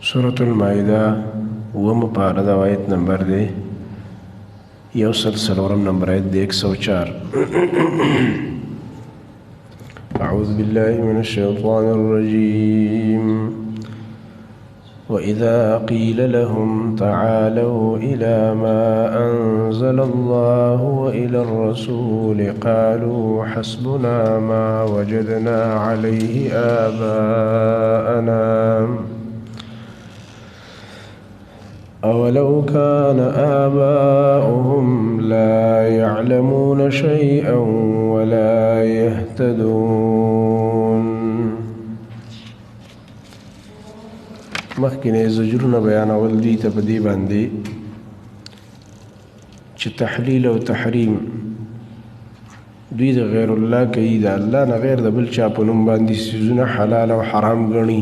سورة المائدہ پارہ دا آیت نمبر دے سلورم نمبر آیت دے 104 اعوذ باللہ من الشیطان الرجیم وَإِذَا قِيلَ لَهُمْ تَعَالَوْا إِلَى مَا أَنزَلَ اللَّهُ وَإِلَى الرَّسُولِ قَالُوا حَسْبُنَا مَا وَجَدْنَا عَلَيْهِ آبَاءَنَا أَوَلَوْ كَانَ آبَاؤُهُمْ لَا يَعْلَمُونَ شَيْئًا وَلَا يَهْتَدُونَ مخکې زجرونه بیانول دي ته په دې باندې چې تحلیل او تحریم دوی د غیر الله کوي د الله نه غیر د بل چا په نوم باندې څیزونه حلال او حرام ګڼي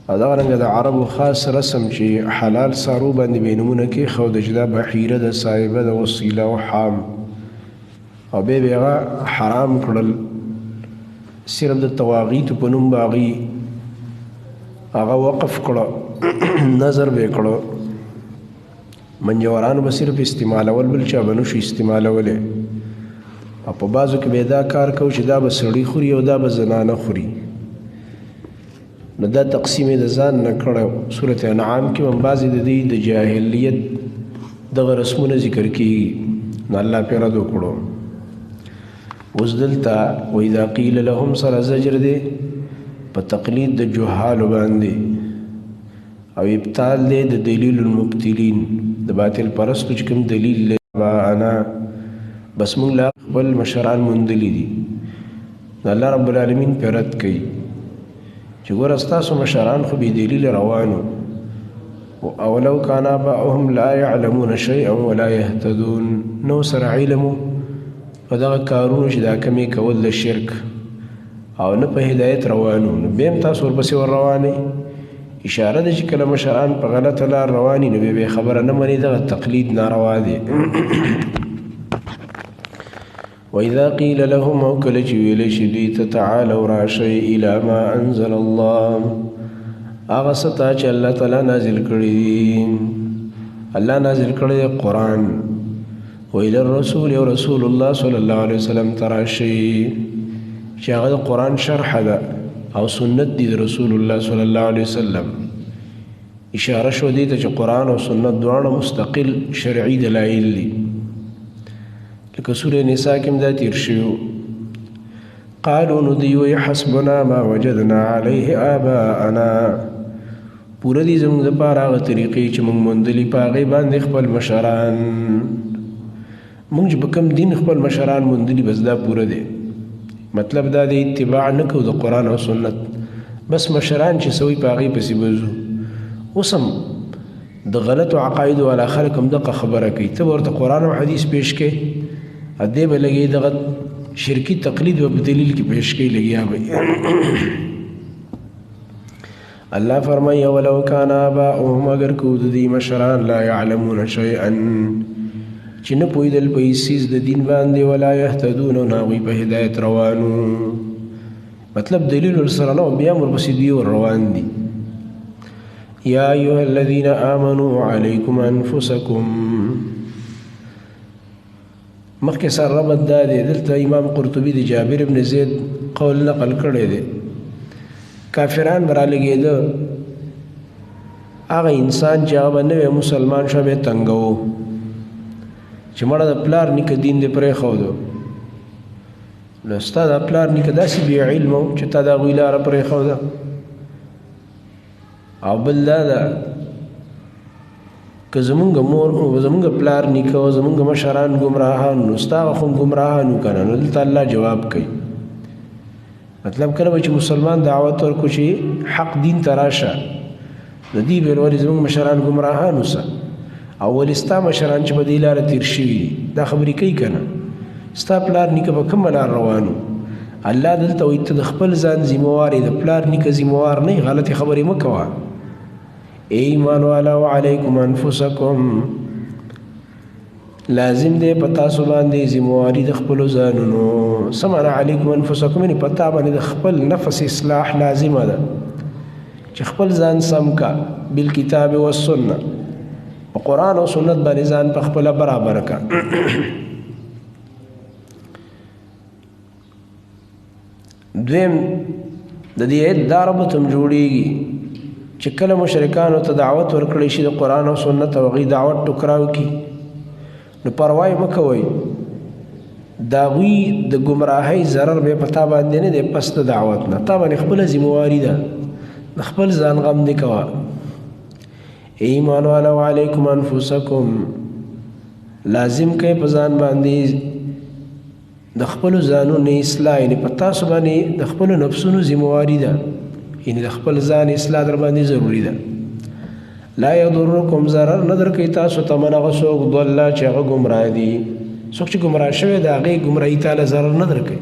او دغرنګه د عربو خاص رسم چې حلال سارو باندې بې نومونه کېښوده چې دا بحیره د صاحبه د وسیله او حام او بیا به هغه حرام کړل صرف د تواغیتو په نوم به هغوی هغه وقف کړه نظر به کړه منجورانو به صرف استعمالول بل چا به نشي استعمالولی او په بعضو کې به دا کار کو چې دا به سړي خوري او دا به زنانه خوري نو دا تقسیم د ځان نه کړه صورت انعام کې هم بعضې د دې د جاهلیت دغه رسمونه ذکر کېږي نو الله پرې رد وکړو اوس دلته وإذا قیل لهم سره زجر دی په تقلید د جهالو باندې او ابطال دی د دلیل المبتلین د باطل پرستو چې کوم دلیل دی انا بس موږ لا خپل مشران موندلي دي الله رب العالمین پرې رد کوي چې ګوره ستاسو مشران خو بې دلیل روانو اولو کان آباؤهم لا یعلمون شیئا ولا یهتدون نو سره علمو په دغه کارونو چې دا کمې کول د شرک او نه په هدایت روانو نو بیا هم تاسو ورپسې ور روانئ اشاره ده چې کله مشران په غلطه لار رواني نو بیا خبره نه مني دغه تقلید ناروا دی وإذا قيل لهم او کله چې ویلی شي دوی ته تعالوا راشئ إلى ما أنزل الله هغه څه ته چې الله تعالی نازل کړي دي الله نازل کړی دی قرآن وإلى الرسول او رسول الله صلی الله علیه وسلم ته راشئ چې هغه د قرآن شرح ده او سنت دي د رسول الله صلی الله علیه وسلم اشاره شو دي ته چې قرآن او سنت دواړه مستقل شرعي دلایل دي لکه سوره نساء کې هم دا تیر شوي قالو نو دوی وایي حسبنا ما وجدنا علیه آباءنا پوره دي زموږ دپاره هغه طریقې چې موږ موندلي په هغې باندې خپل مشران موږ چې په کوم دین خپل مشران موندلي بس دا پوره دی مطلب دا دی اتباع نه کوو د قرآن او سنت بس مشران چې سوي په هغې پسې بځو اوس هم د غلطو عقایدو والا خلک هم دغه خبره کوي ته به ورته قرآن او حدیث پیش کوې ادې به لګي دغه شرکي تقلید به په دلیل کې پیش کوي لګیا به الله فرمایي ولو کان آباؤهم اگر کو د دې مشران لا یعلمون شیئا چې نه پوهېدل په هېڅ څیز د دین باندې ولا یهتدون او نه هغوی په هدایت روانو مطلب دلیل ورسره نه و بیا هم ورپسې دوی ور روان دي یا ایها الذین آمنوا علیکم انفسکم مخکې سره ربط دا دی دلته امام قرطبي د جابر ابن زید قول نقل کړی دی کافران به رالګېده هغه انسان چې هغه به نوی مسلمان شو به یې تنګوو چې مړه د پلار نیکه دین دې پرېښودو نو ستا د پلار نیکه داسې بې علمه و چې تا د هغوی لاره پرېښوده او بل دا ده که زمونږ مور زمونږ پلار نیکه او زمونږ مشران ګمراهان نو ستا هغه خو ګمراهان و که نه نو دلته الله جواب کوي مطلب کله به چې مسلمان دعوت ورکړو چې حق دین ته راشه د دې به ولې زمونږ مشران ګمراهان اوسه او ولې ستا مشران چې په دې لاره تېر شوي دي دا خبرې کوي که نه ستا پلار نیکه په کومه لار روانو الله دلته وایي ته د خپل ځان ذمهوار یې د پلار نیکه ذمهوار نه یې غلطې خبرې مه کوه ای ایمان والاو علیکم انفسکم لازم دی په تاسو باندې ذمهواري د خپلو ځانونو څه معنا علیکم انفسکم یعنې په تا باندې د خپل نفس اصلاح لازمه ده چې خپل ځان سم کا بالکتاب والسنه په قرآن او سنت باندې ځان په خپل برابر کا دویم د دې آیت دا ربط هم جوړیږي چې کله مشرکانو ته دعوت ورکړی شي د قرآن او سنت او هغوی دعوت ټکراو کي نو پروا یې مه کوئ د هغوی د ګمراهۍ ضرر به په تا باندې نه دی پس د دعوت نه تا باندې خپله ذمهواري ده د خپل ځان غم دې کوه ایمان والا علیکم انفسکم لازم کوي په ځان باندې د خپلو ځانونو اصلاح یعنې په تاسو باندې د خپلو نفسونو ذمهواري ده یعنې د خپل ځان اصلاح در باندې ضروري ده لا یضرکم ضرر نه درکوي تاسو ته من هغه څوک ضله چې هغه ګمراه دي څوک چې ګمراه شوی د هغې ګمراهي تاله ضرر نه درکوي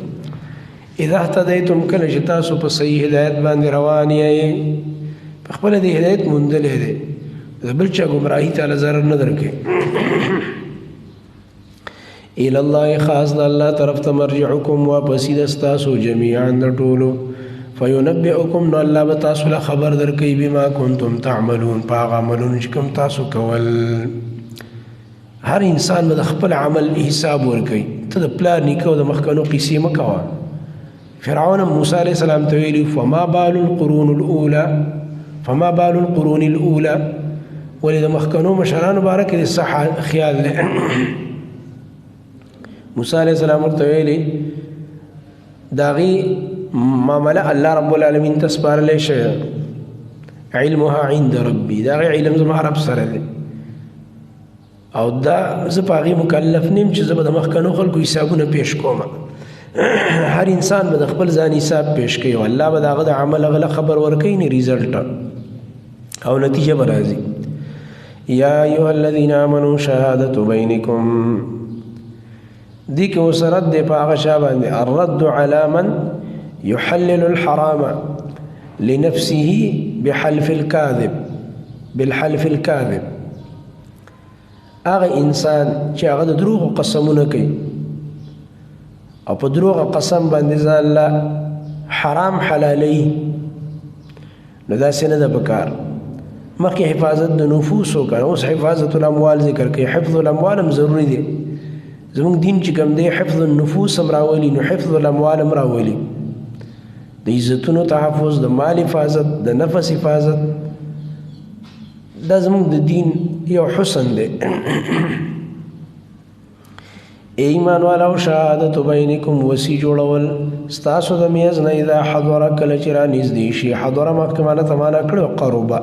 اذا اهتدیتم کله چې تاسو په صحیح هدایت باندې روان یې په خپله د هدایت موندلی دی د بل چا ګمراهي تاله ضرر نه درکوي الى الله خاص د الله طرف ته مرجعکم واپسې د ستاسو جمیعا د ټولو فینبئکم نو الله به تاسو له خبر درکوي بما کنتم تعملون په هغه عملونو چې کوم تاسو کول هر انسان به د خپل عمل حساب ورکوي ته د پلار نیکه او د مخکنو قیسې مه کوه فرعون موسی علیه السلام ته ویلي فما بال القرون الاولى ولې د مخکنو مشرانو باره کې د صح خیال دی موسی علیه السلام ورته ویلي د هغې معامله الله رب العالمین ته سپارلی شوې علمها عند ربي د هغې علم زما رب سره دی او دا زه په هغې مکلف نیم چې زه به د مخکنو خلکو حسابونه پیش کوم هر انسان به د خپل ځان حساب پیش کوي او الله به د هغه د عمل هغه خبر ورکوي نه ریزلټ او نتیجه به راځي یا ایها الذین آمنوا شهادة بینکم دی که اوس رد دی په هغه چا باندې الرد علی من یحلل الحرام لنفسه بالحلف الكاذب هغه انسان چې هغه د دروغو قسمونه کوي او په دروغه قسم باندې ځان له حرام حلالوي نو داسې نه ده پکار مخکې حفاظت د نفوس وکړه اوس حفاظت الاموال ذکر کوي حفظ الاموال هم ضروري دی زمونږ دین چې کوم دی حفظ النفوس هم راولي نو حفظ الاموال هم راولي د عزتونو تحفظ د مال حفاظت د نفس حفاظت دا زمونږ د دین یو حسن دی ایمان والا او شهادت بینکم وسی جوړول ستاسو د میز نه اذا حضر کله چې را نږدې شي حضر محکمانه تمانا کړو قربا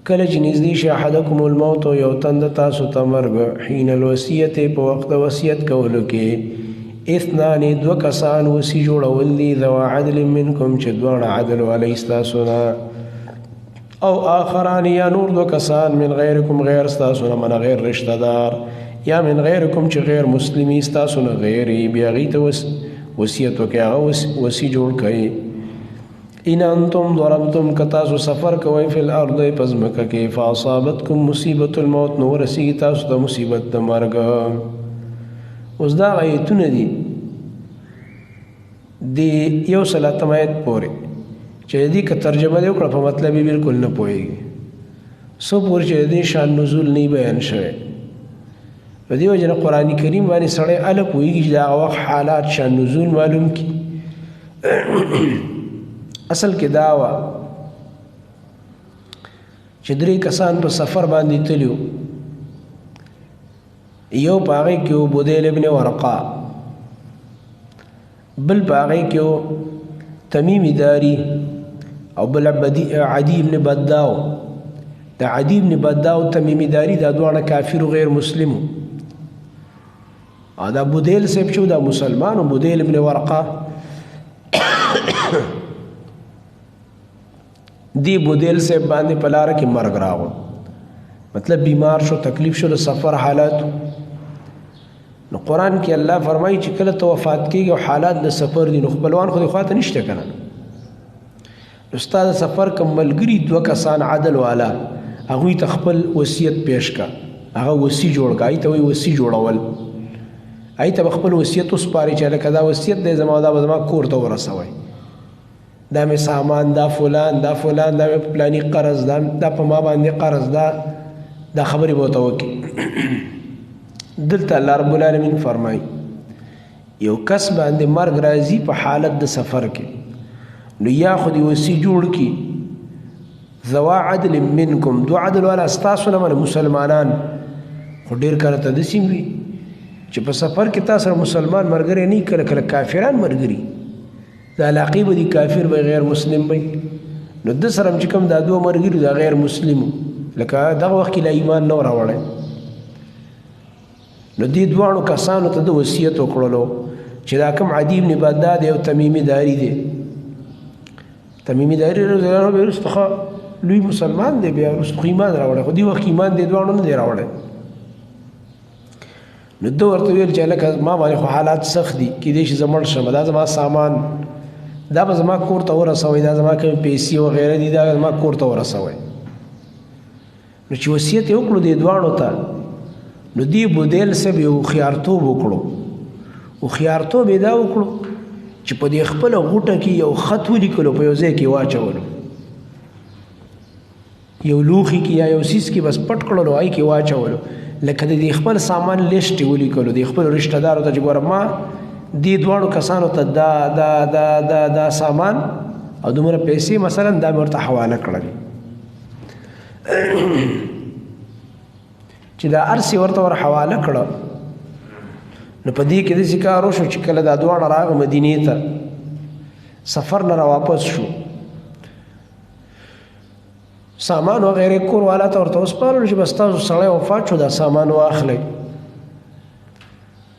کله چې نږدې شي احدکم الموت یو تند تاسو ته مرګ حین الوصیت په وخت وصیت کولو کې اثنان دو کسان وسی جوړول دي ذو عدل منکم چې دواړه عدل والی ستاسو نه او آخران یا نور دو کسان من غیرکم غیر ستاسو نه من غیر رشتہ دار یا من غیرکم چې غیر مسلمی ستاسو نه غیری بیا هغې ته وصیت وکړئ هغه وصي جوړ کړئ ان انتم ضربتم که تاسو سفر کوئ فی الارض په ځمکه کې فاصابتکم مصیبت الموت نو ورسیږي تاسو ته مصیبت د مرګ اوس دا آیتونه دي د 130 آیت پورې چې دې که ترجمه دې وکړه په مطلب یې بلکل نه پوهېږي څو پورې چې دې شان نزول نه بیان شوی په دې وجه نه قرآن کریم باندې سړی هله پوهېږي چې د هغه وخت حالات شان نزول معلوم کړي اصل کې دا وه چې 3 کسان په سفر باندې تلي وو یو په هغې کې و بدیل ابن ورقا بل په هغې کې و تمیم داری او بل عدی ابن بداو د عدی ابن بداو تمیم داری دا دواړه کافر و غیر مسلمو دا بدیل صاحب چې دا مسلمان و بدیل ابن ورقا دی بدیل صاحب باندې په لاره کې مرګ راغو مطلب بیمار شو تکلیف شو د سفر حالات نو قرآن کې الله فرمایي چې کله ته وفات کېږي او حالات د سفر دي نو خپلوان خو دې خواته نشته که نه نو ستا د سفر کوم ملګري 2 کسان عدل والا هغوی ته خپل وصیت پیش کا هغه وصي جوړ کا هغې ته وایي وصي جوړول هغې ته به خپل وصیت وسپاري چې لکه دا وصیت دی زما دا به زما کور ته ورسوئ دا مې سامان، دا فلان، دا فلان، دا مې پلانی قرض، دا په ما باندې قرض، دا خبرې به ورته وکړي. دلته الله رب العالمین فرمایي یو کس باندې مرګ راځي په حالت د سفر کې، نو یا خو دې وصي جوړ کړي ذوا عدل منکم، دو عدل والا ستاسو نه مسلمانان. خو ډېر کله ته داسې وي چې په سفر کې تا سره مسلمان ملګری نه، کله کله کافران ملګري، د علاقې به دي کافر به غیر مسلم وي، نو د سره هم چې کوم دا دوه ملګري دا غیر مسلمو، لکه دغه وخت کې لا ایمان نه راوړی، نو دې دواړو کسانو ته د وصیت وکړلو چې دا کوم عدي بن بداد یو تمیمي داري دی، تمیمي داري رضی الله عنه وروسته لوی مسلمان دی، بیا وروسته ایمان راوړی، خو دې وخت ایمان دې دواړو نه دی راوړی. نو ده ورته ویل چې هلکه ما باندې خو حالات سخت دي، کیدای شي زه مړ شم، دا زما سامان دا به زما کور ته ورسوئ، دا زما کومې پیسې وغیره دي دا زما کور ته ورسوئ. نو چې وصیت یې وکړو دې دواړو ته، نو دې بودیل صاحب یو هوښیارتوب وکړو. هوښیارتوب یې دا وکړو چې په دې خپله غوټه کې یو خط ولیکلو، په یو ځای کې واچولو، یو لوښي کې یا یو سیس کې بس پټ کړلو، هغې کې واچولو، لکه د دې خپل سامان لیست یې ولیکلو، د خپلو رشته دارو ته چې ګوره ما دې دواړو کسانو ته دا سامان او دومره پیسې مثلا دا مې ورته حواله کړل، چې دا هر څه ورته ور حواله کړه. نو په دې کې داسې کار وشو چې کله دا دواړه راغه مدینې ته، سفر نه را واپس شو، سامان وغیره کور والا ته ورته وسپارلو چې بس تاسو سړی وفات شو، دا سامان واخلئ.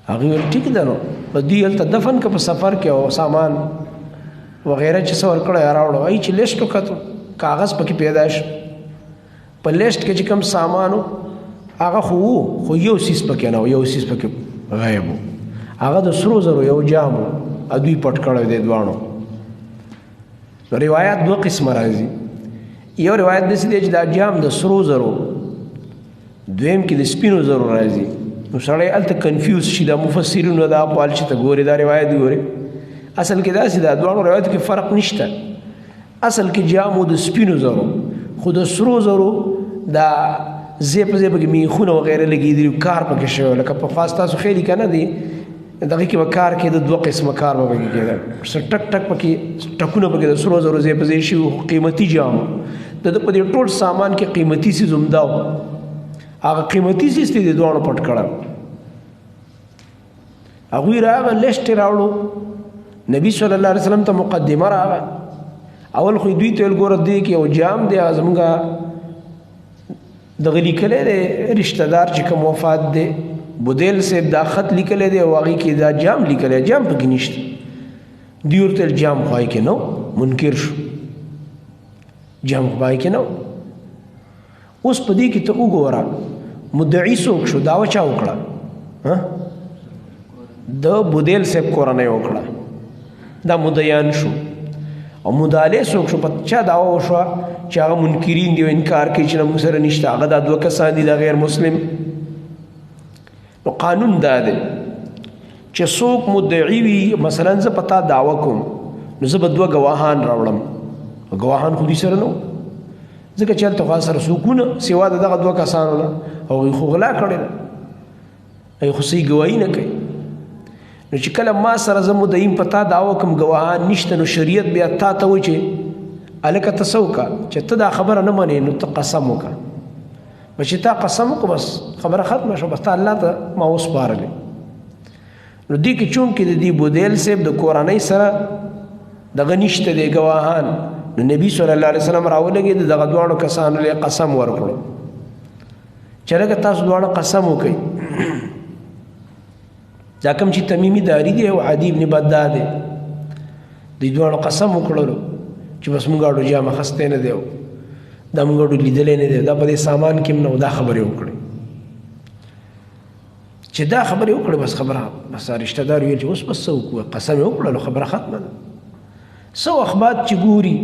هغې ویل ټیک ده، نو په دوی هلته دفن که په سفر کې او سامان وغیره چې څه ورکړی راوړو. هغې چې لیست وکتو، کاغذ پکې پیدا شو، په لیست کې چې کوم سامان و هغه خو و، خو یو سیس پکې نه و، یو سیس پکې غیب و، هغه د سرو زرو یو جام و، دوی پټ کړی دی دواړو. نو روایات دوه قسمه راځي، یو روایت داسې دی چې دا جام د سرو زرو، دویم کې د سپینو زرو راځي. نو سړی هلته کنفیوز شي، دا مفسرینو دا اقوال چې ته ګورې، دا روایت ګورې، اصل کې داسې دا دواړو روایتو کې فرق نشته. اصل کې جام و د سپینو زرو، خو د سرو زرو دا ځای په ځای پکې میخونه وغیره لګېدلي، کار پکې شوی، لکه په خاص تاسو خیلي که نه دی دغې کې به کار کېده، دوه قسمه کار به پکې کېده، ټک ټک پکې ټکونه پکې د سرو زرو ځای په ځای شوي، قیمتي جام د ده په دې ټول سامان کې قیمتي څیز عمده و، هغه قیمتي څیز ته دې دواړو پټ کړل. هغوی راغه لیست یې راوړو، نبي صلی الله علیه وسلم ته مقدمه راغه. اول خو دوی ته ویل ګوره دې کې یو جام دی، زموږ دغه لیکلی دی رشته دار چې کوم وفات دی، بودیل صاحب دا خط لیکلی دی او هغې کې دا جام لیکلی، جام پکې نشته. دوی ورته ویل جام خو هغې کې نه و، منکر شو، جام خو هغې کې نه و. اوس په دې کې ته وګوره مدعي څوک شو، دعوه چا وکړه؟ د بودیل صاحب کورنۍ وکړه، دا مدعیان شو. او مدعی څوک شو؟ په چا دعوه وشوه چې هغه منکرین دي او انکار کوي چې موږ سره نشته، هغه دا دوه کسان دي، دا غیر مسلم. نو قانون دا دی چې څوک مدعي وي، مثلا زه په تا دعوه کوم، نو زه به دوه ګواهان راوړم، ګواهان خو دوی سره نه و، ځکه چې هلته خو سره څوک نه سوا د دغه دوه کسانو نه، هغوی خو غلا کړې ده، هغوی خو صحیح ګواهي نه کوي. نو چې کله ما سره زه مدعیم په تا دعوه کوم ګواهان نشته، نو شریعت بیا تا ته وایي چې هلکه ته څه وکړه چې ته دا خبره نه منې، نو ته قسم وکړه. بس چې تا قسم وکړو بس خبره ختمه شوه، بس تا الله ته ما وسپارلې. نو دې کې چونکې د دې بودیل صاحب د کورنۍ سره دغه نشته دی ګواهان، نو نبي صلی الله علیه وسلم راولګېد، دغه دواړو کسانو له قسم ورکړو چې لکه تاسو دواړه قسم وکئ. دا کوم چې تمیمي داري دی او عدي بن بداد دی، دوی دواړو قسم وکړلو چې بس موږ اړو جامه خسته نه دی، دا موږ اړو لیدلی نه دی، دا په دې سامان کې هم نه و، دا خبرې وکړې. چې دا خبرې وکړې بس خبره، بس رشته دار ویل چې اوس بس څه وکړو، قسم یې وکړلو، خبره ختمه ده. څه وخت بعد چې ګوري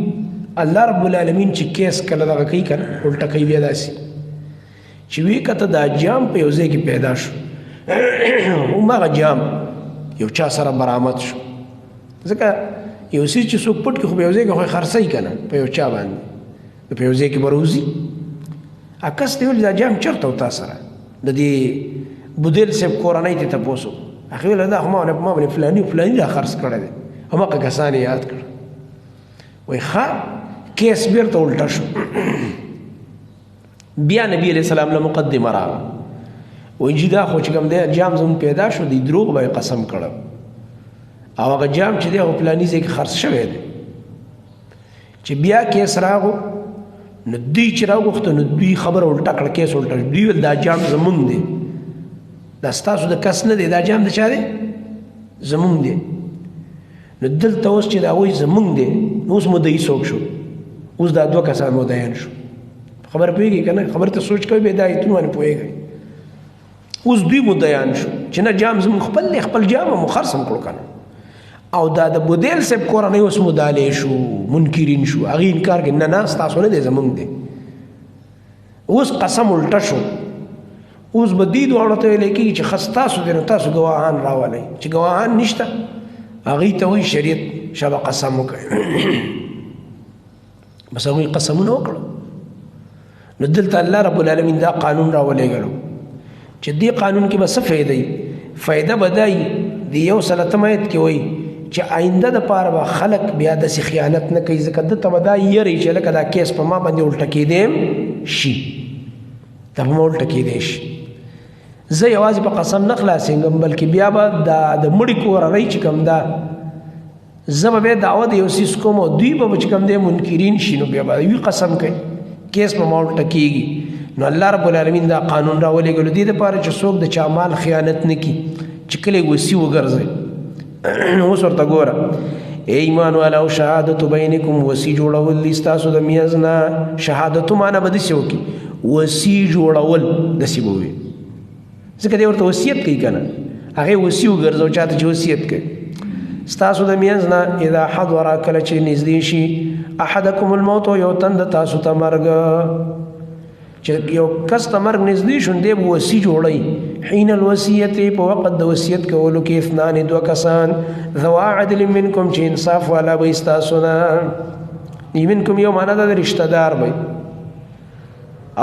الله رب العالمین چې کیس کله دغه کوي که نه الټه کوي، بیا داسې چې وی کته دا جام په یو ځای کې پیدا شو، هماغه جام یو چا سره برآمد شو. ځکه یو څیز چې څوک پټ کړي خو په یو ځای کې خو یې خرڅوي که نه په یو چا باندې په یو ځای کې به روزي کس ته ویل دا جام چېرته و تا سره د دې بودیل صاحب کورنۍ ته تپوس وکړو هغې ویل دا خو ما باندې فلاني فلاني را خرڅ کړی دی هماغه کسان یې یاد کړ وایي ښه کیس بېرته الټه شو بیا نبي علیه السلام له مقدمه راغله وایي جي دا خو چې کوم دی جام زموږ پیدا شو دی دروغ به یې قسم کړم او هغه جام چې دی هغه فلاني ځای کې خرڅ شوی دی چې بیا کیس راغو نو دوی چې راوغوښته نو دوی خبره الټه کړه کیس الټه شو دوی ویل دا جام زموږ دی دا ستاسو د کس نه دی دا جام د چا دی زموږ دی نو دلته اوس چې د هغوی زموږ دی نو اوس مدعي څوک شو اوس دا دوه کسان مدعیان شو خبره پوهېږي که نه خبرې ته سوچ کوئ بیا دا ایتونه باندې پوهېږئ اوس دوی مدعیان شو چې نه جام زموږ خپل دی خپل جام مو خرڅ هم کړو که نه او دا د بودیل صاحب کورنۍ اوس مدالې شو منکرین شو هغې انکار کوي نه نه ستاسو نه دی زموږ دی اوس قسم الټه شو اوس به دې دواړو ته ویلی کېږي چې ښه ستاسو دی نو تاسو ګواهان راولئ چې ګواهان نشته هغې ته وایي شریعت شابه قسم وکړئ بس هغوی قسمونه وکړه نو دلته الله رب العالمین دا قانون راولېږلو چې دې قانون کې به څه فایده فایده به دا د یو سلطم آیت کې وایي چې آینده دپاره به خلک بیا داسې خیانت نه کوي ځکه دته به دا یری چې لکه دا کیس په ما باندې الټه کېدی شي دا په ما الټه کېدی شي زه یوازې په قسم نه خلاصېږم بلکې بیا به د مړي کورنۍ چې کوم دا زه به بیا دعوه د یو څیز کوم او دوی به چې کوم دی منکرین شي نو بیا به وي قسم کوي کیس په ما الټه کېږي نو الله رب العالمین دا قانون راولېږلو دې دپاره چې څوک د چا مال خیانت نه کړي چې کله یې وصي وګرځئ اوس ورته ګوره ای ایمان والاو شهادت بینکم وصي جوړول دي ستاسو د میز نه شهادتو معنی به داسې وکړي وصي جوړول داسې به وي ځکه دی ورته وصیت کوي که نه هغې وصي وګرځو چاته چې وصیت کوي ستاسو د میز نه اذا حضر کله چې نږدې شي احدکم الموت یو تن د تاسو ته مرګ چې یو کس ته مرګ نږدې شو دی به وصي جوړوي حین الوصیت په وخت د وصیت کولو کې اثنان دوه کسان ذوا عدل منکم چې انصاف والا به ستاسو نه منکم یو معنی ده د رشته دار به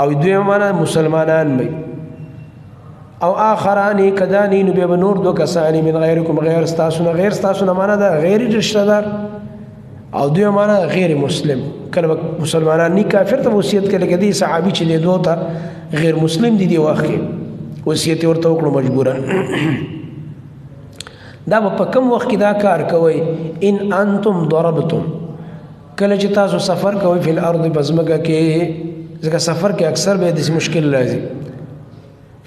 او دویم معنی مسلمانان به او آخران کدانی نو بیا به نور دوه کسانی من غیرکم غیر ستاسو نه غیر ستاسو نه معنی ده غیر رشته دار او دویم معنی غیر مسلم کله مسلمانان نی کافر ته وصیت کوي لکه دې صحابي چې لیدو ته غیر مسلم دي دی وخت وصیت ورته وکړو مجبورا دا په کوم وخت کې دا کار کوي ان انتم ضربتم کله چې تاسو سفر کوئ په الارض بزمکه کې ځکه سفر کې اکثر به د مشکل راځي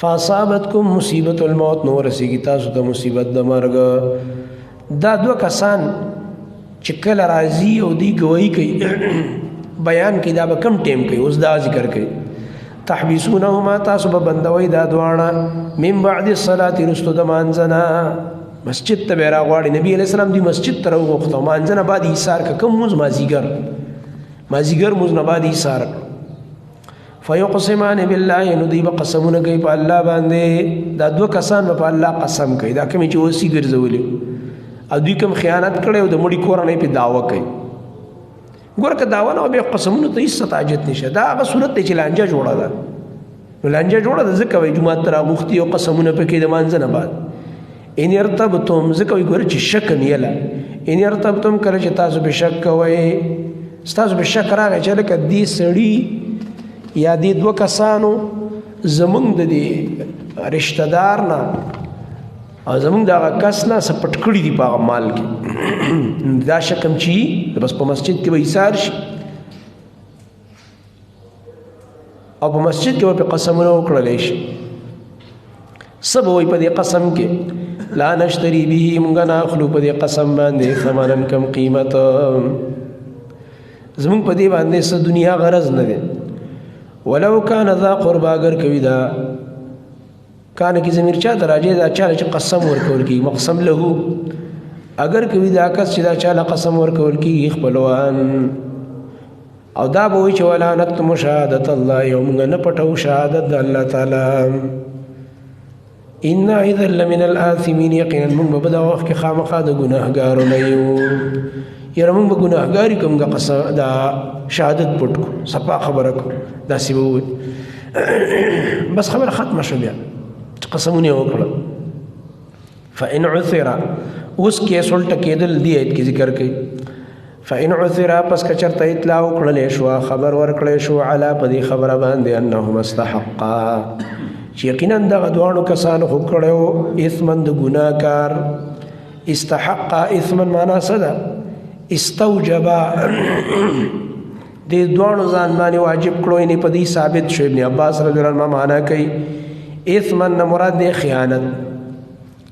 فاصابتکم مصیبت الموت نو رسیږي تاسو ته مصیبت د مرګ دا دوه کسان چې کله راځي او دی ګواهي کوي بیان کې دا به کم ټیم کوي اوس دا ذکر کوي تحبسونهما تاسو به بندوي دا دواړه من بعد الصلاة رستو د مانځنه مسجد ته به راغواړي نبي علیه السلام دی مسجد ته راوغوښته مانځنه بعد ایثار که کوم مونځ مازدیګر مونځ نه بعد ایثار فیقسمان بالله نو دوی به قسمونه کوي په الله باندې دا دوه کسان به په الله قسم کوي دا کومې چې وصي ګرځولي او دوی کوم خیانت کړی او د مړي کورنۍ پې دعوه کوي ګوره که دعوه نه وه بیا قسمونو ته هېڅ حاجت نشته دا هغه صورت دی چې لانجه جوړه ده نو لانجه جوړه ده ځکه وایي جومات ته راغوښتي او قسمونه پکې د مانځه نه بعد ان ارتبتم ځکه وایي ګوره چې شک نیله ان ارتبتم کله چې تاسو به شک کوئ ستاسو به شک راغی چې لکه دې سړي یا دې دوه کسانو زمونږ د دې رشته دار نه او زمونږ د هغه کس نه څه پټ کړي دي په هغه مال کې دا شک هم چې بس په مسجد کې به ایثار شي او په مسجد کې به پې قسمونه وکړلی شي څه به وایي په دې قسم کې لا نشتري به مونږ نه اخلو په دې قسم باندې ثمنا کم قیمت زمونږ په دې باندې څه دنیا غرض نه دی ولو کان ذا قربا اگر کوي دا کان کی ضمیر چا دراجه دا چاله چې قسم ورکول کی مقسم له اگر کوي دا کس چې دا چاله قسم ورکول کی خپلوان او دا به وي چې ولا نکتم شهادت الله یوم نه پټو شهادت د الله تعالی ان اذا لمن الاثمين یقینا من په دا وخت کې خامخا د ګناهګارو نه یو یاره موږ به ګناهګاري کوم دا شهادت پټ کو صفا خبره کو داسې به ووایي بس خبره ختمه شوه بیا قسمونه یې وکړه فإن عثر اوس کیس الټه کېدل دې آیت کې ذکر کوي فإن عثر پس که چېرته اطلاع وکړلی شوه خبر ورکړی شو علا په دې خبره باندې انهما استحقا چې یقینا دغه دواړو کسانو خو کړی و اثما د ګناه کار استحقا اثما معنا څه ده استوجبا دې دواړو ځان باندې واجب کړو یعنې په دې ثابت شو ابن عباس رضی الله عنه معنا کوي اثما نه مراد دی خیانت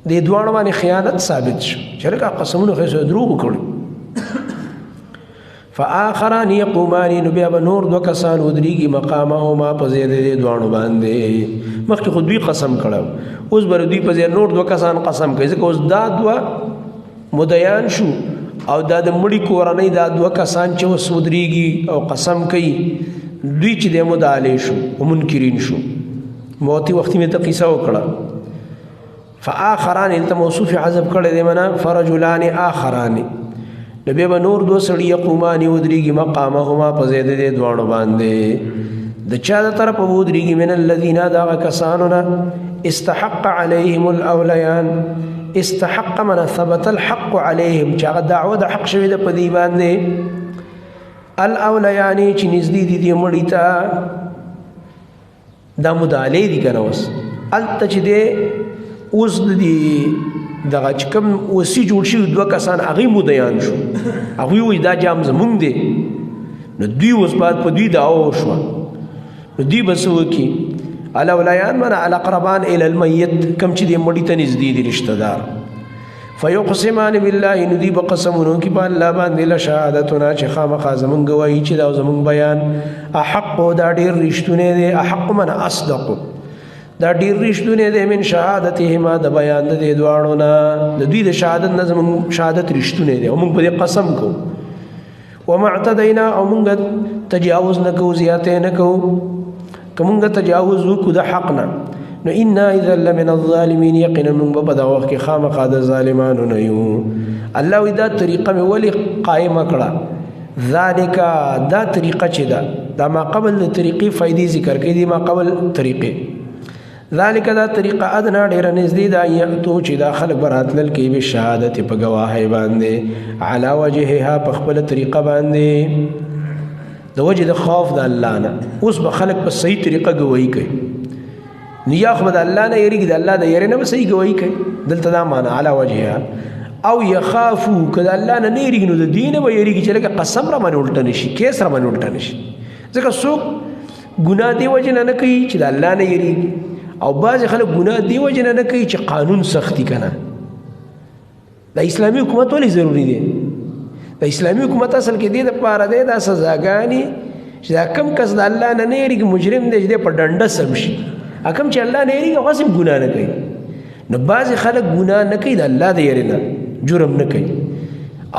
دې دواړو باندې خیانت ثابت شو چې لکه قسمونه خو یې دروغ وکړو فآخران یقومان نو بیا به نور دو کسان ودرېږي مقامهما په ځای د دې دواړو باندې مخکې خو دوی قسم کړی اوس به دوی په ځای نور دو کسان قسم کوي ځکه اوس دا دوه مدیان شو او دا د مړي کورنۍ دا دوه کسان چې اوس ودرېږي او قسم کوي دوی چې د مدعا شو او منکرین شو موتي وختي مې ته قصه وکړه فآخران هلته موصوف حذف کړی دی معنا فرجلان آخران نو بیا به نور دو سړي یقومان ودرېږي مقامهما په ځای د دې دواړو باندې د چا د طرفه ودرېږي من الذین دغه کسانو نه استحق علیهم الاولیان استحق من ثبت الحق علیهم چې هغه دعوه د حق شوې ده په دې باندې الاولیان چې نږدې دي دې مړي ته دا مدعلې دي که نه اوس هلته چې دی اوس د دې دغه چې کوم وصي جوړ شوي دوه کسان هغوی مدیان شو هغوی وایي دا جام زمونږ دی نو دوی اوس بعد په دوی دعوه وشوه نو دوی به څه وکړي الاولیان معنا الاقربان الی المیت کوم چې دې مړي ته نږدې دي رشته دار فیقسمان بالله نو دوی به قسمونه وکړي په الله باندې لشهادتنا چې خامخا زمونږ ګوایي چې دا زمونږ بیان احق دا ډېر رښتونی دی احق معنا اصدقو دا ډېر رښتونی دی من شهادتهما د بیان د دې دواړو نه د دوی د شهادت نه زموږ شهادت رښتونی دی او موږ په دې قسم کوو وما اعتدینا او موږ تجاوز نه کوو زیاتی نه کوو که موږ تجاوز وکړو د حق نه نو انا اذا لمن الظالمین یقینا موږ به په دغه وخت کې خامخا د ظالمانو نه یو الله وایي دا طریقه مې ولې قایمه کړه ذلک دا طریقه چې ده دا ما قبل د طریقې فایدې ذکر کوي دي ما قبل طریقې ذالک دا طریقه ادنا ډیره نږدې ده یأتو چې دا خلک به راتلل کوي بشهادت په ګواهۍ باندې علی وجهها په خپله طریقه باندې د وجې د خوف د الله نه اوس به خلک په صحیح طریقه ګواهي کوي نو یا خو به د الله نه یېرېږي د الله د یېرې نه به صحیح ګواهي کوي دلته دا معنا علی وجهها او یخافو که د الله نه نه یېرېږي نو د دې نه به یېرېږي چې لکه قسم را باندې الټه نه شي کیس را باندې الټه نه شي ځکه څوک ګناه دې وجې نه کوي چې د الله نه یېرېږي او بعض خلک ګناه دی وجه نه کوي چې قانون سختی کنه د اسلامي حکومت ولې ضروری دی د اسلامي حکومت اصل کې دی د پاره دی د سزاګانې چې دا کم کس د الله نه یېرېږي مجرم دی چې په ډنډه سم شي کم چې الله نه یېرېږي هغه هم ګناه نه کوي نو بعض خلک ګناه نه کوي د الله د یېرې نه جرم نه کوي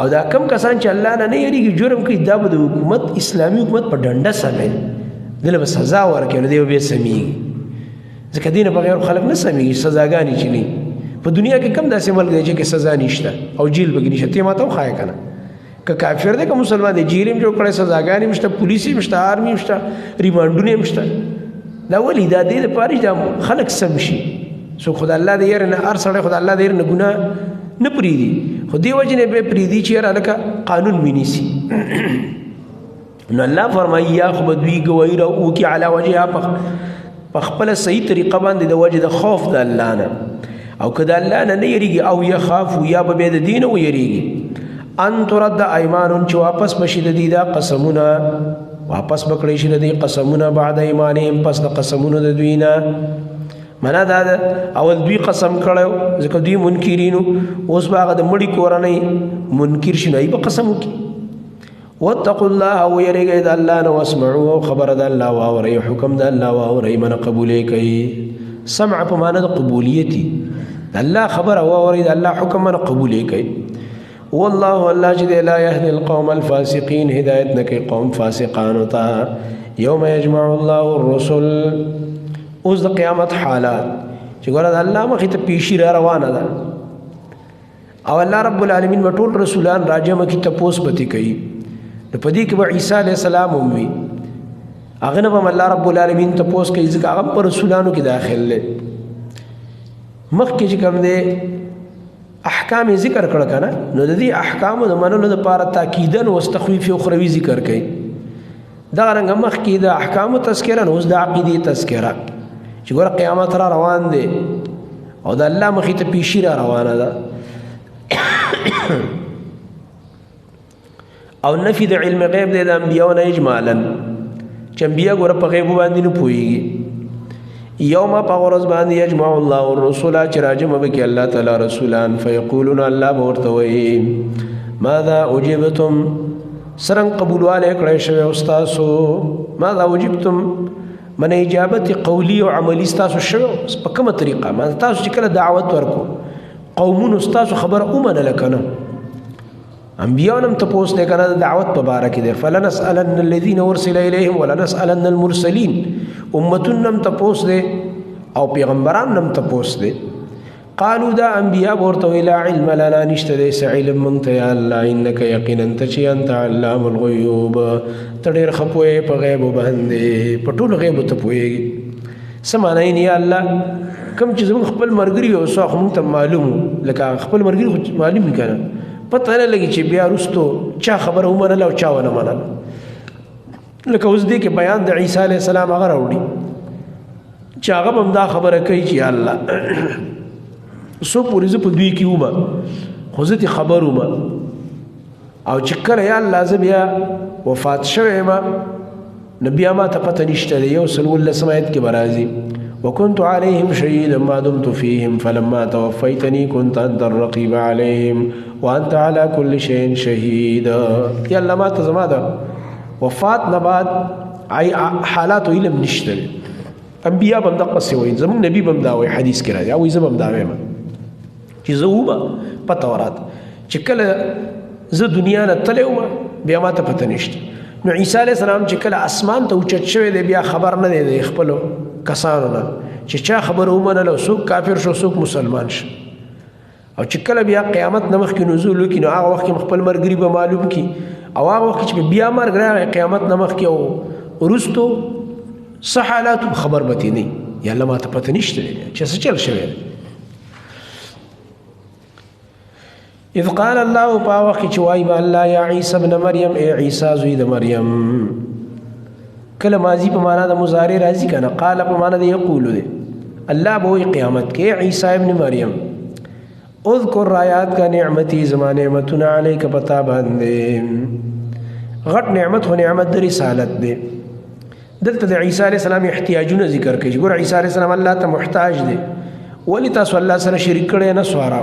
او دا کم کسان چې الله نه یېرېږي جرم کوي دا به د حکومت اسلامي حکومت په ډنډه سموي دله به سزا ورکوي نو دی به بیا سمیږي ځکه دې نه بغیر خلک نه سمیږي سزاګانې چې نه په دنیا کې کم داسې ملک دی چې سزا نشته او جیل پکې نشته ته ماته وښایه که نه که کافر دی که مسلمان دی جیل هم جوړ کړی سزاګانې هم شته پولیس هم شته آرمي هم شته ریمانډونه هم شته دا ولې دا دې دپاره چې دا خلک سم شي څوک خو د الله د یېرې نه هر سړی خو د الله د یېرې نه ګناه نه پرېږدي خو دې وجې نه به پرېږدي چې یاره هلکه قانون مې نیسي نو الله فرمایي یا خو به دوی ګواهي راوکړي علی وجهها په خپله صحیح طریقه باندې د وجې د خوف د الله نه او که د الله نه نه یېرېږي او یخافو یا به بیا د دې نه ویېرېږي ان ترد ایمانون چې واپس بشي د دې دا قسمونه واپس به کړی شي د دې قسمونه بعد ایمانهم پس د قسمونو د دوی نه معنا دا ده اول دوی قسم کړی ځکه دوی منکرینو اوس به هغه د مړي کورنۍ منکر شي نو هغوی به قسم وکړي واتقوا الله ويرګي د الله نو واسمعوا خبر د الله واوري حکم د الله واوري من قبولې کوي سمع په معنا د قبولیتي الله خبر واوري د الله حکم من قبولې کوي والله الله جل لا يهدي القوم الفاسقين هدايت نکي قوم فاسقان تا يوم يجمع الله الرسل اوس د قیامت حالات چې ګوره د الله مخې ته پیشي را روانه ده او الله رب العالمین وټول رسولان راجمه کی تپوس بتی کوي نو پدې کې به عیسی علیه السلام هم وي هغه نه به الله رب العالمین تپوس کوي ځکه هغه پر رسولانو کې داخل دی مخکې چې کوم دی احکام ذکر کړه کنه نو د دې احکامو د منلو لپاره تاکیدن او تخویف اخروی ذکر کړي دا رنګ مخکې د احکامو تذکره نو د عقیدې تذکره چې ګوره قیامت را روان دی او د الله مخې ته پیشي را روانه ده او نفي د علم غیب دی د انبیاء نه اجمالا چې انبیاء ګوره په غیب باندې نه پوهیږي یوم په ورځ باندې یجمع الله الرسل چې راجمع وکړي الله تعالی رسولان فیقولون الله به ورته وایي ماذا اجبتم سرنګ قبولواله کړی شوی استاسو ماذا اجبتم من اجابت قولی او عملی استاسو شوی په کومه طریقه ما تاسو چې کله دعوت ورکو قومون استاسو خبر اومنه لکنه انبیاء نم تپوس نه کنه دعوت په باره کې ده فلنسالن الذين ارسل اليهم ولنسالن المرسلين امتون نم تپوس ده او پیغمبران نم تپوس ده قالوا دا انبیاء ورته لا علم لنا نشته ده علم من ته الله انك يقينا انت انت علام الغيوب تډیر خپوي په غیب باندې په ټول غیب ته پويږي سمانه نه الله کوم چې زموږ خپل مرګري او څو موږ ته معلوم لکه خپل مرګري معلوم کړه پته نه لګي چې بیا رستو چا خبره ومنله او چا ونه منله لکه اوس دې کې بیان د عیسی علیه السلام هغه راوړي چې هغه هم دا خبره کوي چې الله څو پورې زه په دوی کې ومه خو زه خبر ومه او چې کله یا الله زه بیا وفات شوی یم نو بیا ما ته پته نشته دی یو سل ولسم آیت کې به راځي وكنت عليهم شهيدا ما دمت فيهم فلما توفيتني كنت أنت الرقيب عليهم وأنت على كل شيء شهيد يا الله ما تزما ده وفات نبات اي حالات علم نشته انبیاء بم دقه سوي زمون نبی بم دا وي حدیث کړه او زبم دا وایم چې زوبه په تورات چې کله زه دنیا نه تلوم بیا ما ته پته نشته نو عیسی علیه السلام چې کله اسمان ته اوچت شوی دی بیا خبر نه دی خپل کسانو نه چې چا خبر ومنله څوک کافر شو څوک مسلمان شو او چې کله بیا قیامت نه مخکې نزول وکړي نو هغه وخت خپل مرګري به معلوم کړي او هغه وخت چې بیا مرګ راغی قیامت نه مخکې او وروستو څه حالات خبر به نه یا الله ما ته پته نشته چې څه چل شوی اذ قال الله پاوخ چې وای با الله یا عیسی ابن مریم ای عیسی زوی د مریم کله ماضی په معنا د مضارع راځي کنه قال په معنا د یقول دی الله به قیامت کې عیسی ابن مریم اذکر آیات کا نعمتی زمان نعمتنا علیک پتا باندې غټ نعمت هو نعمت د رسالت دی دلته د عیسی علیه السلام احتیاجونه ذکر کوي ګور عیسی علیه السلام الله ته محتاج دی ولی تاسو الله سره شریک کړي نه سوارو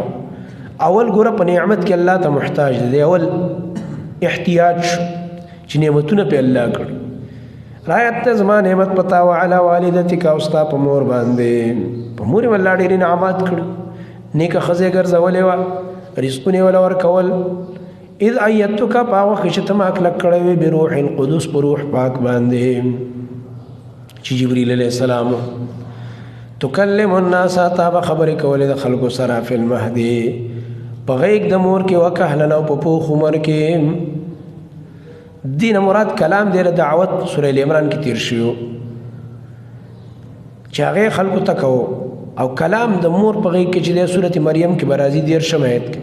اول ګور په نعمت کې الله ته محتاج دی اول احتیاج چې نعمتونه په الله کړی رایت ته زما نعمت پتا وعلى والدتک او استا په مور باندې په مور ول ډېر نعمت کړی نیکه خزه ګرځولې وا رزقونه ول ورکول اذ ایتک پاو خشتم اکل کړی به روح القدس په روح پاک باندې چې جبرئیل علیہ السلام تکلم الناس تا خبر کول د خلکو سره فی المهدی په غیږ د مور کې وکهلن او په پوخ عمر کې دین مراد کلام دی دعوت سورہ ال عمران کې تیر شو چې هغه خلکو تکو او کلام د مور په غیږ کې چې د سورۃ مریم کې برازي دیر شمایت کې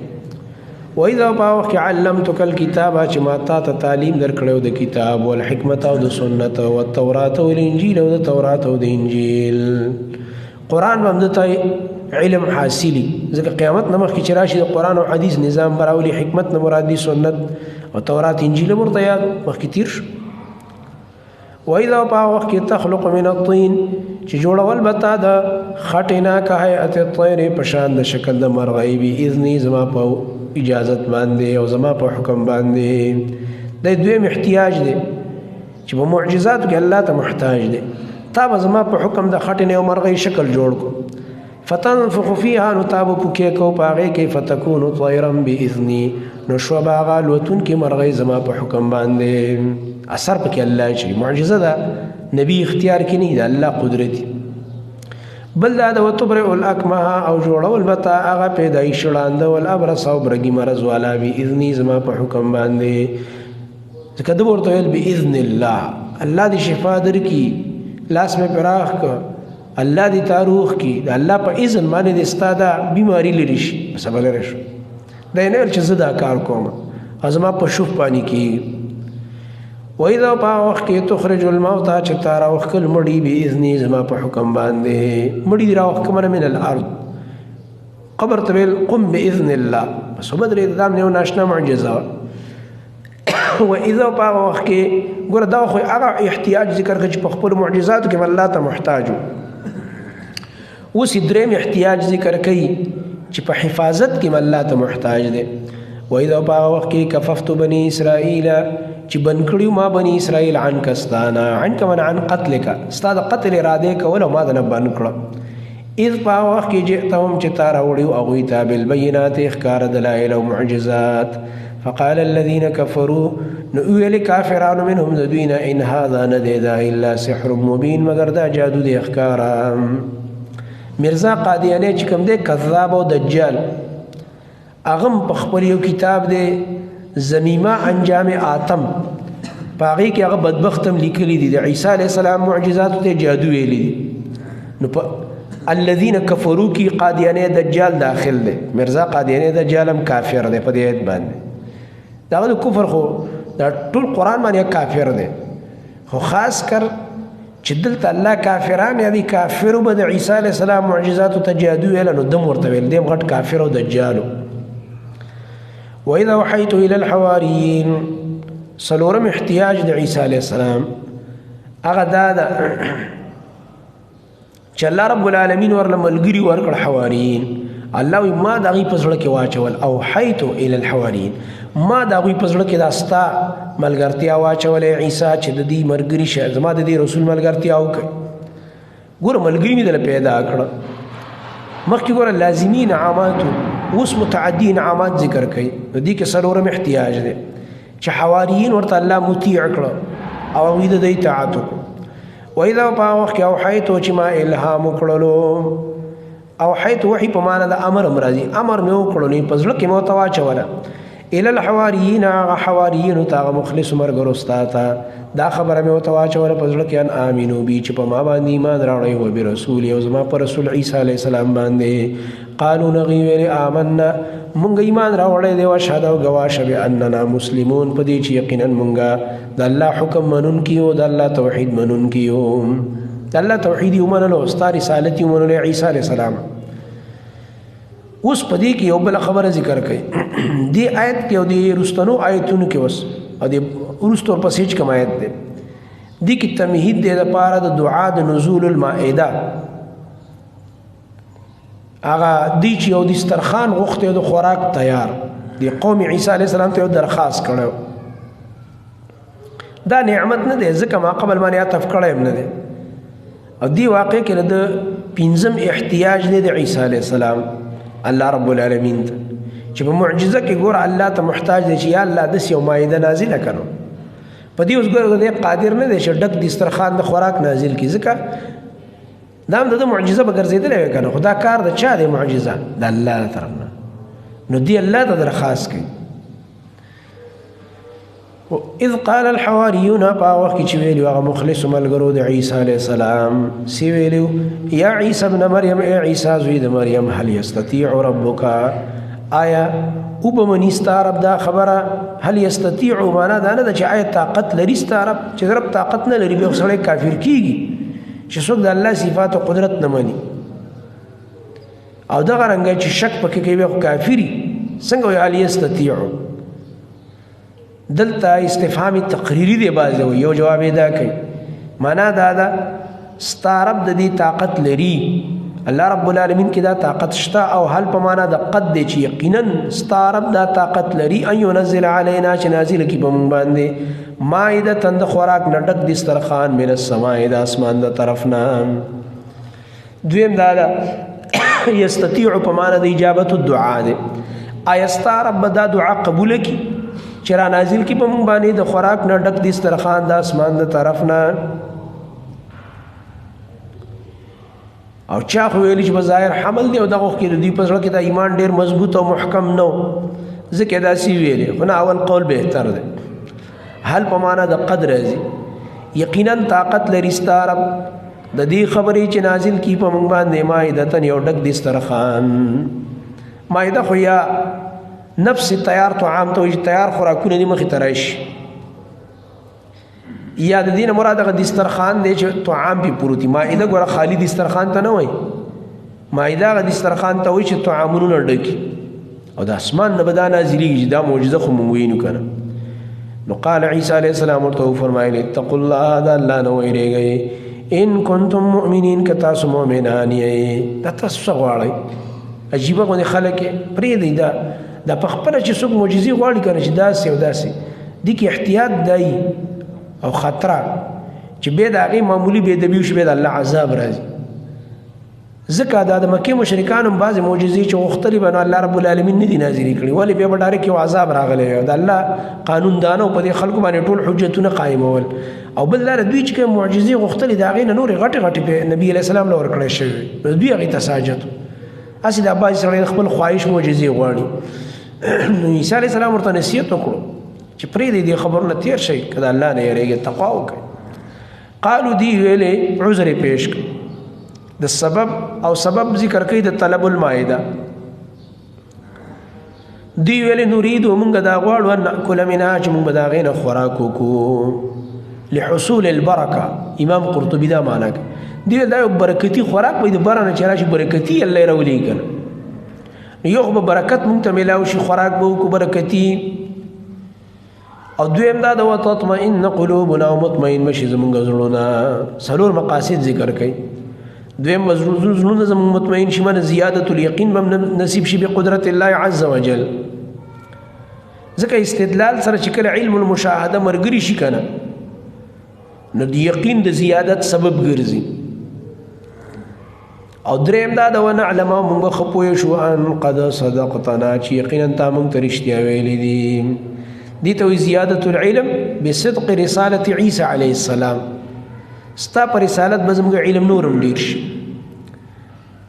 وإذا باوخ علمتك الكتاب چې ما تا ته تعلیم درکړو د کتاب او حکمت او د سنت او التوراۃ او الانجیل او د تورات او د انجیل قران باندې ته علم حاصلی ځکه قیامت نمخ کې چې راشي د قران او حدیث نظام براولي حکمت نه مراد دي سنت او تورات انجیل مرته یاد مخ کې تیر شو وإذا باوخ کې تخلق من الطين چې جوړول بتا د خټینا که هيئت الطير په شان د شکل د مرغۍ به اذن زما په اجازت باندې او زما په حکم باندې د دوی احتیاج دي چې په معجزات کې الله ته محتاج دي تا به زما په حکم د خټینې او مرغۍ شکل جوړ کو فتنفخ فيها نتاب پوکې کو پاغه کې فتكون طيرا باذني نو شو باغ لوتون کې مرغۍ زما په حکم باندې اثر پکې الله شي معجزه ده نبی اختیار کې نه ده الله قدرت بل دا د وتبرئ الاکمه او جوړول بتا هغه پیدایش وړاند ول ابرص او برګي مرز والا باذن زما په حکم باندې ځکه د ورته ویل باذن الله دې شفا درکې لاس مې پراخ ک الله دې تاروخ کې د الله په اذن باندې د استاده بیماری لري شي سبا لري شو دا نه چې زه دا کار کوم ازما په شوف باندې کې وإذا باوخ کې تخرج الموتى چې تارا وخل مړي باذن زما په حکم باندې مړي راوخ کمن من الارض قبر تبل قم باذن الله بس بدر دام نه ناشنا معجزه وإذا باوخ کې ګور دا خو هغه احتیاج ذکر کوي په خپل معجزات کې الله ته محتاج اوس دریم احتیاج ذکر کوي چې په حفاظت کې الله ته محتاج دی وإذا باوخ کې کففت بني اسرائيل چې بن کړیو ما بني اسرائيل عن کستانا عن کمن عن قتلک استاد قتل اراده کول ما د نه بن کړه اذ باوخ کې جئتهم چې تار وړیو او ته بالبينات اخکار دلائل او معجزات فقال الذين كفروا نؤول كافرون منهم ذين ان هذا نديدا الا سحر مبين مگر دا جادو دی اخکارا مرزا قادیانی چې کوم دی کذاب او دجال اغم په خپل یو کتاب دی زمیمه انجام آتم پاغي کې هغه بدبختم لیکلي دي د عیسی علی السلام معجزات ته جادو ویلي نو الذين كفروا کی قادیانی دجال داخل دی مرزا قادیانی دجال هم کافر دی په دې ایت باندې دا د کفر خو دا ټول قران باندې کافر دی خو خاص کر چې دلته الله کافران یا دي کافر به د عیسی علی السلام معجزات ته جادو ویل نو دم ورته ویل دیم غټ کافر او دجال وإذا وحيت إلى الحواريين سلورم احتياج د عيسى عليه السلام هغه دا چې الله رب العالمین ورله ملګری ورکړ حواریین الله ما دغه پسړه کې واچول او حيت الى الحواریین ما دغه پسړه کې داستا ملګرتیا واچول عیسی چې د دې مرګري شه زما د دې رسول ملګرتیا وکړ ګور ملګری می دل پیدا کړ مخکې ګور لازمین عامات اوس متعدی انعامات ذکر کوي نو دې کې سلورم احتیاج دی چې حواریین ورته الله مطیع کړ او وید د اطاعت وکړو واذا باوخ کې او حیت چې ما الهام کړلو او حیت وحی په معنا د امر مرضی امر مې وکړو نه پزړه کې مو تواچوله الى الحواریین حواریین تا مخلص مرګ رستاتا دا خبره مې وتواچوله پزړه کې ان امینو بي چې په ما باندې ایمان راوړی او به رسول او زما پر رسول عیسی علی السلام باندې قالوا نغير آمنا مونږ ایمان راوړی دی او شهادت او گواشه به اننا مسلمون په دې چې یقینا مونږه د الله حکم منون کیو د الله توحید منون کیو د الله توحید ومنلو استاد رسالت ومنلو عیسی علی السلام اوس په دې کې یو بل خبره ذکر کړي دی آیت کې او دی رستنو آیتونو کې وس او دی ورستو په سېچ کوم آیت دی دی کې تمهید دی د پاره د دعا د نزول المائده هغه دی چې یو دسترخوان غوښته د خوراک تیار دی قوم عیسی علی السلام ته درخواست کړو دا نعمت نه دی ځکه ما قبل باندې عطف کړم نه دی او دی واقع کې د پنځم احتیاج دی د عیسی علی السلام الله رب العالمین ته چې په معجزه کې ګور الله ته محتاج دی چې یا الله د یو مائده نازله کړو په دې اوس ګور دی قادر نه دی چې ډک دسترخوان د خوراک نازل کړي ځکه دا هم د معجزه به ګرځېدلی وی که نه خو دا کار د چا دی معجزه د الله له طرف نه نو دی الله ته درخواست کوي اذ قال الحواریون په وخت کې چې ویلي هغه مخلص ملګرو د عیسی علیه السلام سی ویلي یا عیسی ابن مریم ای عیسی زوی د مریم هل یستطیع ربک آیا او به مني ستا رب دا خبره هل یستطیع معنا دا نه ده چې آیا طاقت لري ستا رب چې رب طاقت نه لري بیا سړی کافر کیږي چې څوک د الله صفات او قدرت نه مني او دغه رنګه چې شک پکې کوي خو کافری څنګه وي علی استطيع دلته استفهام تقریری دی باز یو جواب ادا کوي معنا دا ده ستارب د دې طاقت لري الله رب العالمین کې دا طاقت شته او هل په معنا د قد دی چې یقینا ستارب دا طاقت لري ان ينزل علينا چې نازل کی په مونږ باندې مائده تند خوراک نډک دسترخوان من السماء د اسمان د طرف نه دویم دا یستطيع په معنا د اجابت الدعاء دی آیستا رب دا دعا قبول کی چې را نازل کی په مونږ باندې د خوراک نډک دسترخوان د اسمان د طرف نه او چا خو ویل چې بظاهر حمل دی او دغه کې دوی په زړه کې دا ایمان ډیر مضبوط او محکم نو ځکه دا سی ویلې خو نه اول قول بهتر دی حل په معنا د قد راځي یقینا طاقت لري ستاره د دې خبرې چې نازل کی په مونږ باندې مائدتن یو ډک دسترخوان مائده خو یا نفس تیار طعام ته وي تیار خوراکونه دي مخې ته راشي یا د دې نه مراد هغه دسترخوان دی چې طعام پې پروت وي مائده ګوره خالي دسترخوان ته نه وایي مائده هغه دسترخوان ته وایي چې طعامونه ډکي او د اسمان نه به دا نازلېږي چې دا معجزه خو مونږ وینو که نه نو قال عیسی علیه السلام ورته وفرمایل اتقوا الله د الله نه ویرېږئ ان کنتم مؤمنین که تاسو مؤمنان یې دا تاسو څه غواړئ عجیبه غوندې خلک یې پرېږدئ دا په خپله چې څوک معجزې غواړي که نه چې داسې او داسې دې کې احتیاط دی او خطره چې بیا د هغې معمولي بېدبي وشي بیا د الله عذاب راځي ځکه دا د مکې مشرکانو هم بعضې معجزې چې غوښتلې به نو الله رب العالمین نه دي نازلې کړي ولې بیا به ډایرکټ یو عذاب راغلی وي د الله قانون دانه په دې خلکو باندې ټول حجتونه قایمول او بل دا دوی چې کوم معجزې غوښتلې د هغې نه نورې غټې غټې نبي علیه السلام له ورکړی شوي نو دوی هغې ته ساجت هسې دا بعضې سړی خپل خواهش معجزې غواړي نو عیسی علیه السلام ورته نصیحت وکړو چې پرېږدئ دې خبرونه تېر شئ که د الله نه یېرېږئ تقوا وکړئ قالو دی ویلې عذر یې پیش کړ د سبب او سبب ذکر کوي د طلب المائده دی ویلې نريد مونږ دا غواړو ان ناکل منها چې مونږ به د هغې نه خوراک وکړو لحصول البرکه امام قرطبي دا معنا کوي دی دا یو برکتي خوراک به د بره نه چې راشي برکتي الله یې راولېږي که نه یو خو به برکت مونږ ته میلاو شي خوراک به وکړو برکتي او دویم دا د وتطمئن قلوبنا او مطمئن بشي زمونږ زړونه څلور مقاصد ذکر کوي دویم زړونه زمونږ مطمئن شي مانه زیادت الیقین به نصیب شي بقدرت الله عز وجل ځکه استدلال سره چې کله علم المشاهده مرګري شي که نه نو د یقین د زیادت سبب ګرځي او دریم دا د ونعلم او مونږ به ښه پوه شو ان قد صدقتنا چې یقینا تا مونږ ته رښتیا ویلي دي دې ته وایي زیادت العلم بصدق رسالة عیسی علیه السلام ستا په رسالت به زموږ علم نور هم ډېر شي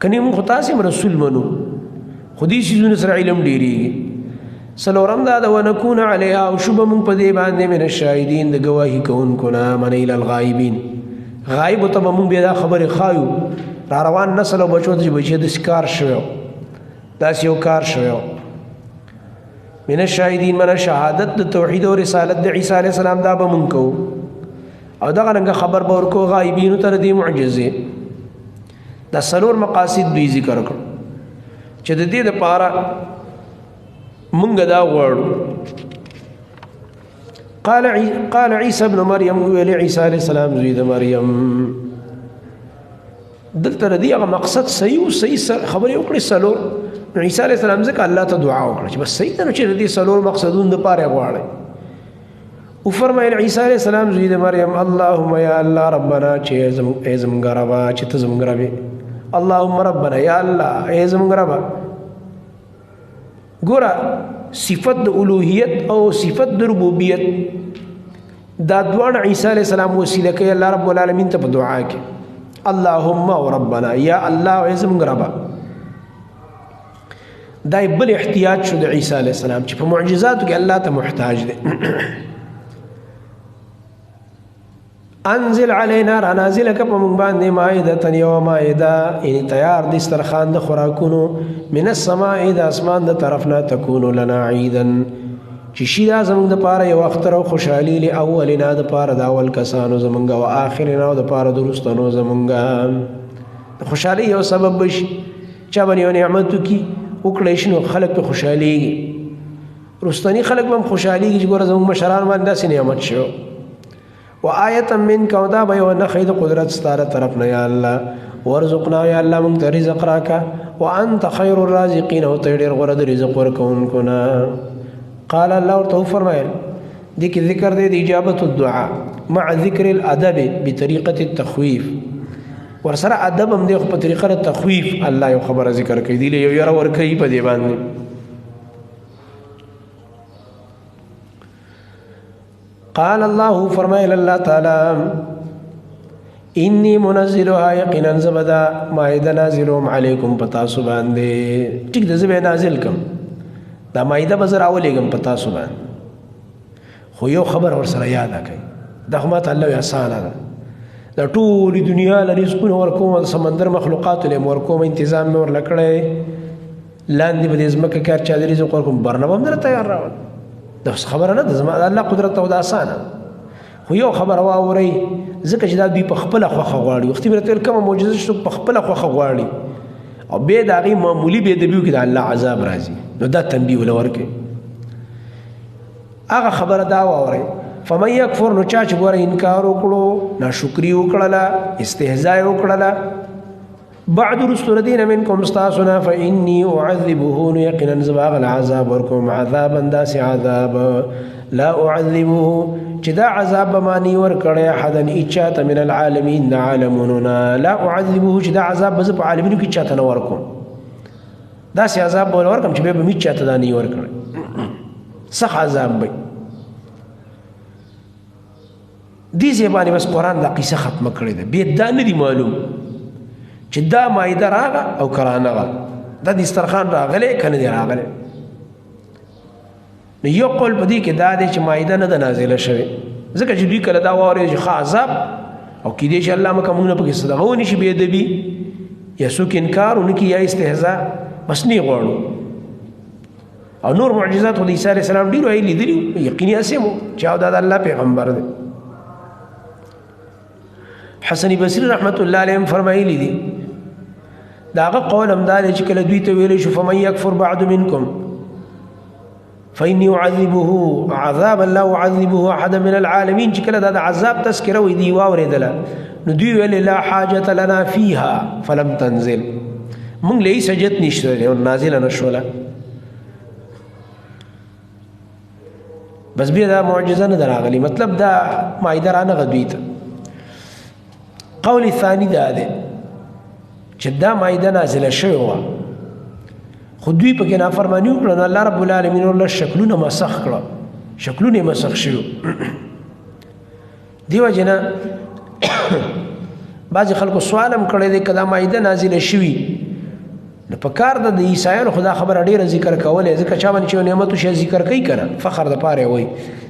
که نه موږ خو تاسې هم رسول منو خو دې څیزونو سره علم ډېرېږي څلورم دا د ونکون علیها او شو به موږ په دې باندې من الشاهدین د ګواهي کوونکو نه من الی الغایبین غایبو ته به موږ بیا دا خبرې ښایو را روان نسل او بچو ته چې بچی داسې کار شوی داسې یو کار شوی من الشاهدین من شهادت د توحید او رسالت د عیسی علیه السلام دا به موږ کوو او دغه رنګه خبر به ورکو غایبینو ته د دې معجزې دا څلور مقاصد دوی ذکر کړو چې د دې دپاره مونږ دا غواړو قال عیسی ابن مریم ویل عیسی علیه السلام زوی د مریم دلته د دې هغه مقصد صحیح خبرې وکړې څلور نو عیسی علیه السلام ځکه الله ته دعا وکړه چې بس صحیح ده نو چې د دې څلور مقصدونو دپاره یې غواړئ وفرمایل عیسی علیه السلام زوی د مریم اللهم یا الله ربنا چې ای زمونږ ربه چې ته زمونږ رب اللهم ربنا یا الله ای زمونږ ربه ګوره صفت د الوهیت او صفت د ربوبیت دا دواړه عیسی علیه السلام وسیله کوي الله رب العالمین ته په دعا کې اللهم او ربنا یا الله ای زمونږ ربه دا بل احتیاج شو د عیسی علیه السلام چې په معجزاتو کې الله ته محتاج دی انزل علینا را نازل که په مونږ باندې مائدة یو مائده یعنی تیار دسترخوان د خوراکونو من السماء د اسمان د طرف نه تکون لنا عیدا چې شي دا زمونږ دپاره یو اختر او خوشحالي لاولنا دپاره د اول کسانو زمونږ و آخرنا او دپاره د وروستنو زمونږ د خوشحالۍ یو سبب بشي چا باندې یو نعمت وکړي وکړی شي نو خلک پې خوشحالېږي وروستني خلک به هم خوشحالېږي چې ګوره زمونږ مشران باندې داسې نعمت شو و آیتا منک او دا به یو نښه د قدرت ستاره طرف نه یا الله ورزقنا یا الله موږ ته رزق راکه وانت خیر الرازقین او ته ډېر غوره د رزق ورکوونکو نه قال الله ورته وفرمایل دې کې ذکر دی د اجابت الدعاء مع ذکر الادب بطریقه التخویف ورسره ادب هم دی خو په طریقه د تخویف الله یو خبره ذکر کوي دی یو یاره ورکوي په دې باندې قال الله فرمایل الله تعالی انی منزلها یقینا زبدا مائده نازلوم علیکم پتاسو باندې ټیک د زبې نازل کم دا مائده بزر اولیګم پتاسو باندې خو یو خبر ور سره یاد کړئ دا هم ته الله آسانه ده د ټول دنیا ل رزقونه ورکوم سمندر مخلوقات له ورکوم تنظیم ور لکړې لاندې به زمکه کار چا د رزق ورکوم برنامه هم در تیار راول دا خبره نه ده الله قدرت او د آسانه خو یو خبر واوري ځکه چې دا دوی په خپل خوخه غواړي وختي برته کومه معجزه شو په خپل خوخه غواړي او به دا غي معمولی به د بیو کې د الله عذاب راځي نو دا تنبیه ولور کې هغه خبره دا واوري فمن یکفر نو چا چې ګوره انکار وکړو ناشکری وکړله استهزاء وکړله بعد رسول دین منکم استاسنا فإني أعذبه يقينا زباغ العذاب ورکم عذابا داس عذاب لا أعذبه چې دا عذاب بمانی ورکړی احدا اچاته من العالمین د عالموننا لا أعذبه چې دا عذاب به زه په عالمینو کې چاته نه ورکوم داسې عذاب به ورکړم چې بیا به مې چاته دا نه ورکړی سخت عذاب به دې ځای باندې بس قرآن دا قصه ختمه کړې ده بیا دا نه دي معلوم چې دا مایده راغه او که رانغه دا دسترخوان راغلی که نه دی راغلی نو یو قول په دې کې دا دی چې مایده نه ده نازله شوې ځکه چې دوی کله دا واورېد چې ښه عذاب او کیدای شي الله مکه موږ نه پکې څه دغه ونشي بې ادبي یا څوک انکار ونه کړي یا استهزاء بس نه غواړو او نور معجزات خو د عیسی علیه السلام ډېرو یې لیدلي یقیني هسې مو چې او دا د الله پیغمبر دی حسن بصری رحمت الله علیهم فرمایلی دي داغه قول هم دا چې کله دوی ته ویل شو فمن یکفر بعد منکم فإني أعذبه عذابا لا أعذبه أحدا من العالمين چې کله دا عذاب تذکره وي دی واورېدله نو دوی ویل لا حاجة لنا فيها فلم تنزل موږ له هیڅ حاجت نشته نازله نشوله بس بیا دا معجزه نه راغلی مطلب دا مایده رانغه دوی ته قول ثانی دا ده چې دا مایده نازله شوې وه خو دوی پکې نافرماني وکړه نو الله رب العالمین ورله شکلونه مسخ کړه شکلونه یې مسخ شوي دې وجې نه بعضې خلکو سوال هم کړی دی که دا مایده نازله شوي نو په کار ده د عیسایانو خو دا خبره ډېره ذکر کولی ځکه چا باندې چې یو نعمت وشي ذکر کوي که نه فخر دپاره یې وایي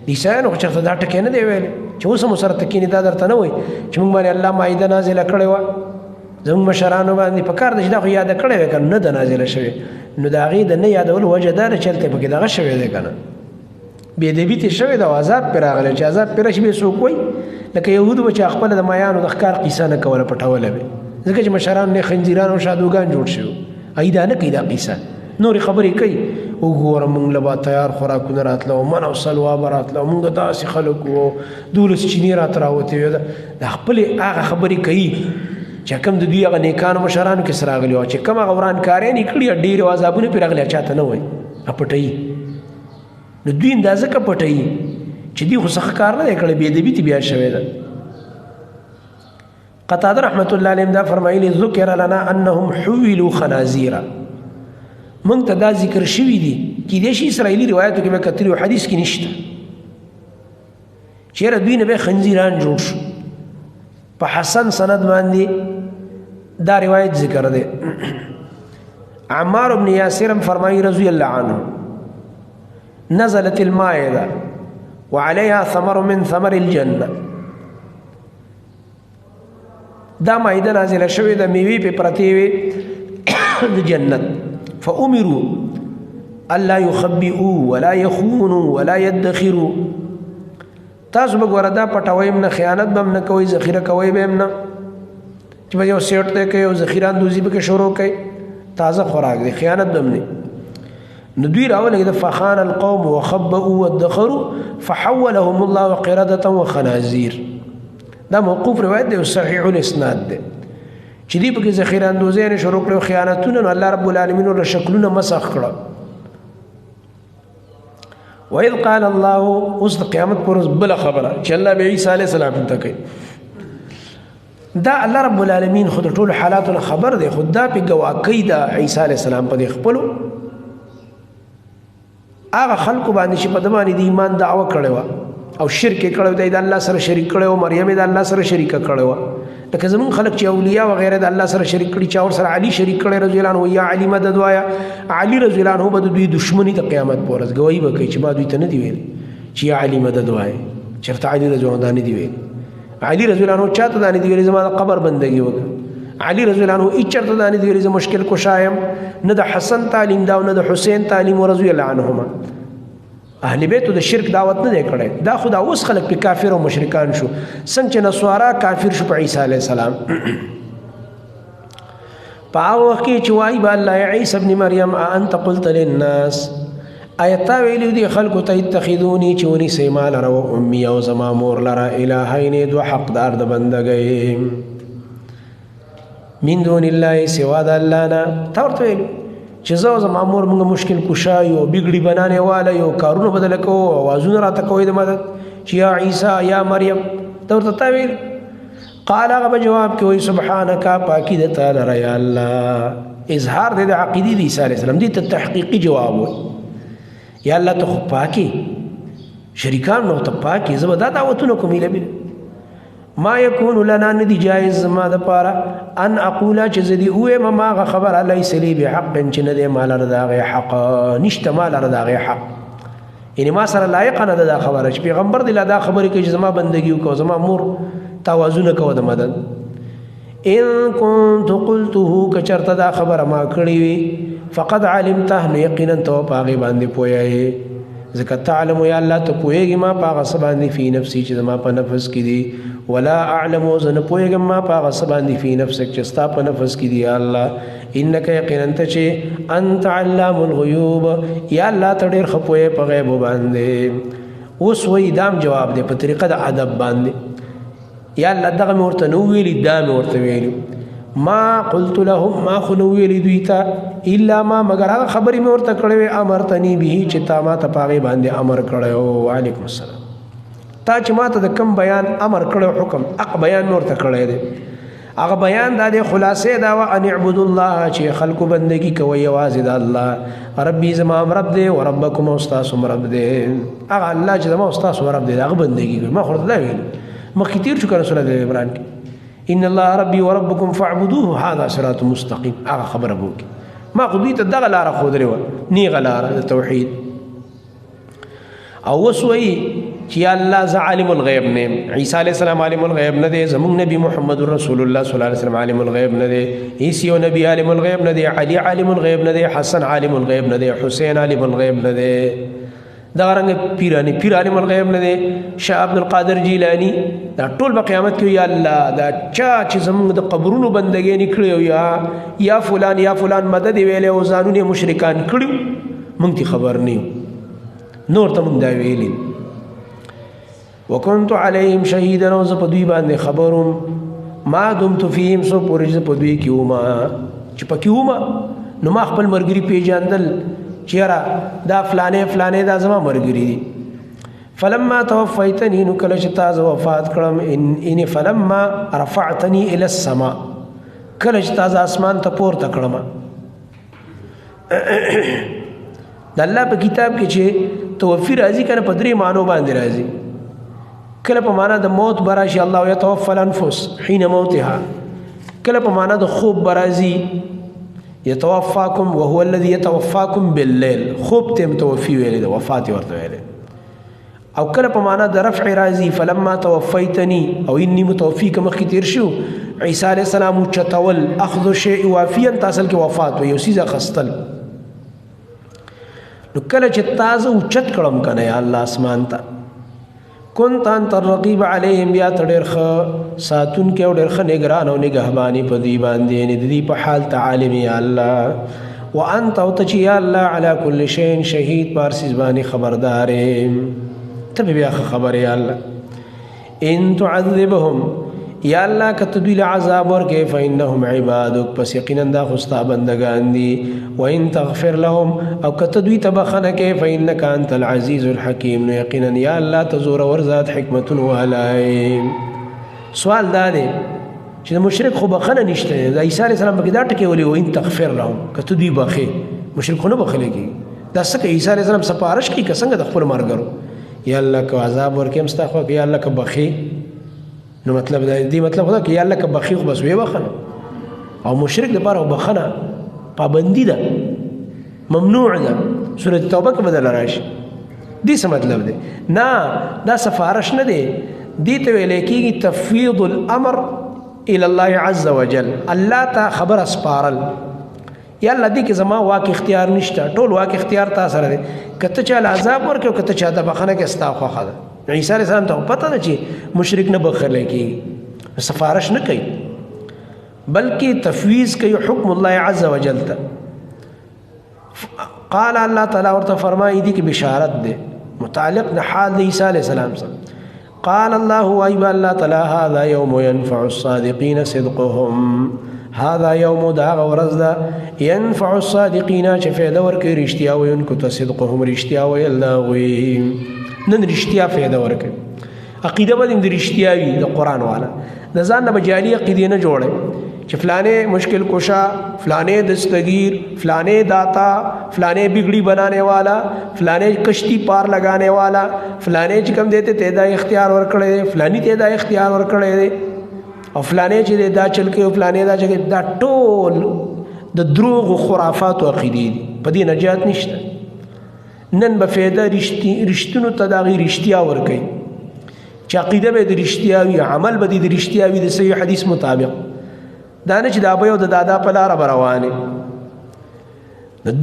د عیسایانو خو چېرته دا ټکی نه دی ویلی چې اوس هم ورسره تکینې دا درته نه وایي چې موږ باندې الله مایده نازله کړې وه زموږ مشرانو باندې په کار ده چې دا خو یاده کړې وې که نه ده نازله شوې نو د هغې د نه یادولو وجه دا ده چې هلته پکې دغه شوی دی که نه بېادبي ترې شوې ده او عذاب پرې راغلی چې عذاب پرې راشي بیا څوک وایي لکه یهودو به چې خپله د مایانو د ښکار قیصه نه کوله پټوله به ځکه چې مشران نه خنزیران او شادوګان جوړ شوي ای دا نه کوي دا قیصه نورې خبرې کوي وګوره موږ له به تیار خوراکونه راتله او من او سلوا به راتله او موږ داسې خلک وو 12 چینې راته راوتې وې د خپلې هغه خبرې کوي چې کوم د دوی هغه نیکانو مشرانو کې سره راغلي وو چې کوم هغه ورانکاریان یې کړي ډېرې عذابونه پرې راغلي چاته نه وایي پټوي نو دوی دا ځکه پټوي چې دوی خو څه کار نه دی کړی بېادبي ترې بیا شوې ده قتاده رحمت الله علیهم دا فرمایلی ذکر لنا انهم حولوا خنازیرا موږ ته دا ذکر شوي دي کیدای شي اسرائیلي روایتو کې به کتلي حدیث کې نشته چېرې دوی نه به خنزیران جوړ شو په حسن سند باندې دا روایت ذکر دی عمار بن یاسر فرمایي رضی الله عنه نزلت المائده وعليها ثمر من ثمر الجنه دا مایده نازله شوې د میوې په پرتې وې د جنت فامروا الا يخبئوا ولا يخونوا ولا يدخروا تاسو به ګوره دا پټوئ هم نه خیانت به هم نه کوئ ذخیره کوئ به هم نه چې به یو سیټ دی کوي او ذخیره اندوزي به کې شروع کوي تازه خوراک دی خیانت به هم نه نو دوی راولګېده فخان القوم وخبئوا وادخروا فحولهم الله قردة وخنازير دا موقوف روایت دی او صحیح الاسناد دی چې دی پکې ذخیره اندوزي نه شروع کړو خیانتونه نو الله رب العالمین ور شکلونه مسخ کړه وإذ قال الله اوس د قیامت پر ورځ بل خبره چې الله به عیسی علیه السلام ته کوي دا الله رب العالمین خود ټول حالاتو خبر دی خود دا په گواکۍ دا عیسی علیه السلام په خپلو هغه خلکو باندې چې په دمانې د ایمان دعوه کړې وه او شرک کړو د الله سره شریک کړو مریم د الله سره شریک کړو لکه زمون خلق چې اولیاء و غیره د الله سره شریک کړي چا ور سره علي شریک کړي رضی الله عنه یا علي مدد وایا علي رضی الله عنه به دوی دشمنی د قیامت پورز گواہی وکړي چې ما دوی ته نه دی ویل چې یا علي مدد وایا چرته علي رضی الله عنه دی ویل علي رضی الله عنه چاته دانی دی ویل زما د قبر بندگی وکړه علي رضی الله عنه اچرته دانی دی ویل زما مشکل کشایم نه د حسن تعلیم دا نه د حسین تعلیم رضی الله عنهما اهل بیت د شرک دعوت نه کړي دا خدا اوس خلک په کافر او مشرکان شو څنګه چې نسوارا کافر شو په عیسی علی السلام په وخت کې چې وایي با الله عیسی ابن مریم انت قلت للناس آیت ویلو دي خلکو ته اتخذوني چې ونی سیمال را او امي او زما مور لرا الہین دو حقدار د بندګي من دون الله سوا د الله نه تورته ویلو چې زما مور موږ مشکل کشا یو بګړي بنانه والا یو کارونه بدل کو आवाजونه راته کوي د مدد چې یا عیسی یا مریم تورته ویل قال هغه جواب کوي سبحانك پاکی د تعالی یا الله اظهار د عقیدې د عیسی علیه السلام دي ته تحقیقی جواب وي یا الله ته پاکی شریکان نو ته پاکی زبدا دعوتونه کومې لبي ما يكون لنا ندي جائز ما د پاره ان اقول چې زدي هو ما خبر ليس لي بحق چې نه دي مال رضاغه حق نشته مال رضاغه حق یعنی ما سره لایق نه ده خبره چې پیغمبر دی دا خبره کې زما بندگی وکاو زما مور توازن کو د مدد ان كنت قلته کچرته دا خبره ما کړی وي فقد علمته یقینا تو پاغي باندې پوهیږي ځکه تعلم یا الله ته پوهیږي ما پاغه سباندې فی نفسي چې زما په نفس کې دي ولا اعلم زن پوهیږم ما پاغه سباندې فی نفسك چې ستا په نفس کې دي الله انك یقینا ته چې انت علام الغیوب یا الله ته ډېر خپوي په غیب باندې اوس وې دام جواب دی په طریقه د ادب باندې یا الله دغه ورته نو ویلي دا ورته ویلي ما قلت لهم ما خلو ویلي دویتا الا ما مگر هغه خبرې مې ورته کړې امرتنی به چې تا ما ته پاغه باندې امر کړو وعلیکم السلام تا چې ما ته د کم بیان امر کړو حکم اق بیان مې ورته کړی دی هغه بیان د خلاصې دا و ان اعبدوا الله چې خلق بندگی کوي یوازې د الله ربي زما رب دی او ربکم استاس رب دی هغه الله چې زما استاس رب دی هغه بندگی کوي ما خو دا ویل مخکې تیر شو رسول الله عمران ان الله ربي وربكم فاعبدوه هذا صراط مستقيم هغه خبره بوک ما خو دې ته دغه لار خو درې و نی غلار توحید او وسوي چې الله ز عالم الغیب نه عیسی علیہ السلام عالم الغیب نه دی زمون نبی محمد رسول الله صلی الله علیه وسلم عالم الغیب نه دی عیسی او نبی عالم الغیب نه دی علی عالم الغیب نه دی حسن عالم الغیب نه دی حسین عالم الغیب نه دی دا رنګ پیر عالم الغیب نه دی شاه عبد القادر جیلانی دا ټول په قیامت کې یا الله دا چا چې زموږ د قبرونو بندګي نکړي یا فلان مدد ویلې او ځانونه مشرکان کړو مونږ ته خبر نه نور ته مونږ دا ویلي وكنت عليهم شهيدا او زه په دوی باندې خبروم ما دمت فيهم سو پورې زه په دوی کې وما چې پکې وما نو ما خپل مرګري پیژاندل چیرې دا فلانه دا زما مرګري دي فلما توفيتني نو کله چې تاسو وفات کړم ان فلما رفعتني الى السماء کله چې تاسو اسمان ته پورته کړم د الله په کتاب کې چې توفی راځي کنه په درې معنی باندې راځي کله په معنا د موت براشي الله يتوفى الانفس حين موتها کله په معنا د خوب برازي يتوفاكم وهو الذي يتوفاكم بالليل خوب تم توفي ویل د وفات ورته ویل او کله په معنا د رفع راځي فلما توفيتني او اني متوفيك مخکې تیر شو عيسى عليه السلام چتول اخذ شيء وافيا تاسل کې وفات و یو سیزه خستل نو کله چې تاسو چت کړم کنه یا الله اسمان ته كنت انت الرقيب عليهم يا تدير خ ساتون کې او ډېر خ نگران او نگهباني په دی باندې نه دی په حال تعالم یا الله وانت او ته یا الله على كل شيء شهيد پارسیز باندې خبردار ته بیا خبر یا الله ان تعذبهم یا الله کتدل عذاب ورکه فانهم عبادك پس یقینا دا خستا بندگان دي وان تغفر لهم او کتدوی تبخنه کې فانك انت العزيز الحكيم یقینا یا الله تزور ورزات حکمت وهلای سوال دا دی چې مشرک خو بخنه نشته د عیسی علی السلام کې دا ټکی ولي وان تغفر لهم کتدوی بخي مشرک خو نه بخلېږي دا څنګه عیسی علی السلام سپارښت کی څنګه د خپل مرګرو یا الله که عذاب ورکیم ستا خوا که یا الله که بخي نو مطلب دی مطلب خدا که یا الله که بخي خو بس وی بخنه او مشرک لپاره بخنه پابندی ده ممنوع ده سورۃ توبه کې بدل راشي دې څه مطلب دی نه دا سفارش نه دی دې ته ویل کېږي تفویض الامر الى الله عز وجل الله ته خبر اسپارل یا الله دې کې زما واک اختیار نشته ټول واک اختیار تا سره دی کته چا عذاب ورکو کته چا د بخنه کې استا خو خدا عیسی علیہ السلام ته پته نه چې مشرک نه بخله کېږي سفارش نه کوي بلکې تفویض کوي حکم الله عز وجل ته قال الله تعالی ورته فرمایي دي کې بشارت ده متعلق د حال د عیسی علیہ السلام سره قال الله ايب الله تعالی هذا يوم ينفع الصادقين صدقهم هذا يوم دا ورځ ده ينفع الصادقين چې فایده ورکوي رښتیا ویونکو ته صدقهم رښتیا ویل دا وي نن رښتیا فایده ورکوي عقیده باندې د رښتیا وي د قرآن والا د ځان نه به جعلي عقیدې نه جوړي چې فلانے مشکل کشا فلانے دستگیر فلانے داتا فلانے بگڑی بنانے والا فلانے کشتی پار لگانے والا فلانے چې کم دیتے تیدا اختیار ورکړي دي فلانی تیدا اختیار ورکړي دي او فلانے چې دا چل کې او فلانے دا چې دا ټول د دروغ او خرافات او عقیدې دي په دې نجات نشته نن به فایده رښتونو تداغي رښتیا ورکړي چې عقیده به د رښتیا وي عمل به د رښتیا وي د صحیح حدیث مطابق دا نه چې د ابا او د دادا په لاره به روانې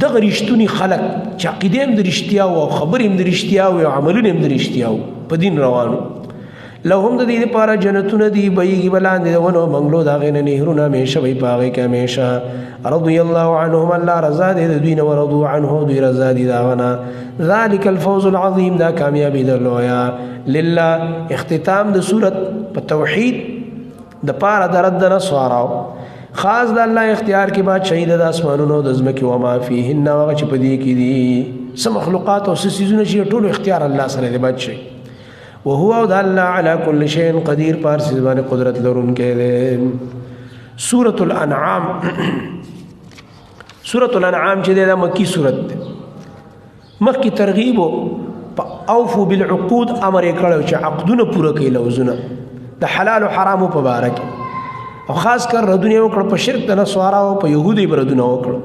دغه رښتوني خلک چې عقیده هم د رښتیا او خبرې هم د رښتیا او عملونه هم د رښتیا په دین روانو لهم د دې لپاره جنتونه دي بهیږي بلاندې د ونو بنګلو د هغې نه نهرونه همیشه به یې په هغې کې همیشه رضی الله عنهم الله رضا دی د دوی نه ورضو عنه دوی رضا دي د هغه نه ذلک الفوز العظیم دا کامیابي د لویه لله اختتام د صورت په توحید د پاره د رد نسواراو خاص د الله اختیار کې بادشاہي د اسمانونو د ځمکې و ما فيهن هغه چې په دې کې دي څه مخلوقات او څه څیزونه چې ټول اختیار الله سره دی بادشاہي وهو د الله على كل شيء قدير پر څه باندې قدرت لرونکی دی سورۃ الانعام سورۃ الانعام چې د مکی سورۃ ده مخکې ترغیب اوفو بالعقود امر یې کړو چې عقدونه پوره کړئ لوزونه د حلال او حرام په باره کې او خاص کر ردونه وکړه په شرک د نصارا او په يهودي ردونه وکړه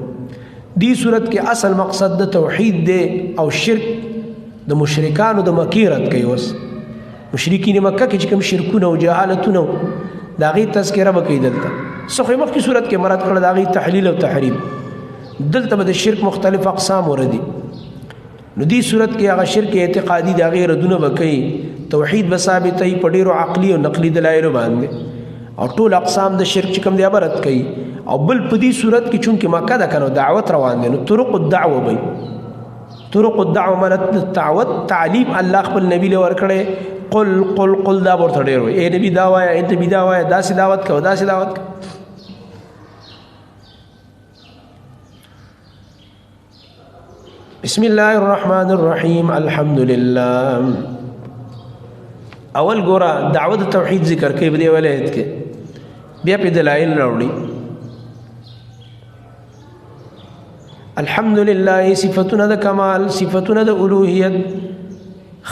دې صورت کې اصل مقصد د توحید دی او شرک د مشرکانو د مکیرت کوي اوس مشرکین مکه کې چې کوم شرکونه او جهالتونه دا غي تذکرہ وکړي دلته څخه مخکې صورت کې مراد کړه دا غي تحلیل او تحریم دلته به د شرک مختلف اقسام وردي نو دې صورت کې هغه شرک اعتقادي دا غي ردونه وکړي توحید به ثابتې په ډیرو عقلي او نقلي دلایل باندې او ټول اقسام د شرک چې کوم دی عبارت کوي او بل په دې صورت کې چونکه مکه ده کنه دعوت روان دي نو طرق الدعوه به طرق الدعوه ملت الدعوت تعلیم الله خپل نبی له ور کړي قل دا ورته ډیر وي اے نبی دا وای اے نبی دا وای داسې دعوت کو داسې دعوت کو بسم الله الرحمن الرحیم الحمد لله اول ګورا دعوت توحید ذکر کوي په دې ولایت کې بیا په دلایل راوړي الحمدلله صفاتنا د کمال صفاتنا د الوهیت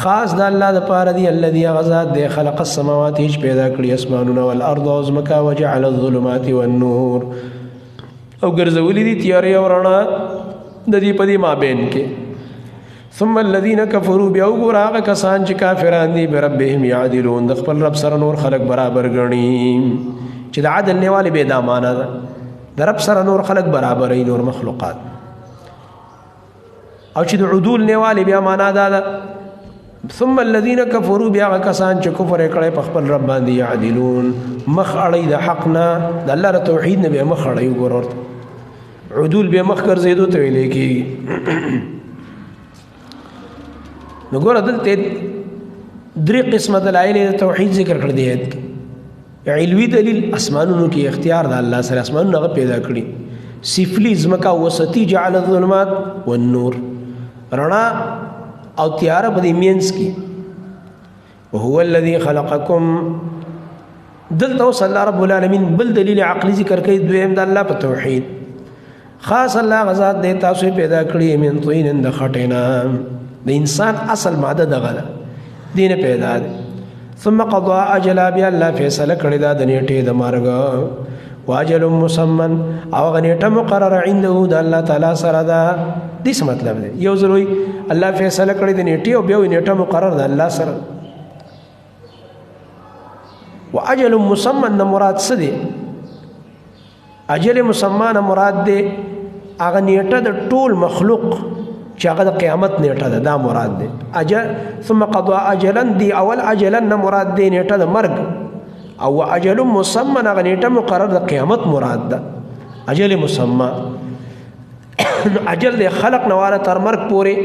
خاص د الله د پاره دی الذي غزاد دی خلق السماوات هیڅ پیدا کړی اسمانونه او الارض او زمکا وجعل الظلمات والنور او ګرځولې دي تیارې او رڼا د دې په دې مابین کې ثم الذين كفروا بیا وګوره کسان چې کافران دي بربهم يعدلون د خپل رب سره نور خلق برابر غني چې د عدل نیواله به دا معنا ده د رب سره نور خلق برابر ای نور مخلوقات او چې د عدول نیواله بیا معنا ده ثم الذين كفروا بیا کسان چې کفر کړي په خپل رب باندې يعدلون مخ اړي د حقنا د الله د توحید نه به مخ اړي وګورئ عدول به مخ ګرځېدو ته ویل کی نو ګوره دلته درې قسمه دلایل د توحید ذکر کړ دي کې علوي دلیل اسمانونو کې اختیار د الله سره اسمانونه هغه پیدا کړی سفلی زمکا وسطی جعل الظلمات والنور رڼا او تیار په دې مینس کې وهو الذي خلقكم دلته وصل الله رب العالمین بل دلیل عقلی ذکر کوي دویم د الله په توحید خاص الله غزاد دې تاسو پیدا کړی من طین د خټینا د انسان اصل ماده دغه دین پیدا دی ثم قضا اجلا بیا الله فیصله کړی دا د نیټې د مرګ واجل مسمن او غنیټه مقرر عنده د الله تعالی سره دا دې څه مطلب دی یو ځل وی الله فیصله کړی د نیټې او بیا نیټه مقرر د الله سره واجل مسمن نه مراد څه دی اجل مسمن مراد دی هغه نیټه د ټول مخلوق چې هغه د قیامت نیټه ده دا مراد دی اجل ثم قضا اجلا دی اول اجلا نه مراد دی نیټه د مرګ او اجل مسمى هغه نیټه مقرر د قیامت مراد ده اجل مسمى اجل د خلق نواله تر مرګ پورې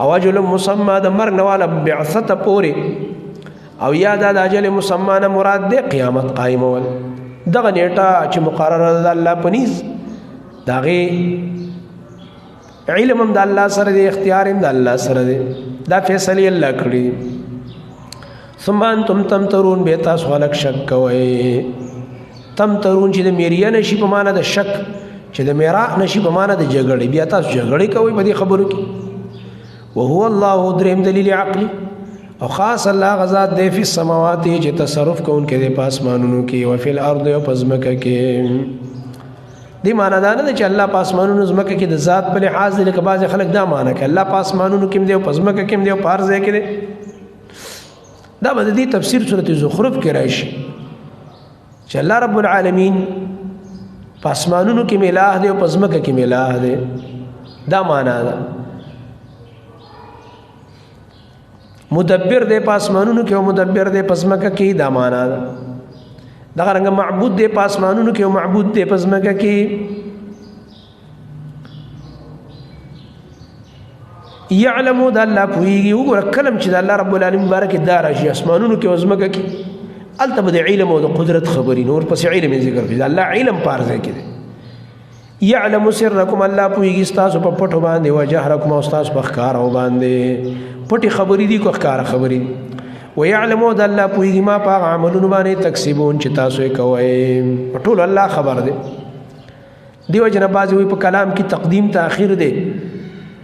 او اجل مسمى د مرګ نواله بعثت پورې او یا د اجل مسمى نه مراد دی قیامت قائمول دغه نیټه چې مقرر ده الله پنيز داغه علم هم د الله سره دی اختیار هم د الله سره دی دا فیصله الله کړی ثم انتم تمترون به تاسو خلق شک کوي تمترون چې د میریا نشي په معنا د شک چې د میرا نشي په معنا د جګړې بیا تاسو جګړې کوي په دې خبرو کې وهو الله دریم دلیل عقلی او خاص الله غزاد دی په السماوات چې تصرف کوونکې د پاسمانونو کې او په الارض او پزمکه کې دی معنا دا نه چې الله پاسمانونو زمکه کې د ذات په لحاظ لکه بعض خلک دا معنا کوي الله پاسمانونو کې دی او پزمکه کې دی او په هر ځای کې دی دا به د تفسیر سورۃ زخرف کې راشي چې الله رب العالمین پاسمانونو کې الہ دی او پزمکه کې الہ دی دا معنا ده مدبر دی پاسمانونو کې او مدبر دی پزمکه کې دا معنا ده دا رنګ معبود دی پاسمانونو کې او معبود دی پزمکه کې یعلمو د الله پویږي وګوره کلم چې د الله رب العالمین بارک دار شي اسمانونو کې او زمکه کې التبه د علم او د قدرت خبرې نور پس علم ذکر کوي الله علم پارځه کې یعلم سرکم الله پویږي تاسو په پټو باندې او جهرکم او تاسو په ښکار او باندې پټي خبرې دي کو ښکار خبرې ويعلمو د الله پویږي ما په عملونو باندې تکسبون چې تاسو یې کوئ ټول الله خبر دی دیو جن بازوی په کلام کې تقدیم تاخير دی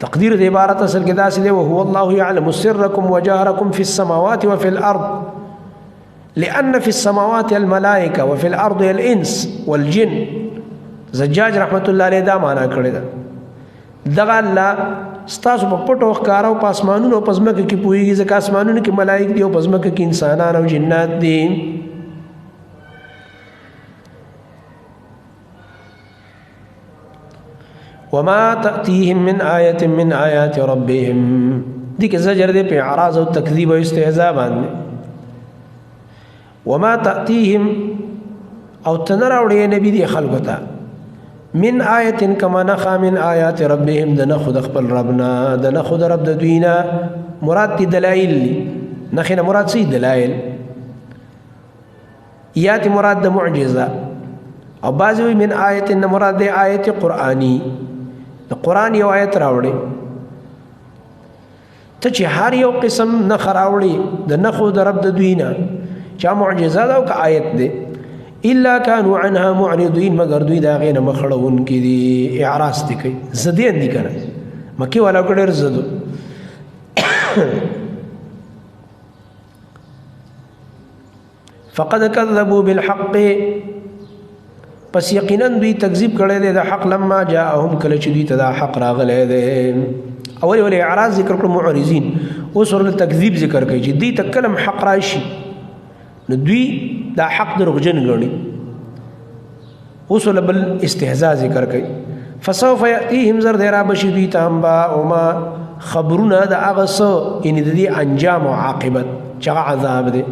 تقدیر د عبارت اصل کې داسې دی وهو الله يعلم سركم وجهركم في السماوات وفي الارض لان في السماوات الملائكه وفي الارض الانس والجن زجاج رحمت الله علیه دا معنا کړی دا دغه الله ستاسو په پټو ښکارو په اسمانونو او پزمکه کې پويږي ځکه اسمانونو کې ملائک دي او پزمکه کې انسانان او جنات دي وما تأتيهم من آية من آيات ربهم دي کې زجر دي په اعراض او تکذیب او استهزاء باندې وما تأتيهم او تنراوړي نبی دي خلکو ته من آیت کما نخا من آیات ربهم دنا خود خپل ربنا دنا خود رب د دوینا مراد دی دلائل نخنه مراد سی دلائل یات مراد د معجزه او بعضوی من آیت ان مراد دی آیت قرآنی د قرآن یو آیت راوړي ته چې هر یو قسم نخ راوړي د نخو د رب د دوینا چا معجزه دا او که آیت دی الا كانوا عنها معرضين مگر دوی دا غینه مخړون کې دي اعراض دي کوي زدين دي کنه مکی والا کډر زدو فقد كذبوا بالحق پس یقینا دوی تکذیب کړي دي د حق لما جاءهم کله چې دوی ته دا حق راغلی دی اول اعراض ذکر کړو معرضين اوس ورته تکذیب ذکر کوي چې دوی ته کلم حق راشي نو دوی دا حق دروغجن غني وصل بالاستهزاء ذکر کوي فسوف ياتيهم زر درا بشدي تامبا او ما خبرنا دا اغسو ان دي انجام او عاقبت چا عذاب دي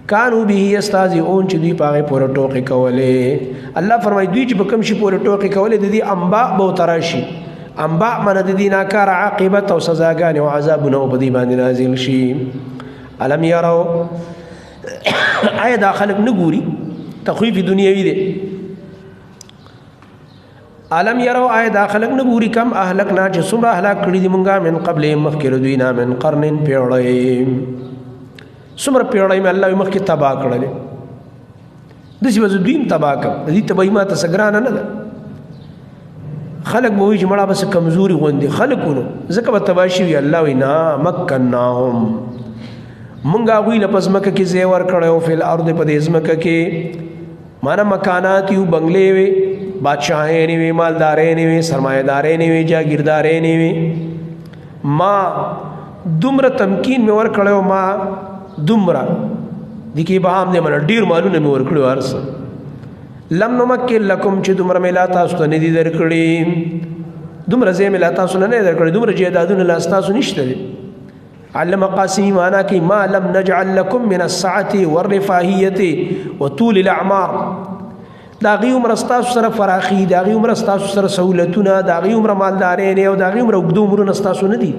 كانوا به يستهزئون چې دوی پاغه پور ټوکی کوله الله فرمای دوی چې بکم شي پور ټوکی کوله د دې انباء بو تراشي انباء من د دې ناکار عاقبت او سزاګان او عذاب نو بدی باندې نازل شي الم يروا آیا دا خلق نګوري تخویف دنیوي دي عالم يروا آیا دا خلق نګوري کم اهلکنا چې څومره هلاک کړي دي مونږه من قبل مخکره دوی نه من قرن پیړې څومره پیړې مې الله مخکې تبا کړل د څه وځو دین تبا کړ دې تبې ما ته سګران نه ده خلق به وي چې مړه بس کمزوري غوندي خلقونو ځکه به تباشي وي الله وینا مکناهم مونږ هغوی له په ځمکه کې ځای ورکړی فی الارض په دې ځمکه کې مانا مکانات یو بنګلې وې بادشاهانې وې مالدارانې وې سرمایه‌دارانې وې جاګیردارانې وې ما دومره تمکین مې ورکړی ما دومره دې کې به هم دی منه ډېر مالونه مې ورکړي هر څه لم نمکن لکم چې دومره مې لا تاسو ته نه دي درکړي دومره ځای مې لا تاسو نه دی درکړی دومره جایدادونه لا ستاسو نشته دی علم قاسمی معنا کوي ما لم نجعل لكم من السعة والرفاهية وطول الأعمار دا غي عمر ستاسو سره فراخي دا غي عمر ستاسو سره سہولتونه دا غي عمر مالدارین او دا غي عمر وګدو عمرونه ستاسو نه دي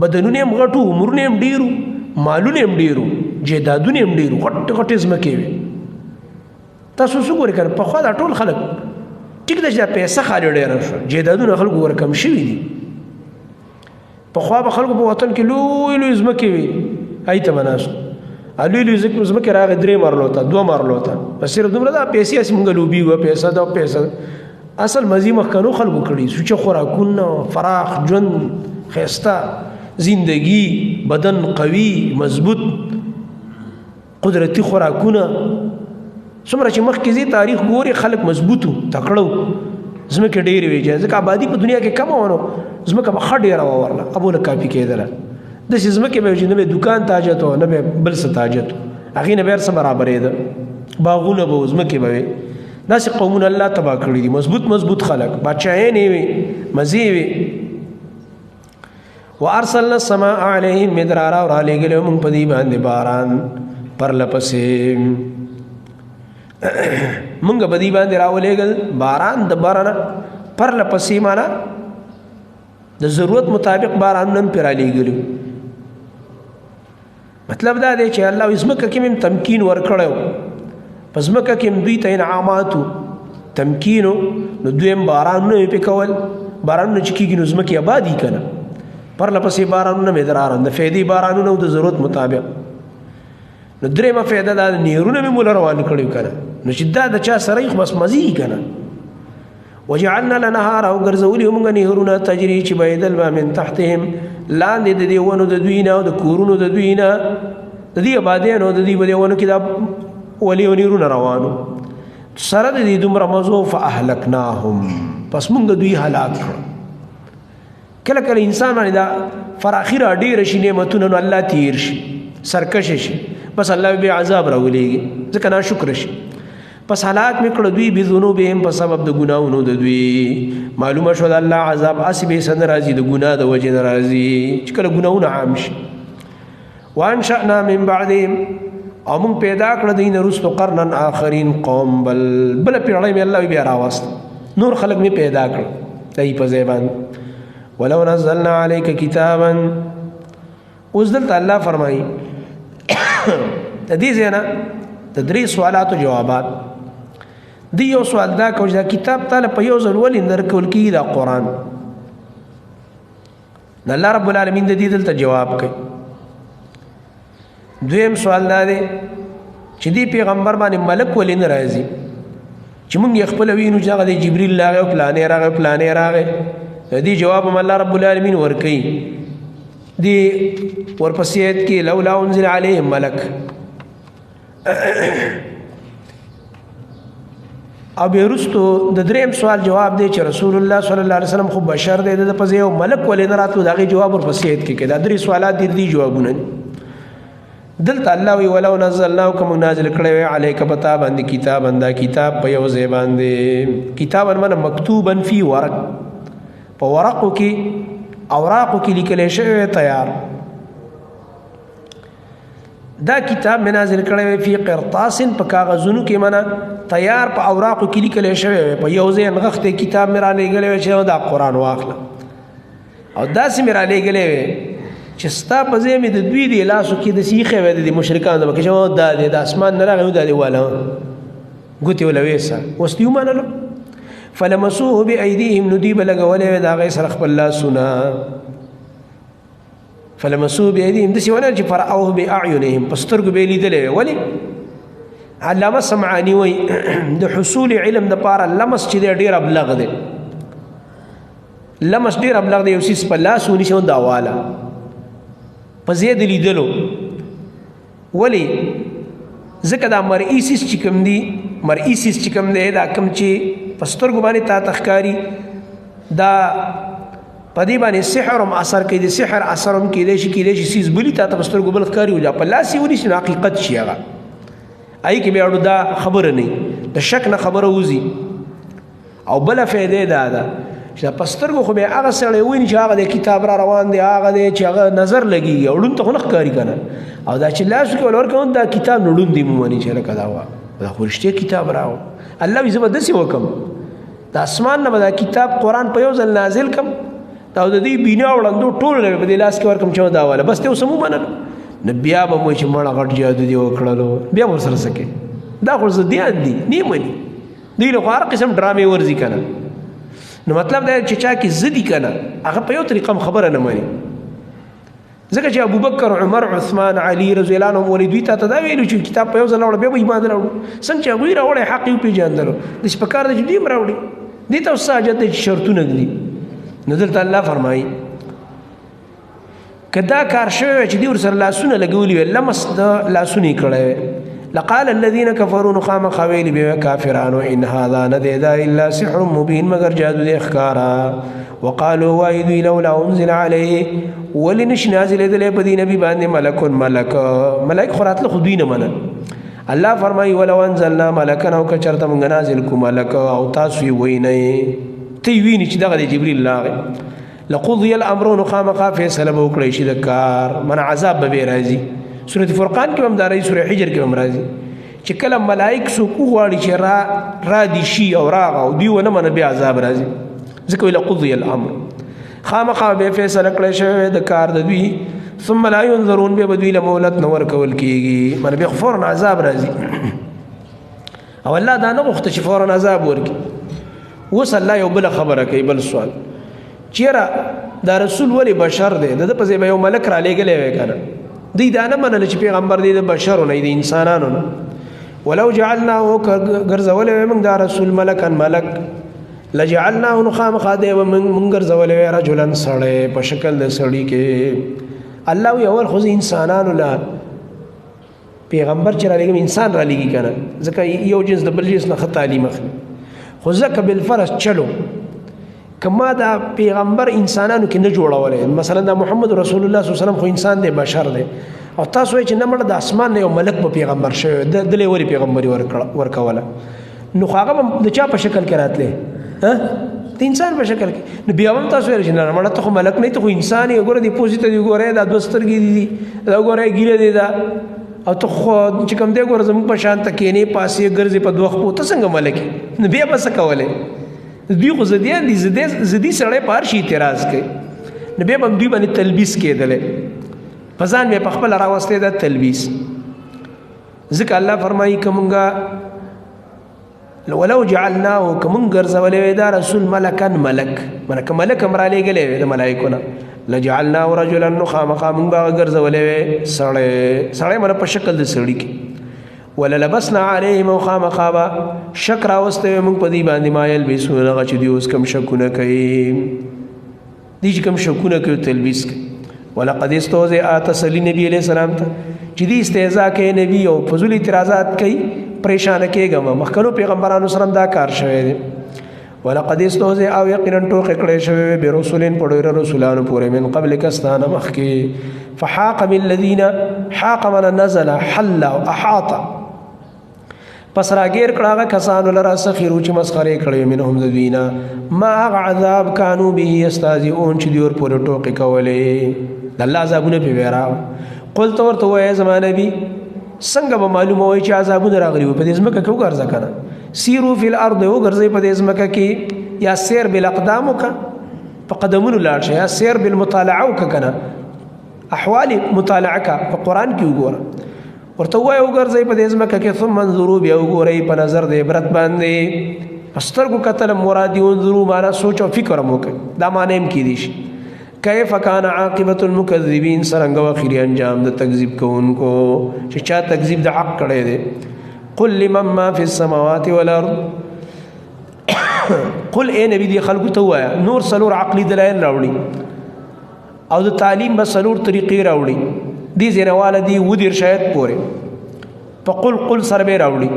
بدنونه هم غټو عمرونه هم ډیرو مالونه هم ډیرو جیدادونه هم ډیرو غټ غټ ځمکې وي تاسو څه ګورئ کنه په خوا دا ټول خلک ټیک ده چې پیسې خالي ډیره شو جیدادونه خلکو ورکم شوي دي په خوا به خلکو په وطن کې لوی لوی ځمکې وي هی ته به ناست لوی لوی ځمکې راغې 3 مرلو ته 2 مرلو ته بس صرف دومره دا پیسې هسې مونږ لوبي وه پیسه دا پیسه اصل مزي مخکنو خلکو کړي سوچه خوراکونه فراخ ژوند ښایسته زندگی بدن قوي مضبوط قدرتي خوراکونه څومره چې مخکې ځي تاریخ ګوري خلک مضبوطو تکړه ځمکې ډېرې وې ځکه آبادي په دنیا کې کمه ونه ځمکه به ښه ډېره وه ورله ابوله کافي کېدله داسې ځمکې به چې نه به دوکان ته حاجت و نه به بل څه ته حاجت و هغې نه به هر څه برابرېده باغونه به و ځمکې به وې داسې قومونه الله تباه کړي دي مضبوط مضبوط خلک بادشاهانې وې مزې وې وارسلنا السماء علیهم مدرارا او رالیږلی موږ په دې باندې باران پرله پسې مونږ په دې باندې راولېږل باران د بارانه پرله پسې معنا د ضرورت مطابق بارانونه هم پرې رالیږلي مطلب دا دی چې الله ځمکه کې هم تمکین ورکړی په ځمکه کې هم دوی ته انعاماتو تمکینو نو دوی هم بارانونه یې پې کول بارانونه چې کېږي نو ځمکې آبادي که نه پرله پسې بارانونه مې درارن د فایدې بارانونه او د ضرورت مطابق نو درېمه فایده دا نهرونه مې موږ روان کړي که نه نو چې دا د چا سره یې خو بس مزې که نه وجعلنا الانهار او ګرځولي موږ نهرونه تجري چې بهېدل به من تحتهم لاندې د دې ونو د دوی نه او د کورونو د دوی نه د دې آبادیانو د دوی په دې ونو کې دا ولي او نهرونه روانو سره د دې دومره مزو فاهلکناهم پس موږ دوی هلاک کړو کله کله انسان باندې دا فراخي را ډېره شي نعمتونه نو الله تیر شي سرکشه شي بس الله به عذاب راولېږي ځکه ناشکره شي پس هلاک مې کړه دوی بذنوبهم په سبب د ګناهونو د دوی معلومه شوه د الله عذاب هسې به څه نه راځي د ګناه د وجې نه راځي چې کله ګناهونه عام شي وانشأنا من بعدهم او موږ پیدا کړه دوی نه وروستو قرنا آخرین قوم بله پیړۍ مې الله بیا راوسته نور خلک مې پیدا کړه د په ځای باندې ولو نزلنا عليك كتابا اوس دلته الله فرمایي د دې ځای نه د 3 سوالاتو جوابات دی یو سوال دا کوي چې کتاب تعالی په یو ځل ولې درکول کېږي دا قرآن د الله رب العالمین د دې دلته جواب کوي دویم سوال دا دی چې دی پیغمبر باندې ملک ولې نه راځي چې موږ یې خپله وینو چې هغه د جبریل راغی او پلانې راغی د دې جواب هم الله رب العالمین ورکوي دی ورپسې آیت کې لولا انزل علیهم ملک او بیا وروستو د دریم سوال جواب دی چې رسول الله صلی الله علیه وسلم خو بشر دی د په ځای یو ملک ولې نه راتلو د هغې جواب ورپسې آیت کې دا 3 سوالات دي جوابونه دي دلته الله وی ولو نزلناه که موږ نازل کړی وی علیک په تا باندې کتابا دا کتاب په یو ځای باندې کتابا معنی مکتوبا فی ورق په ورقو کې اوراقو کې لیکلی شوی تیار دا کتاب مې نازل کړی وی فی قرطاس په کاغذونو کې معنی تیار په اوراقو کې لیکلی شوی وی په یو ځای نغښتی کتاب مې رالیږلی وی چې دا قرآن واخله او داسې مې رالیږلی وی چې ستا په ځای مې د دوی د لاسو کې د سیخې وی د مشرکانو د مکې دا دی د اسمان نه راغی دا دی واله ګوتې وله ویسه اوس دې ومنلو فلمسوه بأيديهم نو دوی به لګولی وی د هغې سره خپل لاسونه فلمسوه بأيديهم داسې ونه چې فرأوه بأعینهم په سترګو به یې لیدلی وی ولې علامه سمعاني وی د حصول علم دپاره لمس چې دی ډېر ابلغ دی لمس ډېر ابلغ دی یو څیز په لاس ونیسي دا واله په ځای د لیدلو ولی ځکه دا مرئی سیس چې کوم دی مرئی سیس چې کوم دی دا کوم چې په سترګو باندې تا تخکاری دا پدې باندې سحر هم اثر کوي د سحر اثر هم کېدای شي سیس بلی تا په سترګو بل ښکاري او په لاس یې ونیسي نو حقیقت شي هغه ای کې بیا دا خبره نه د شک نه خبره وځي او بله فایده دا ده چې په سترګو خو بیا هغه سړی ویني چې هغه د کتاب را روان دی هغه دی چې هغه نظر لګېږي او ړوند ته خو نه ښکاري که نه او دا چې لاس کې ورکوم دا کتاب نو ړوند دی مومني چې لکه دا وه دا خو رښتیا کتاب راو الله وایي زه به داسې وکړم د اسمان نه به دا کتاب قرآن په یو ځل نازل کړم دا د دې بینا وړاندو ټول په دې لاس کې ورکړم چې دا واله بس ته اوس هم ومنل نو بیا به مو چې مړه غټ جادو دی وکړلو بیا ورسره څه کوې دا خو زدیان دي نه مني دوی له خو هر قسم ډرامې ورځي که نه نو مطلب دا چې چا کې زدي که نه هغه په یو طریقه هم خبره نه مني ځکه چې ابوبکر عمر عثمان علي رضی الله عنهم ولې دوی ته دا ویلو چې کتاب په یو ځل راوړه بیا به ایمان راوړو څنګه چې هغوی راوړی حق یې وپېژندلو داسې په کار ده چې دوی هم راوړي دې ته اوس حاجت دی چې شرطونه دي نو دلته الله فرمایي که دا کار شوی وی چې دوی ورسره لاسونه لګولي وی لمس د لاسونه یې کړی وی لقال الذين كفروا نخام خويل بي كافرانو ان هذا نديدا الا سحر مبين مگر جادو دي اخكارا وقالوا وايد لولا انزل عليه ولنش نازل دل بدي نبي باندې ملك خرات له خدينه من الله فرمای ولو انزلنا ملكا او کچرته من نازل کو ملك او تاسو ویني تی ویني چې دغه جبريل لاغه لقضي الامر نخام فیصله وکړي شي د کار من عذاب به راځي سورة فرقان کې هم دا راځي سورة حجر کې هم راځي چې کله ملائک څوک وغواړي چې را دي شي او راغه او دوی ونه منه بیا عذاب راځي ځکه ویل قضي الامر خامخا به فیصله کړی شوی د کار د دوی ثم لا ينظرون بیا به دوی له مهلت نه ورکول کېږي من بیا فورا عذاب راځي او الله دا نه غوښته چې فورا عذاب ورکړي اوس الله یو بله خبره کوي بل سوال چېرې دا رسول ولې بشر دی د ده په ځای به یو ملک رالیږلی وی که نه دی دا نه منله چې پیغمبر دی د بشرو نه د انسانانو نه ولو جعلناه ګرځولی وی موږ دا رسول ملکا ملک لجعلناه نو خامخا دی به موږ ګرځولی وی رجلا سړی په شکل د سړي کې الله وی اول خو انسانانو له پیغمبر چې رالیږم انسان رالیږي که نه ځکه یو جنس د بل جنس نه ښه تعلیم اخلي خو ځکه بالفرض چلو کما دا پیغمبر انسانانو کې نه جوړولی مثلا دا محمد رسول الله صلی الله علیه وسلم خو انسان دی بشر دی او تاسو وایئ چې نه مړه د اسمان نه یو ملک به پیغمبر شوی دلې ولې پیغمبري ورکوله نو خو هغه به د چا په شکل کې راتلی د انسان په شکل کې نو بیا هم تاسو ویل چې نه مړه ته خو ملک نه ته خو انسان یې ګوره دې پوزې ته دې ګورې دا دوه سترګې دي دا ګوره ګیره دی دا او ته خو چې کوم دی ګوره زموږ په شان ته کښېنې پاسې ګرځې په دوه خپو ته څنګه ملک یې نو بیا به څه کولی دوی خو زدیان دي زدي سړی په هر شي اعتراض کوي نو بیا به دوی باندې تلبیس کېدلی په ځان بیا په خپله راوستی دا تلبیس ځکه الله فرمایي که مونږه ولو جعلناه که مونږ ګرځولی وی دا رسول ملکا ملک که ملک هم رالیږلی وی د ملایکو نه لجعلناه رجلا نو خامخا مونږ به هغه ګرځولی وی سړی منه په شکل د سړي کې وللبسنا عليهم خامخا با شک راوسته موږ په دې باندې ما یلبسون هغه چې دوی اوس کوم شکونه کوي دوی چې کوم شکونه کوي تلبیس کوي ولقد استهزئ تسلی نبی علیہ السلام ته چې دې استهزاء کوي نبی او فضول اعتراضات کوي پریشان کېږم مخکلو پیغمبرانو سره دا کار شوی دی ولقد استهزئ او یقینا ټوکې کړی شوی برسولین په ډېرو رسولانو پورې من قبل کستانه مخکې فحاق بالذین حاق من نزل حل او احاط پس راګیر کړه کسانو لرا سخیرو چې مسخره کړي منهم ذوینا ما عذاب كانوا به یستهزئون چې دیور پورې ټوکې کولې د الله عذابونه په ویرا قلت ورته وای زما نبی څنګه به معلومه وای چې عذابونه راغلي په دې ځمکه کې وګرځه کنه سیرو فی الارض وګرځي په دې ځمکه کې یا سیر بالاقدام وک په قدمونو لاړ شي یا سیر بالمطالعه وک کنه احوال مطالعه کا په قران کې وګوره ورته وای وګرځي په دې ځمکه کې ثم انظروا بیا وګورئ په نظر د عبرت باندې پسترګو کتل مراد انظروا معنا سوچ او فکر مو کوي دا معنی هم کیدی شي کیف کان عاقبت المکذبین سرنګ واخری انجام د تکذیب کوونکو چې چا تکذیب د حق کړي دي قل لمن ما فی السماوات والارض قل اے نبی دی خلق ته وایا نور سلور عقلی دلایل راوړي او د تعلیم به سلور طریقې راوړي دی زینواله دی ودیر شاید پورې په قل سره به راوړي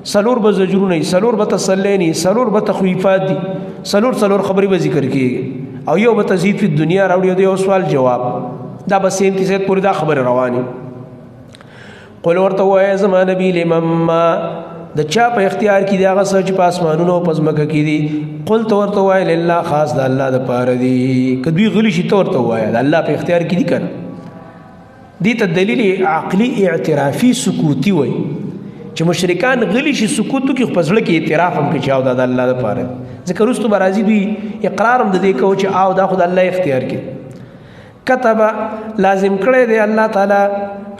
سلور به زجرونه سلور به تسلینی سلور به تخویفات دي سلور خبرې به ذکر کیږي او یو به تزيد په دنیا راوړي او یو سوال جواب دا به 37 پورې دا خبره رواني قل ورته وای زما نبی لمما د چا په اختیار کې دا غسه چې په اسمانونو او پزمکه کې دي قل تو ورته وای لله خاص د الله د پاره دي کدی غلی شي تو ورته وای د الله په اختیار کې دي کنه دي ته دلیل عقلی اعترافي سکوتی وای چې مشرکان غلی شي سکوت کې په ځل کې اعتراف هم کوي چې او د الله د پاره ذکر واستو برازي دوی اقرار هم د دې کو چې او دا خدای الله اختیار کې كتب لازم کړی دی الله تعالی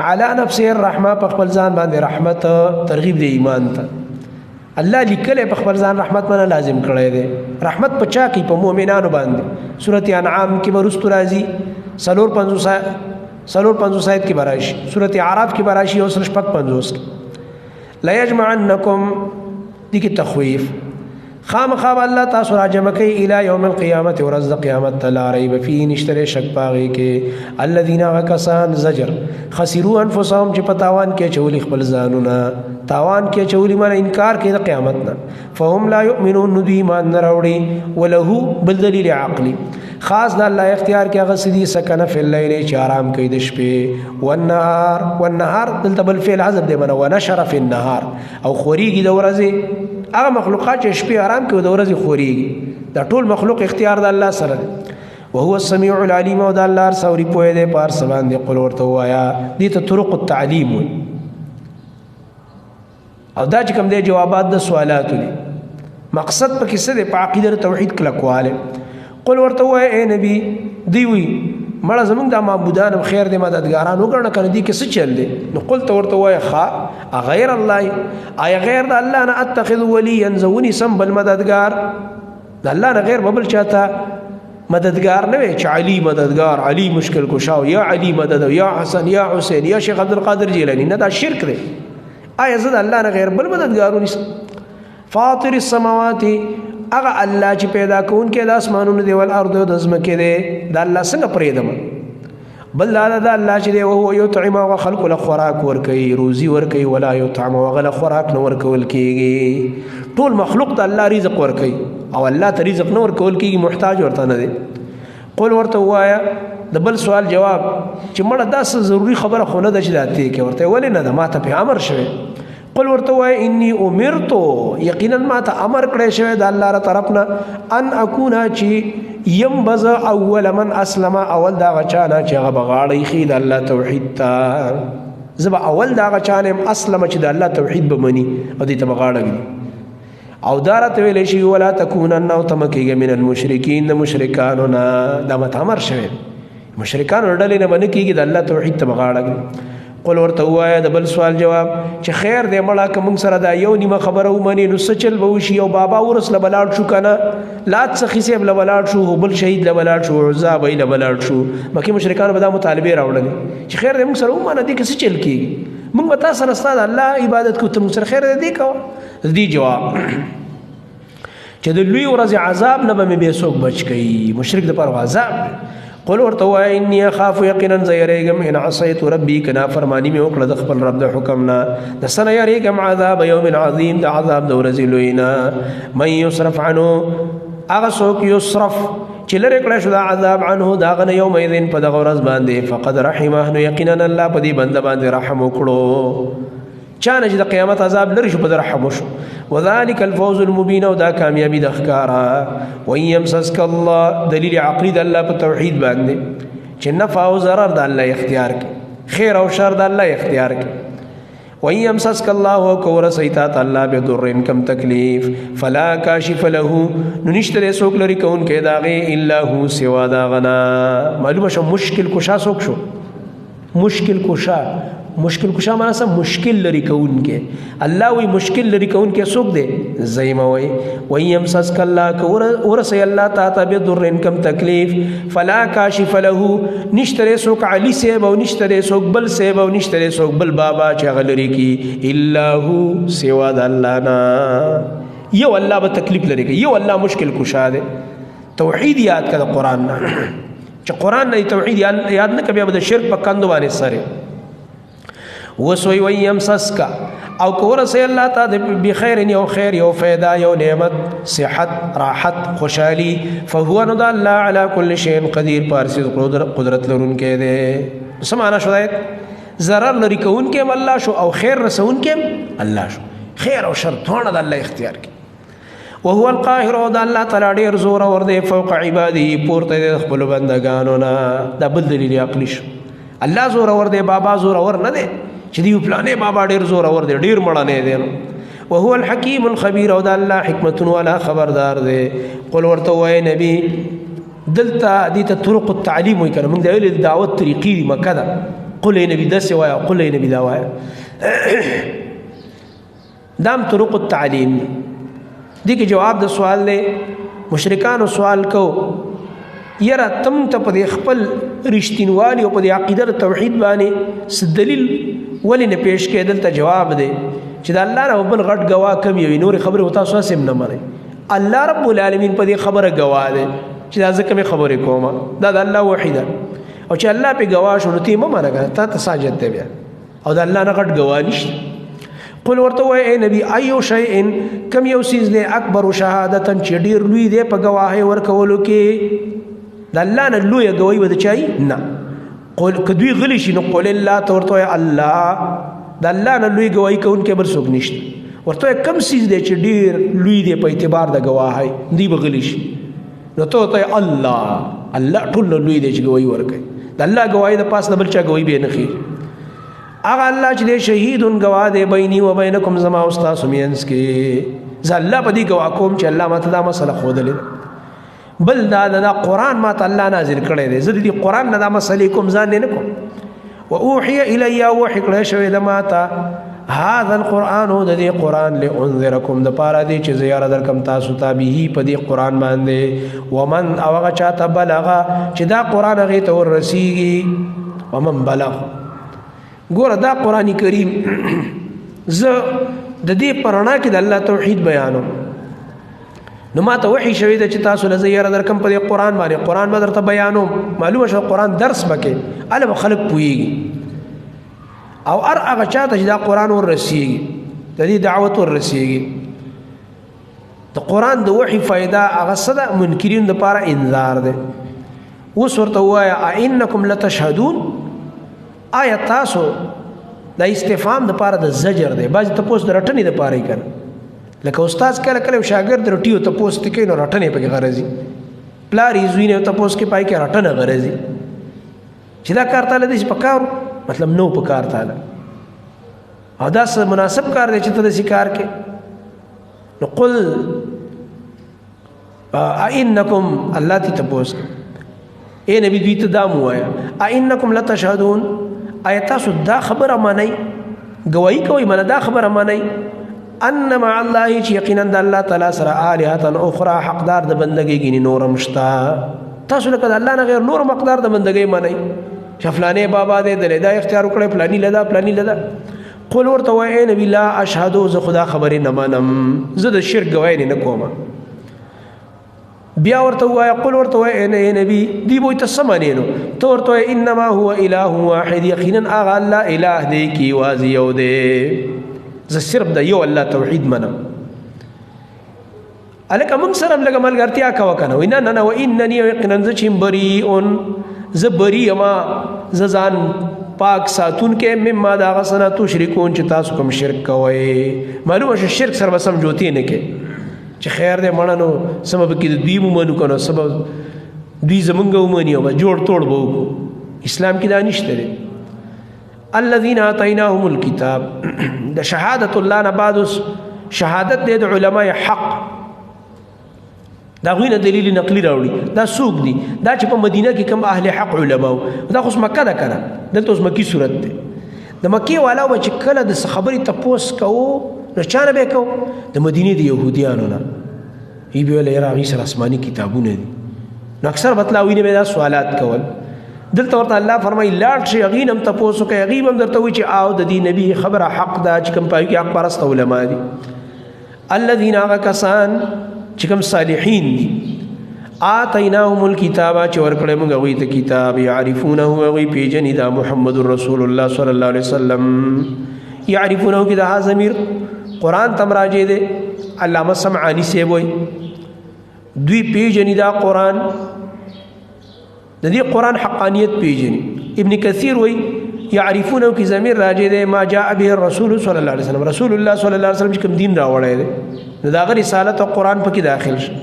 على نفسه الرحمه په خپل ځان باندې رحمت ترغیب دی ایمان ته الله لیکل په خپل ځان رحمت باندې لازم کړی دی رحمت پچا کی په مؤمنانو باندې سورته انعام کې ورستو راځي سلور 50 آیت کې براشي سورته اعراف کې براشي او 55 لا يجمعنكم دي کې تخويف خامخاب الله تاسو راجم کوي الى يوم القيامه ورز قیامت لا ريب فيه نشتره شک پاغي کې الذين وكسان زجر خسروا انفسهم چې پتاوان کې چولي خپل ځانونه تاوان کې چولي معنی انکار کې د قیامت نه فهم لا يؤمنون ندي ایمان نه راوړي وله بالدليل عقلي خاص د الله اختیار کې هغه سدي سکن فی الليل چې آرام کوي د شپې والنهار دلته بل فعل حذف دی منه ونشر فی النهار او خوريږي د ورځې هغه مخلوقات چې شپې آرام کوي د ورځې خوريږي دا ټول مخلوق اختیار د الله سره وهو السميع العليم او د الله سوري پوهه دی پار سبان دی قل ورته وایا دي ته طرق التعلیم او دا چې کوم دی جوابات د سوالاتو دي مقصد پکې څه دی په عقیده توحید کلکواله قل ورته وای اے نبی دی وی مړه زمونږ د معبودان خیر دې مددګاران وګڼه کنه دي کې څه چل دي نو قلت ورته وای خا غیر الله ای غیر د الله نه اتخذ ولیا زونی سم بل مددګار د الله نه غیر بل چاته مددګار نه وي چې علی مددګار علی مشکل کشاو یا علی مدد یا حسن یا حسین یا شیخ عبد القادر جیلانی نه دا شرک دی آیا زه د الله نه غیر بل مددګارونی فاطر السماوات اغه الله چې پیدا کون کې د اسمانونو دی ول ارض او د زمکه دی د الله څنګه پرېدم بل دا الله چې دی او هو یطعم او خلق له خوراک ور کوي روزي ور کوي ولا یطعم او غل خوراک نو ور کول کیږي ټول مخلوق د الله رزق ور کوي او الله ته رزق نو ور کول کیږي محتاج ورته نه دی قول ورته وایا د بل سوال جواب چې مړه داسه ضروری خبره خو نه ده چې داتې کې ورته ولې نه ده ماته په امر شوی قل ورته وای انی امرت یقینا ما ته امر کړی شوی د الله تر طرفنا ان اكون چې ينبذ اول من اسلم اول دا غچانا چې هغه بغاړی خې د الله توحید ته زب اول دا غچانم اسلم چې د الله توحید بمني او دې ته بغاړی او دارت ویل شي ولا تکونن او تمکیږي من المشرکین د مشرکانو نه دا مت امر شوی مشرکان ورډلې نه باندې کېږي د الله توحید ته بغاړی قل ورته وایا د بل سوال جواب چې خیر دې مړه کوم سره دا یو نیمه خبره ومني نو سچل به وشي او بابا ورس لبلاړ شو کنه لات سخی سیب لبلاړ شو بل شهید لبلاړ شو عزا به لبلاړ شو مکه مشرکان به دا مطالبه راوړل چې خیر دې موږ سره ومنه دي کې څه چل کیږي موږ به تاسو سره ستاسو الله عبادت کو ته موږ سره خیر دې کو دې جواب چې د لوی ورځ عذاب نه به به څوک بچ کی مشرک د پر عذاب قل ورته وای انی اخاف یقینا زیریګم ان عصیت ربی کنا فرمانی می وکړه د خپل رب د حکمنا د سنه یریګم عذاب یوم عظیم د عذاب د ورځې لوینا من یصرف عنه اغه څوک یصرف چې لری کړه شو د عذاب عنه دا غنه یوم اذن په دغه ورځ باندې فقد رحمه نو یقینا الله په دې بنده باندې رحم وکړو چانه چې د قیامت عذاب لري شو په رحم وشو وذلك الفوز المبين او دا کامیابی د ښکارا ويمسسك الله دلیل عقلی د الله په توحید باندې چې نفع او ضرر د الله اختیار کې خیر او شر د الله اختیار کې ويمسسك الله کور سیتات الله به ضر کم تکلیف فلا کاشف له نشتره سوک لري کون کې داغه الا هو سوا دا غنا معلومه شو مشکل کشا سوک شو مشکل کشا معنی سم مشکل لري کون کې الله وی مشکل لري کون کې سوک دے زیمه وی ويمسسك الله ورس الله تعالی به ضر کم تکلیف فلا کاشف له نشتره سوک علی سیب او نشتره سوک بل سیب او نشتره سوک بل بابا چې غلري کی الا هو سوا د الله نا یو الله به تکلیف لري کی یو الله مشکل کشا دے توحید یاد کړه قران نا چې قرآن نه توحید یاد نه کوي، بیا به د شرک په کندو باندې سره وسوي ويمسسك او کورسه الله تعالی بخیر یو خیر یو فایده یو نعمت صحت راحت خوشحالی فهو ند الله على كل شيء قدیر، پارسی قدرت لرونکې ده. سمانا شو دایت ضرر لري کون کې الله شو او خیر رسون کې الله شو، خیر او شر ټول د الله اختیار کې. وهو القاهر او د الله تعالی ډیر زور اور دی فوق عباده، پورته د خپل بندگانو نه. دا بل دلیل عقلی شو. الله زور اور دی، بابا زور اور نه دی چې دی پلانې بابا ډیر زور اور دی ډیر مړانه دی. وهو الحکیم الخبیر او د الله حکمت والا خبردار دی. قل ورته وای نبی دلته دې ته طرق التعلیم وای کنه، موږ د دعوت طریقې مکه ده. قل ای نبی داسې وای، قل ای نبی دا وای. دام طرق التعلیم دی کې جواب د سوال دی. مشرکانو سوال کو یرا تم ته په خپل رښتینوالي او په عقیده توحید باندې څه دلیل ولې نه پیش کې؟ دلته جواب دی چې د الله نه بل غټ گواه کم یوي، نور خبره وتا سو سم نه مانی. الله رب العالمین په دې خبره گواه دی چې دا ځکه مې خبرې کومه، دا د الله وحیده. او چې الله په گواه شو نو تی مې مانه کنه ته ساجد دی بیا، او د الله نه غټ گواه نشته. قل ورته وای اے نبی ایو شیء کم یو سیز دی اکبر شهادتا چې ډیر لوی دی په گواهی ورکولو کې؟ د الله نه لوی گواهی ود چای نه. قل کدوی غلی شي نو قول الله ته ورته الله د الله نه لوی گواهی کوونکی بل څوک نشته. ورته کم سیز دی چې ډیر لوی دی په اعتبار د گواهی دی بغلی شي نو ته الله ټول لوی دی چې گواهی ورکوي. د الله گواهی د پاس نه بل چا گواهی به نه خي. اغه الله چې شهید گواه دی بیني و بینکم زما او تاسو مینس کې، ز الله په دې گواه کوم چې الله ماته دا مسله خودلې. بل دا قرآن ماته الله نازل کړی دی، زه دې قرآن نه دا مسلې کوم ځان نه کوم. و اوحي الی وحی کړی شوی د ماته هذا القرآن د دې قرآن لانذرکم د پاره دی چې زیاره درکم تاسو ته به په دې قرآن باندې. ومن او هغه چاته بلغه چې دا قرآن هغه ته ورسیږي. ومن بلغ ګوره دا قرآن کریم زه د دې پرانا کې د الله توحید بیانوم نو ما ته وحی شوی ده چې تاسو له زیاره درکم په دې قرآن باندې، قرآن به درته بیانوم. معلومه شو قرآن درس بکې اله به خلک پوهیږي. او هر هغه چاته چې دا قرآن ورسیږي د دې دعوت ورسیږي د قرآن د وحی فایده هغه څه ده؟ منکرین دپاره انذار ده. اوس ورته ووایه ائنکم لتشهدون، آیا تاسو دا استفهام د پاره د زجر دی. بعضې تپوس د رټنې د پاره یې کنه، لکه استاد کله کله یو شاګرد رټي او تپوس ته کوي نو رټنې پکې غرضي، پلار یې زوی نه تپوس کې پای کې رټنه غرضي چې دا کار تعالی دې په کار مطلب نو په کار تعالی او دا مناسب کار دی چې ته داسې کار کې. نو قل ائنکم الله تی تپوس اے نبی دوی ته دا مو وایا ائنکم لتشهدون، آیا تاسو دا خبره مانی گواہی کوي من دا خبره مانی ان مع الله چې یقینا د الله تعالی سره الهه اخرى حقدار د بندګۍ غني نورم شتا. تاسو لکه د الله نه غیر نور مقدار د بندګۍ مانی شفلانه بابا دې د لیدا اختیار وکړي پلاني لدا پلاني لدا. قل ورته وای نبی لا اشهد ز خدا خبرې نه منم، زه د شرک گواہی نه کوم. بیا ورته وای قل ورته وای نبی دی بو ته سمانینو تو ورته وای انما هو اله واحد، یقینا اغه الله اله دی کی واز یو دی، ز صرف د یو الله توحید منم. الک موږ سره لګ ملګرتیا کا وکنه وینا نه و اننی یقینا ز چیم بریئون ز بری ما ز ځان پاک ساتون کې مما دا غسنا تشركون چې تاسو کوم شرک کوي. معلومه شرک سره سمجوتی نه کې چې خیر دې مړنو سبب کې دوی مومنو کنو سبب دوی زمونږ ومني او جوړ توړ بو. اسلام کې دا نشته دی. الذين آتيناهم الكتاب د شهادت الله نه بعد شهادت د علماء حق دا غوینه دلیل نقلی راوړي. دا سوق دي دا چې په مدینه کې کم اهل حق علماء، دا خو مکه ده کنه، دلته اوس مکی صورت ده. د مکی والا و چې کله د خبرې تپوس کوو نو چانه به کو د مدینه د يهوديانو نه ای به له راغی سره آسماني کتابونه دي نو اکثر بتلاوینه به دا سوالات کول. دلته ورته الله فرمایي لاړ شي غینم تپوسو کوي غیبم درته وی چې او د دې نبی خبره حق دا چې کوم پای کې حق پرست علما دي. الذين کسان چې کوم صالحین دي آتیناهم الکتاب چې ورکړې موږ هغوی ته کتاب یعرفونه هغوی پیژني دا محمد رسول الله صلی الله علیه وسلم یعرفونه کې دا ضمیر قرآن تم راجع دی علامه سمعانی صاحب وایي دوی پیژني دا قرآن د دې قرآن حقانیت پیژني ابن کثیر وایي یعرفونه کې ضمیر راجع دی ما جاء به الرسول صلی الله علیه وسلم رسول الله صلی الله علیه وسلم چې کوم دین راوړی دی نو د هغه رسالت او قرآن پکې داخل شي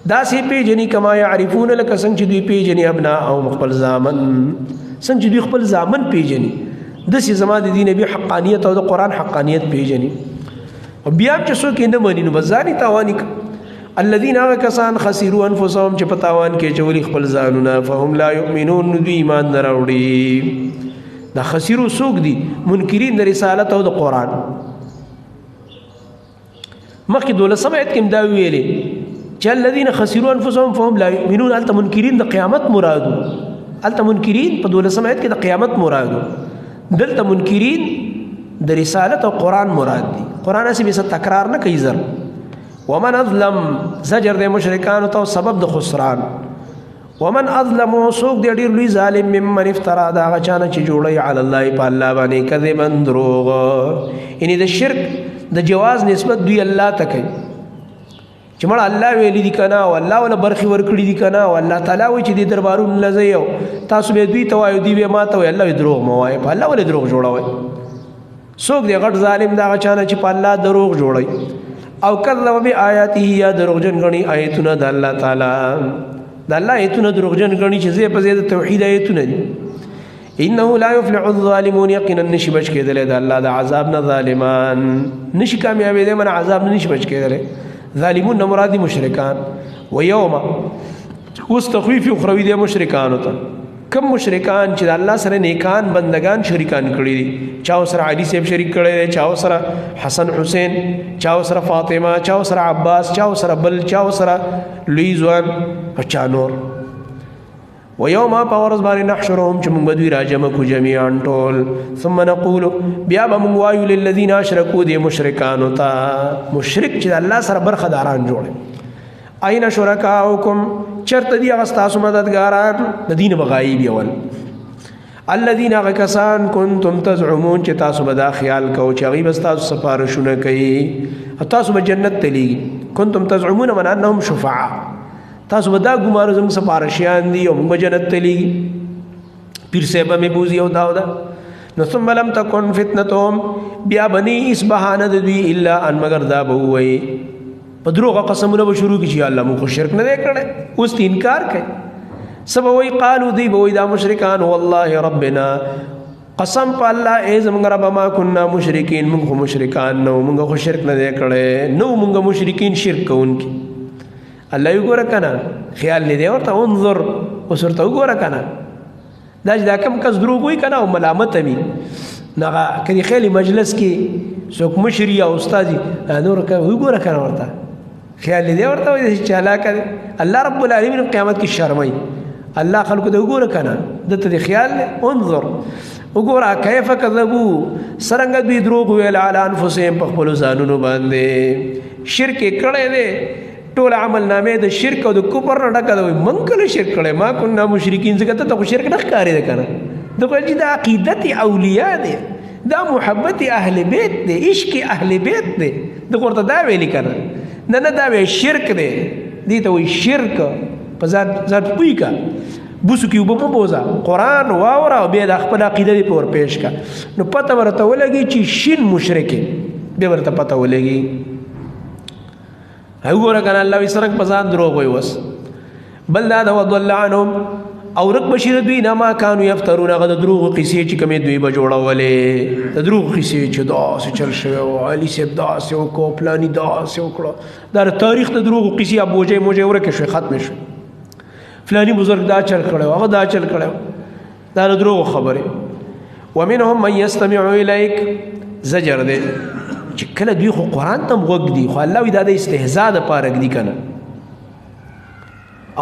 داسې پیژني کما یعرفون لکه څنګه چې دوی پیژني ابناءهم خپل زامن څنګه چې دوی خپل زامن پیژني داسې زما د دین نبی حقانیت او د قرآن حقانیت پیژني او بیا چې څوک یې نه مني نو بس ځان یې تاواني الذین هغه کسان خسروا انفسهم چې په تاوان کې اچولي خپل ځانونه فهم لا یؤمنون نو دوی ایمان نه راوړي دا خسرو څوک دي منکرین د رسالت او د قرآن مخکې 12 آیت کې دا ویلې چې الذين خسروا انفسهم فهم لا يؤمنون الته منکرین د قیامت مرادو الته منکرین په 12 آیت کې د قیامت مرادو دلته منکرین د رسالت او قرآن مراد دي قرآن اسی به تکرار نه کوي زر ومن اظلم زجر د مشرکان او سبب د خسران ومن اظلم سوق دی ډیر لوی ظالم ممن افترا دا غچانه چې جوړي علی الله په الله باندې کذبا دروغ یعنی د شرک د جواز نسبت دوی الله ته کوي چې مړه الله ویلی دي کنه او الله ولا برخي ورکړي دي کنه او الله تعالی وایي چې د دربارونو لزیو تاسو به دوی ته وایو دی به ما ته وایي الله دروغ مو وایي په الله ولا دروغ جوړوي څوک دی غټ ظالم دا غچانه چې په الله دروغ جوړي او کذب بیااته یا دروغجن غني آیتونه د الله تعالی د الله آیتونه دروغجن غني چې زه په زید توحید آیتونه دي انه لا يفلح الظالمون یقینا نشي بچ کېدل د الله د عذاب نه ظالمان نشي کامیابې دي من عذاب نه نشي بچ کېدل ظالمون مرادی مشرکان و یوم اوس تخویف اخروی دی مشرکان ته کم مشرکان چې الله سره نیکان بندگان شریکان کړي دي چا سره علی صاحب شریک کړي دي چا سره حسن حسین چا سره فاطمه چا سره عباس چا سره بل چا سره لوی ځوان او چا نور و یوم پاورز باندې نحشرهم چې موږ دوی راجمع کو جميعا ټول ثم نقول بیا به موږ وایو للذین اشرکوا دي مشرکان ته مشرک چې الله سره برخداران جوړي اين شرکاؤکم چرته دي هغه تاسو مددګاران د دین بغایب یول الذين غکسان کنتم تزعمون چې تاسو به دا خیال کو چې غیب تاسو سفارشونه کوي تاسو به جنت تلی کنتم تزعمون من انهم شفعاء تاسو به دا ګمارو زموږ سفارشیان دي او موږ جنت تلی پیر صاحب مې بوزي او دا نو ثم لم تكن فتنتهم بیا بني اس بهانه دوی الا ان مگر دا به وي په دروغه قسمونه به شروع کی چې الله مو خو شرک نه کړي اوس انکار کوي سبا وی قالو دی به وی دا مشرکان والله ربنا قسم په الله ای زمونږ رب ما كنا مشرکین موږ خو مشرکان نو موږ خو شرک نه کړي نو موږ مشرکین شرک کوونکی الله یو ګور کنه خیال لیدې ورته انظر وسرته وګور کنه دا کم کس دروغ وی کنه او ملامت می نغه کدي خیلی مجلس کې څوک مشری او استاد نور کوي وګور کنه ورته خیال لیدې ورته وي چې چالاک الله رب العالمین قیامت کې شرمای الله خلق ته وګور کنه دته خیال انظر وګور کیف کذبوا سرنګ دوی دروغ ویل علی انفسهم په خپل ځانونو باندې شرک کړي دي ټول عمل نامې د شرک او د کفر نه ډکه وي من کله شرک کړي ما كنا مشرکین څنګه ته شرک نه ښکاري ده کنه دغه چې د عقیدت اولیاء دي دا محبت اهل بیت دي عشق اهل بیت دي دغه ورته دا ویل کنه نه دا وی شرک دی دي ته وی شرک په ذات پوی کا بوسو کې وب په بوزا قران واورا او به د خپل عقیده په ور پیش کا نو پته ورته ولګي چې شین مشرک به ورته پته ولګي هغه کنه الله وسرنګ پسان دروغ وي وس بل دا وضل عنهم او رک بشیر دوی نه ما كانوا يفترون غد دروغ قصې چې کومې دوی به جوړولې د دروغ قصې چې دا څه چل شوی او علي سیب دا څه او کو پلاني دا څه وکړه دا تاریخ د دروغ قصې ابوجه موجه ورکه شو ختم شو فلاني بزرگ دا چل کړو هغه دا چل کړو دا دروغ خبره ومنهم من يستمع اليك زجر دې چې کله دوی خو قران ته وګ دي خو الله وی دا د استهزاء د پاره دی کنه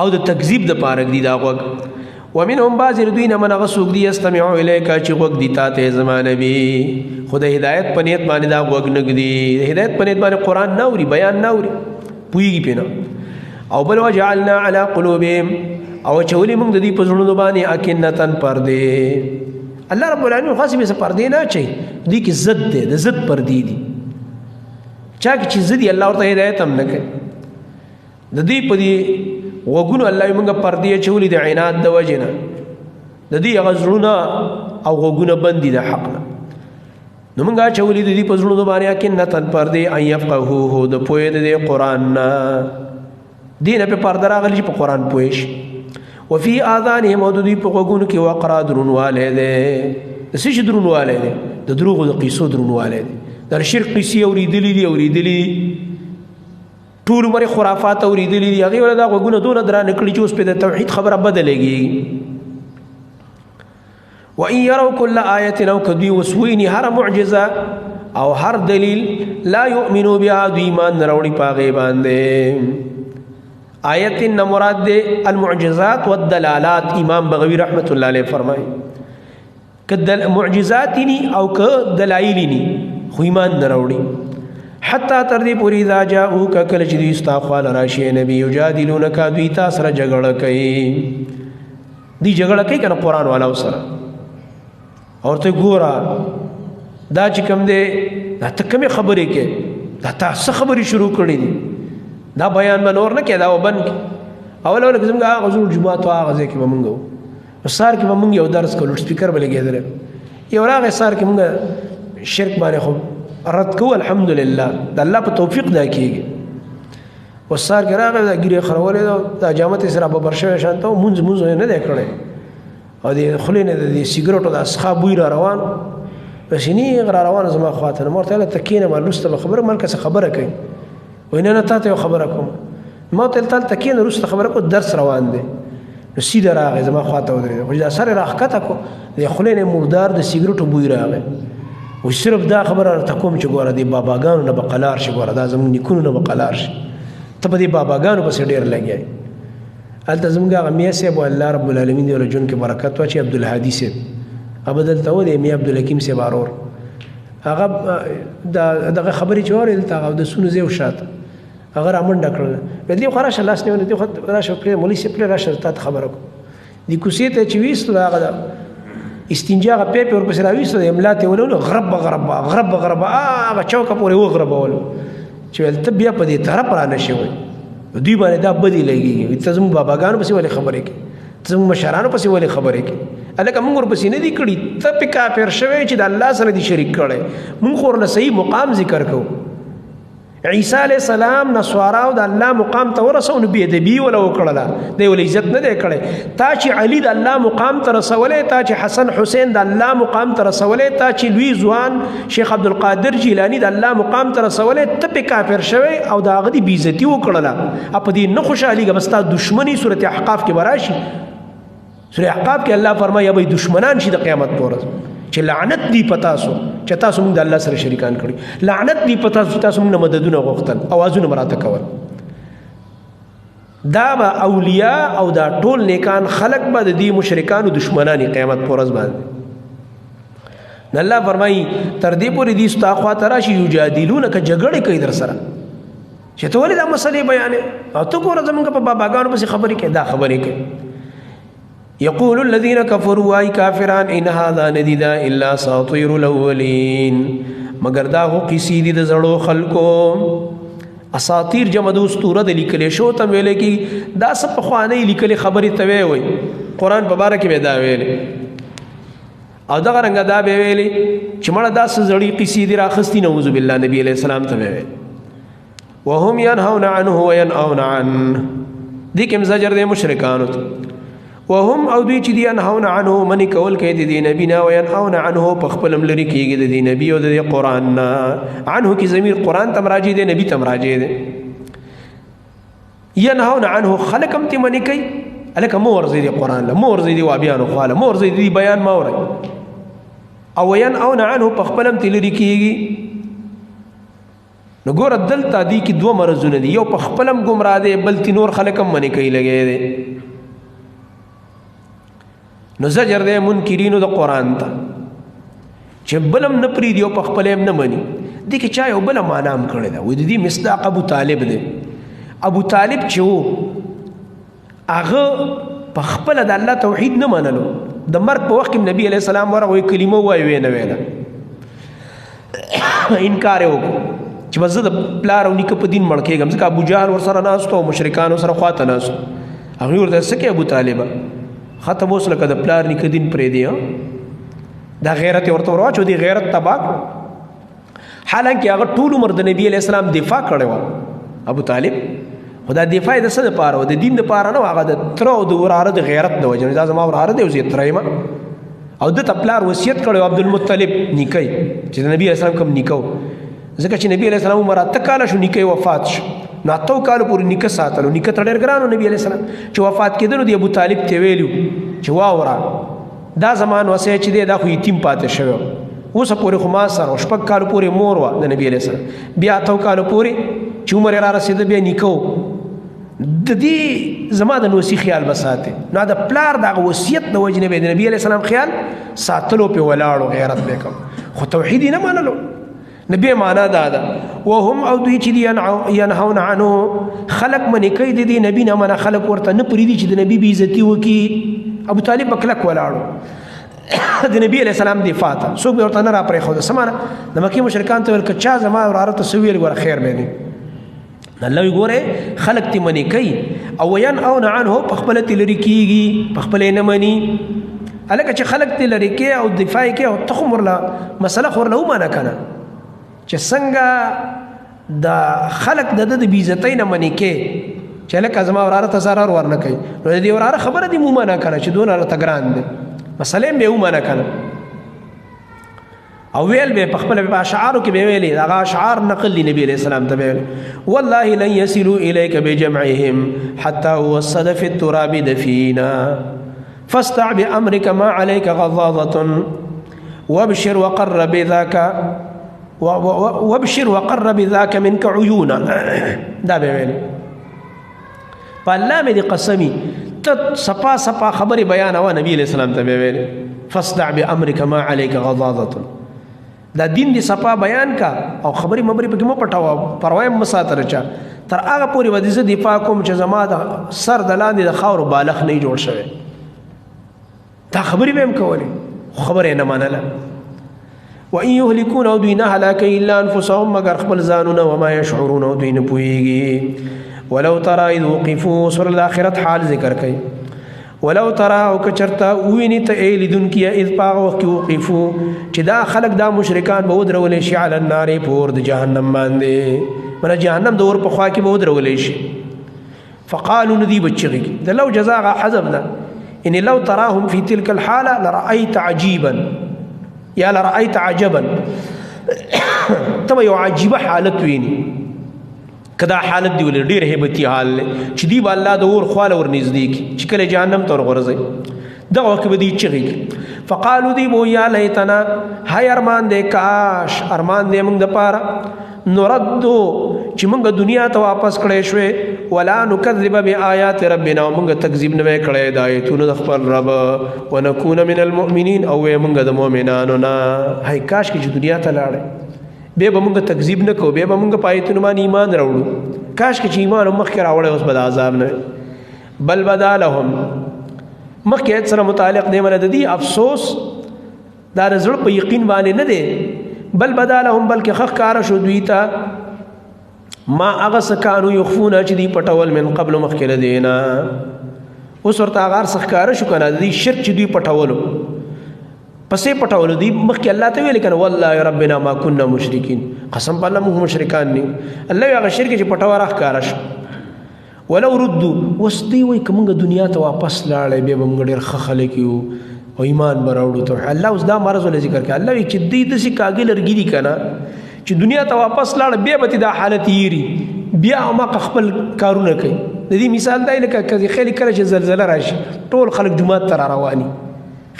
او د تکذیب د پاره دی دا وګ ومنهم بعض دوی نه من غسوق دي استمعوا الیک چې وګ دي ته زمانه بي خدای هدایت پنیت باندې دا وګ نګ دي هدایت پنیت باندې قران ناوري بیان ناوري پویږي پینه او بل وجعلنا على قلوبهم او چولی موږ د دې په زړونو باندې اکنتن پردې الله رب العالمین خاص به پردې نه چي دې کې زد دي د زد پردې دي چا کې چې زدي الله ورته هدایت هم نه کوي د دې په دې وګونو الله موږ پردې چولی د عناد د وجنه د دې غزړونه او وګونه بندي د حق نه نو موږ چولی د دې په زړونو باندې اکنتن پردې ان يفقهوه د پوهې د قران نه دین په پرده راغلی چې په قران پوهیش وفي اذانهم ودي په غوګونو کې وقرا درونواله ده څه شي درونواله ده د دروغو د قصو درونواله ده د شرک قصې اوریدلې ټول مری خرافات اوریدلې هغه ول دا غوګونو دون درا نکړي چې اوس په د توحید خبره بدلېږي وان يروا كل ايه او كدي وسويني هر معجزه او هر دلیل لا يؤمنوا بها ایمان نراوړي پاغه باندې آیت نہ مراد دے المعجزات والدلالات امام بغوی رحمت اللہ علیہ فرمائے کہ معجزات نی او کہ دلائل نی خو ایمان نہ راوڑی حتی تردی پوری اذا جاؤک کل چدی استغفار راشی نبی یجادلونک دوی تا سره جګړه کوي دی جګړه کوي کنه قران والا سره اور ته ګورا دا چې کوم دے دا تکمه خبرې کې دا تاسو خبرې شروع کړې دي دا بیان منور نه کېدا وبن اول څنګه غزول جمعه تو هغه کې ومنګو سار کې ومنګ یو درس کول سپیکر بلګېدل یو راغه سار کې موږ شرک باندې خو رد کو الحمدلله د الله په توفیق دا کېږي وسار کې راغه دا ګیره خرولې دا جامت سره به برشه شانته مونږ نه دی کړی او د خلینې د سیګریټو د اصحاب وی را روان پسینی غره روان زما خاطر مرته تکینه ما لسته خبره مالک څه خبره کوي وینه نه تاسو خبره کوم ما تل تکین روسته خبره کو درس روان دي نو سیده راغی زما خواته ودرې خو دا سره راخته کو د خلینې مردار د سیګریټو بوی راغی و صرف دا خبره ته کوم چې ګوره دی باباګانو نه بقلار شي ګوره دا زموږ نیکونو نه بقلار شي ته په دې باباګانو پسې ډېر لګیای هلته زموږ هغه میا صاحب الله رب العالمین دی ول جون کې برکت واچي عبدالهادي صاحب ابدل ته و دی میا عبدالحکیم صاحب ارور هغه دغه خبرې چې اورېدل ته هغه د سونو زیو شاته هغه رامنډه کړل دې خو راشه لاس نه دې خو راشه پرې مولوی صاحب پرې راشه ته خبره کو دې کوسې ته چې وېستو هغه استنجا غ په پر پسې راوېستو املا ته ولول غرب هغه چوکه پورې و غربول چې ول ته بیا په دې طرف را نشي وي دوی باندې دا بدی لګي ته زموږ باباګانو پسې ولې خبرې کې ته زموږ مشرانو پسې ولې خبرې کې الکه موږ ورپسې نه دي کړي ته په کافر شوی چې د الله سره دي شریک کړي موږ خو له صحیح مقام ذکر کوو عیسی علیہ السلام نسواراو د الله مقام ته ورسو نو بی ادبی ولا وکړه دی ول عزت نه دی کړي تا چې علی د الله مقام ته رسولې تا چې حسن حسین د الله مقام ته رسولې تا چې لوی ځوان شیخ عبد القادر جیلانی د الله مقام ته رسولې ته په کافر شوی او دا غدي بی عزتی وکړه اپ دې نه خوشالي غبستا دشمنی سورته احقاف کې براشي سورته احقاف کې الله فرمایي به دشمنان شي د قیامت پورز چې لعنت دی پتا سو چې تاسو موږ د الله سره شریکان کړی لعنت دی پتا سو تاسو موږ مددونه غوښتل اوازونه مراته کول دا با اولیاء او دا ټول نیکان خلق به د دې مشرکانو دشمنانی قیامت پورز باندې الله فرمایي تر دې پورې دې استاخوا تراشي یجادلونک جګړه کوي در سره چې ته ولې دا مسلې بیانې او ته ګوره زمونږ په باباګانو پسې خبرې کوي دا خبرې کوي يقول الذين كفروا اي كافرون ان هذا نديدا الا اساطير الاولين مگر دا هو قصې دي د زړو خلکو اساطیر جمع د اسطوره د لیکل شو ته ویل کی دا سب خوانه لیکل خبرې ته وي قران په باره کې به دا ویل او دا رنګ دا به ویل چې مړه دا زړی قصې دي راخستي نعوذ بالله نبی عليه السلام ته ویل وهم ينهون عنه وينأون عنه دي کوم زجر د مشرکانو وهم او دوی چې دی انهون عنه منی کول کې دی نبی نه وینهون عنه په خپل لري کېږي د نبی او د قران نه عنه کی ضمیر قران تم راجی دی نبی تم راجی دی ینهون عنه خلقم تی منی کوي الک مور زی دی قران له مور زی دی وابیانو خاله مور زی دی بیان مور او ینهون عنه په خپلم تی لري کېږي نو ګور دلته دی کی دوه مرزونه دی یو په خپلم گمراه دی بل تی نور خلقم منی کوي لګي دی نو زجر دے منکرینو دا قرآن تا چه بلم نپری دیو پخپلیم نمانی دی که چا یو بلم مانام کرده دا وی دی مصداق ابو طالب دے ابو طالب چې وو هغه په خپل د الله توحید نه منلو د مرګ په وخت کې نبی علیہ السلام ورغه کلمه وایي نه ویله انکار وکړو چې بس د پلار او نیکه په دین مړ کېږم ځکه ابو جهل ورسره ناست او مشرکانو سره خواته ناست هغه ورته سکه ابو طالب ختم اوس لکه د پلار نیکه دین پرې دی دا غیرت ورته ورواچو دی غیرت تباک حالانکه هغه ټول عمر د نبی علیہ السلام دفاع کړی و ابو طالب خدا دفاع د څه لپاره و د دین لپاره نه هغه د تر او د وراره د غیرت د وجه دا زما وراره دی او زه ترېما او د پلار وصیت کړو عبد المطلب نیکي چې د نبی اسلام کوم نیکو ځکه چې نبی اسلام عمر اتکاله شو نیکي وفات شو نو اتو کال پورې نیکه ساتلو نیکه تړ ګرانو نبی اسلام چې وفات کېدل دی ابو طالب ته ویلو چې واورا دا زمان وسه چې دا خو یتیم پاتې شوی اوس پورې خو ما سره شپږ کال پورې مور و د نبی اسلام بیا اتو کال پورې چې عمر را رسید بیا نیکو د دې زما د نوسی خیال بساته نو دا پلار د وصیت د وجنه به د نبی علیہ السلام خیال ساتلو په ولاړو غیرت وکم خو توحید نه منلو نبی معنا دا وهم او دوی چې ينهون عنه خلق من کوي د نبی نه من خلق ورته نه پریدي چې د نبی بی عزتی وکي ابو طالب بکلک ولاړو د نبی علیہ السلام دفاع ته سو ورته نه را پرې خو سمانه د مکی مشرکان ته ول کچا زما وراره ته سویل ور خیر به دي الله وګوره خلق تی منی کوي او ينهون عنه په خپل تلری کیږي په خپل نه مني الکه چې خلق تلری کې او دفاع کې او تخمر لا مسله خور له ما نه کنه چې څنګه د خلق د بیزتۍ نه منی کې چې لکه زما وراره ته zarar ورنه کوي نو دې وراره خبره دې مو ما نه کنه چې دونه له تګران دي مسله به مو ما نه کنه او ویل به په خپل په اشعارو کې به ویلي دا اشعار نقل نبی علیہ السلام ته ویل والله لن يصلوا اليك بجمعهم حتى وصد في التراب دفينا فاستع بامرك ما عليك غضاضة وابشر وقر بذاك وابشر وقر بذاك منك عيونا دا به ویل الله مې دې قسمي ته صفا صفا خبر بیان او نبی علیہ السلام ته ویل فاستع بامرك ما عليك غضاضة دا دین دی صفا بیان کا او خبري مبري پکې مو پټاو پروايي مساتره چا تر هغه پوری ودیزه دفاع کوم چې زما د سر د لاندې د خاور بالغ نه جوړ شوی دا خبري به هم کوله خبره نه منله وان يهلكون او دوی نه هلاك الا انفسهم مگر خپل ځانونه وما يشعرون او دوی نه پويږي ولو ترى اذ وقفوا سر الاخرت حال ذکر کوي ولو ترى او کچرتا ویني ته ایلیدون کیا اذ پاغ وقت وقفو چې دا خلق دا مشرکان به ودرولې شي علی النار پور د جهنم باندې من جهنم دور په خوا کې به ودرولې شي فقالوا ندی بچی د لو جزاء حذفنا ان لو تراهم في تلك الحاله لرايت عجيبا یا لرايت عجبا تبا یو عجيبه حالت ویني کدا حالت دی ول ډیر hebat حال چې دی الله د اور خواله ور نږدې چې کله جهنم ته ورغورځي دا وخت به دی چغي فقالوا دی بو یا لیتنا هاي ارمان دې کاش ارمان دې موږ د پاره نردو چې موږ دنیا ته واپس کړې شوې ولا نکذب بیاات ربنا موږ تکذیب نه کړې د آیتونو د خپل رب ونکون من المؤمنین او موږ د مؤمنانو نه هاي کاش چې دنیا ته لاړې به موږ تکذیب نه کو به موږ پایتونه باندې ایمان راوړو کاش چې ایمان مخکې راوړې اوس به عذاب نه بل بدالهم مخکې سره متعلق دی مله د دې افسوس دا رزق په یقین باندې نه دی بل بدالهم بلکې خخ کار شو دوی ته ما هغه سکانو یخفون چې دی پټول من قبل مخکې دینا اوس ورته هغه سخکار شو کنه دی شرک چې دی پټولو پسې پټول دی مخکې الله ته ویل کنه والله ربنا ما كنا مشرکین قسم په الله موږ مشرکان نه الله هغه شرک چې پټو راخ شو ولو ردوا وسدي وای کومه دنیا ته واپس لاړې به موږ ډېر خخله کیو او ایمان براوړو ته الله اوس دا مرز ول ذکر کوي الله چې دې د سي کاګل رګی کنه چې دنیا ته واپس لاړ به به دا حالت یری بیا ما خپل کارونه کوي د دې مثال دی لکه خېلی کله چې زلزلہ راشي ټول خلک جمعه تر رواني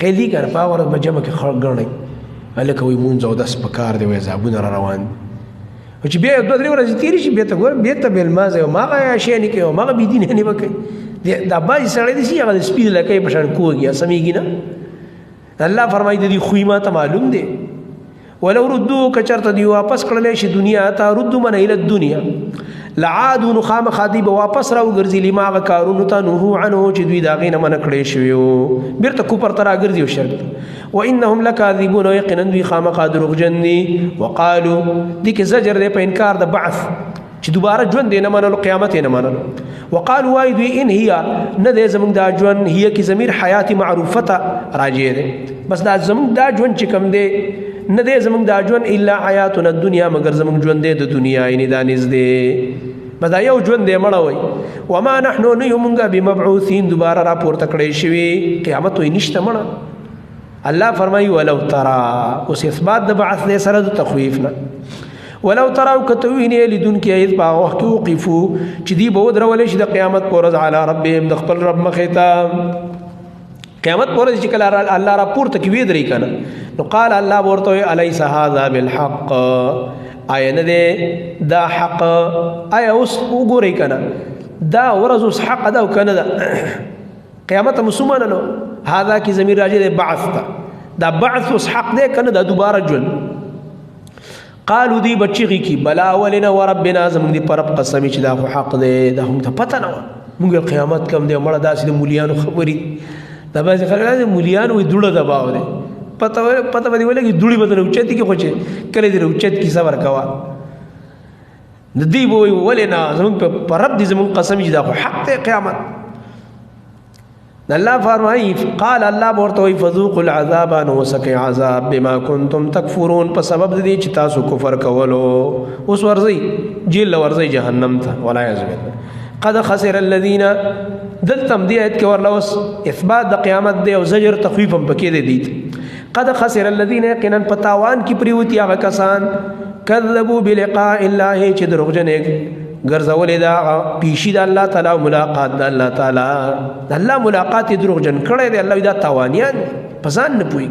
خېلی کړه پاور مجمع کې خلک غړني الکه وي مونږ او داس پکار دی وای زابونه روان چې بیا د درې ورځې تیری شي به ته ګور به ته بل مازه او ماغه شي نه کوي ماغه بي دي نه وکي دا باندې سړی دي چې هغه سپید لکه په شان کوږي سميږي نه الله فرمایي دي خو ما ته معلوم دي ولو ردو کچرته دی واپس کړل شي دنیا ته ردو من الى الدنيا لعادو نخام خادی به واپس راو ګرځي لما غ کارونو ته نهو عنه چې دوی دا غینه من کړی شوی بیرته کوپر ترا ګرځي او شرک وانهم لکاذبون یقینا دوی خامخا دروغجن دي وقالو دي کې زجر دی په انکار د بعث چې دوباره ژوند دی نه منلو قیامت نه منلو وقالوا وای دوی ان هي نه دی زمونږ دا ژوند هي کې ضمیر حیات معروفه راجع دی بس دا زمونږ دا ژوند چې کوم دی نه دی زمونږ دا ژوند الا حیاتنا الدنیا مگر زمونږ ژوند دی د دنیا یعنی دا نږدې بس دا یو ژوند دی مړه وای وما نحن نه یو مونږه بمبعوثین دوباره را پورته کړی شوي قیامت وای نشته مړه الله فرمایي ولو ترى اوس اثبات د بعث دی سره د تخویف نه ولو ترى كتوين لدن کې ایت په وخت کې وقفو چې دی به درولې شي د قیامت پورز علی ربهم د خپل رب مخیتا قیامت پورز چې کله الله را پورته کې وی درې کنه نو قال الله ورته الیس هذا بالحق آیا نه ده دا حق آیا اوس وګورئ کنه دا ورځ اوس حق ده او کنه ده قیامت مسلمان نو هذا کی ضمیر راځي د بعث دا بعث اوس حق ده کنه دا دوباره ژوند قالو دی بچی کی بلا ولنا وربنا زمون دی پرب قسمی چې دا خو حق دی دا هم ته پته نه مونږ قیامت کم دی مړه داسې د مولیانو خبري دا به خلک د مولیانو وي دوړه دباو دی پته باندې ولګي دوړي بدل اوچت کی خوچه کله دی اوچت کی صبر کوا د دی وی ولنا زمون پرب دی زمون قسمی چې دا خو حق دی قیامت الله فرمایي قال الله ورته فذوقوا العذاب نو سکه عذاب بما كنتم تکفرون په سبب دې چې تاسو کفر کولو اوس ورځي جیل ورځي جهنم ته ولا یذب قد خسر الذين دلتم دې ایت کې ورلوس اثبات د قیامت دی او زجر تخفیف هم پکې دی قد خسر الذين يقينا پتاوان کی پریوتی هغه کسان کذبوا بلقاء الله چې دروغجن ګرځولې دا پیشي د الله تعالی ملاقات د الله تعالی د الله ملاقات دروغجن کړي دی الله دا تاوانیان پسان نه پوي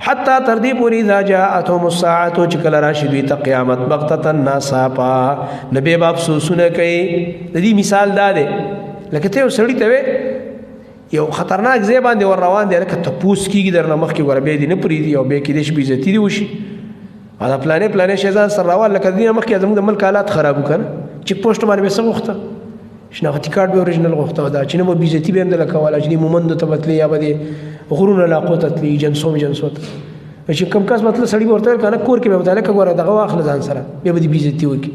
حتی تر دې پوری اذا جاءتهم الساعه چې کله راشي دوی ته قیامت بغتة ناصابا نبی باب سوسونه کوي د دې مثال دا دی لکه ته سړی ته یو خطرناک ځای باندې ور روان دی لکه ته پوس کیږي درنه مخ کې ور به دي نه پری دی او به کې دې شپې عزت دی وشي دا پلانې شیزان سره روان لکه دې مخ کې زموږ د ملک حالات خراب وکړه چیک پوسټ باندې به څه غوښته شناختی کارت به اوریجنل غوښته دا چې نو بیزتی به هم د لکواله چې مومند ته بتلی یا به غرونه لا قوت تلی جنسوت چې کم کس مطلب سړی ورته کنه کور کې به متعلق غوړه دغه واخل ځان سره به به بیزتی وکي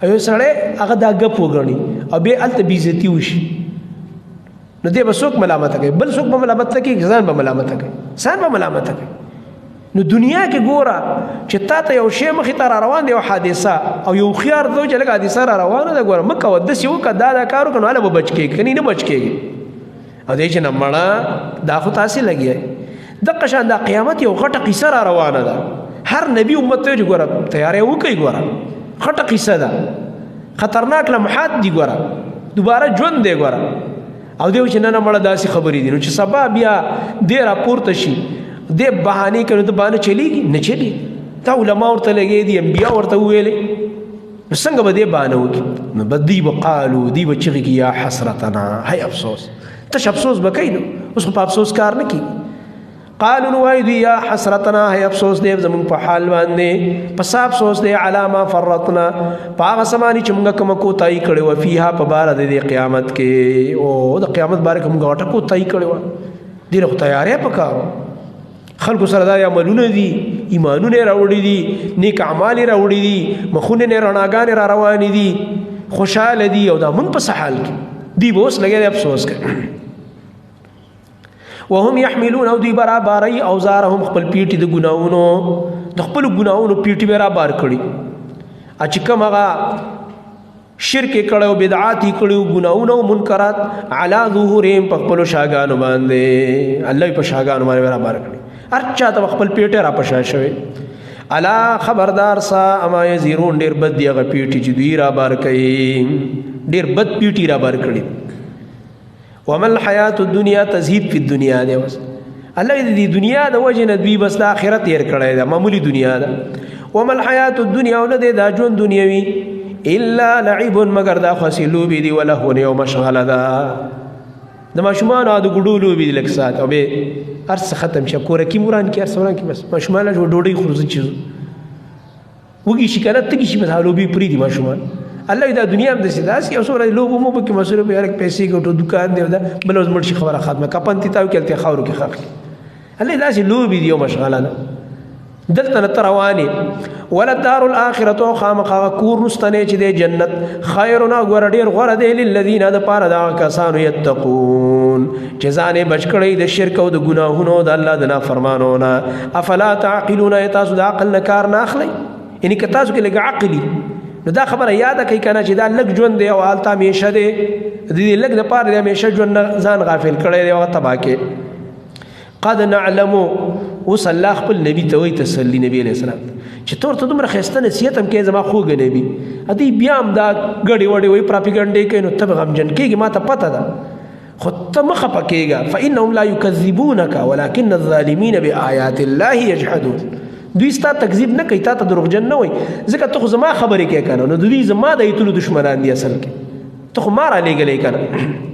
ایو سړی هغه دا غپ وګڼي او به الته بیزتی وشي نو دې به څوک ملامت کوي بل څوک به ملامت کوي ځان به ملامت کوي ځان به ملامت کوي نو دنیا کې ګوره چې تا ته یو شی مخې ته را روان دی یو حادثه او یو خيار دی چې لږ حادثه را روانه ده ګوره مکه ودس یو کدا دا کار وکړو هله به بچ کېږي کني نه بچ کېږي او دې چې نه مړه دا خو تاسې لګي د قشان دا قیامت یو غټه قصه را روانه ده هر نبی امت ته ګوره تیارې وکړي ګوره غټه قصه ده خطرناک لمحات دي ګوره دوباره ژوند دی ګوره او دې چې نه مړه داسې خبرې دي نو چې سبا بیا دې را پورته شي دې بهانه کړو ته باندې چلیږي نه چلی تا علماء ورته لګي دي انبیا ورته ویلې څنګه به دې باندې وکي نو بدی وقالو دی بچی کی یا حسرتنا هي افسوس تش افسوس بکینو اوس په افسوس کار نه کی قالوا وای دی یا حسرتنا هي افسوس دې زمون په حال باندې پس افسوس دې علامه فرطنا پاغه سمانی چې موږ کوم کو تای کړي و فیها په بار د قیامت کې او د قیامت بار کوم غټه کو تای کړي و دې له تیارې پکاو خلکو سره دا عملونه دي ایمانونه راوړي دي نیک اعمال راوړي دي مخونه نه رڼاګان را روان دي خوشاله دي او دا مونږ په حال کې دی بوس لګي افسوس کوي وهم يحملون او دی برابرای اوزارهم خپل پیټي د ګناونو د خپل ګناونو پیټي برابر کړي ا چې کوم هغه شرک کړو بدعات کړو ګناونو منکرات علی ظهورهم په خپل شاګانو باندې الله په شاګانو باندې برابر کړي ارچا ته خپل پیټه را پښا شوی الا خبردار سا اما یزيرون ډیر بد دی غ پیټي چې دوی را بار کوي ډیر بد پیټي را بار کړي ومل حیات الدنیا تزهید فی الدنیا دی بس الله دې دنیا د وجه نه دوی بس د آخرت یې کړی دا معمولی دنیا ده ومل حیات الدنیا ولده دا ژوند دنیوي الا لعب مگر دا خسلو بي دي ولا هو یوم مشغله ده د ماشومان او د ګډولو بي لک سات او به ارس ختم شه کور کی موران کی ارسوران کی بس ماشومان جو ډوډۍ خورځي چیز وږي شي کنه تګي شي په حالو بي پری دي ماشومان الله دا دنیا هم داسې داسې یو څومره لوبو مو پکې مصروف یې هلک پیسې ګټو دکان دی دا بل ورځ مړ شي خبره ختمه کپن تیتاو کې هلته خاورو کې ښخ الله داسې لوبې دي یو مشغله ده دلته نه ته روانې وللدار الآخرة خامخا کور رستنې چې دی جنت خیرونه ګوره ډېر غوره دی للذین دپاره دغه کسانو یتقون چې ځان یې بچ کړی د شرک او د ګناهونو د الله د نافرمانو نه افلا تعقلون تاسو د عقل نه کار نه اخلئ یعنې که تاسو کې لږ عقلي نو دا خبره یاده کوي که نه چې دا لږ ژوند دی او هلته همیشه دی د دې لږ دپاره د همیشه ژوند نه ځان غافل کړی دی هغه تباه کې قد نعلمو اوس الله خپل نبی ته وایي تسلي نبی علیه السلام چې ته ورته دومره ښایسته نصیحت هم کوې زما خوږه نبي ادی بیا هم دا ګډې وډې وایي پراپیګنډې کوي نو ته به غمجن کېږي ما ته پته ده خو ته مه خفه کېږه فانهم لا یکذبونک ولکن الظالمین بآیات الله یجحدون دوی ستا تکذیب نه کوي تا ته دروغجن نه وایي ځکه ته خو زما خبرې کوې که نه نو دوی زما د ایتونو دشمنان دي اصل کې ته خو ما رالیږلی که نه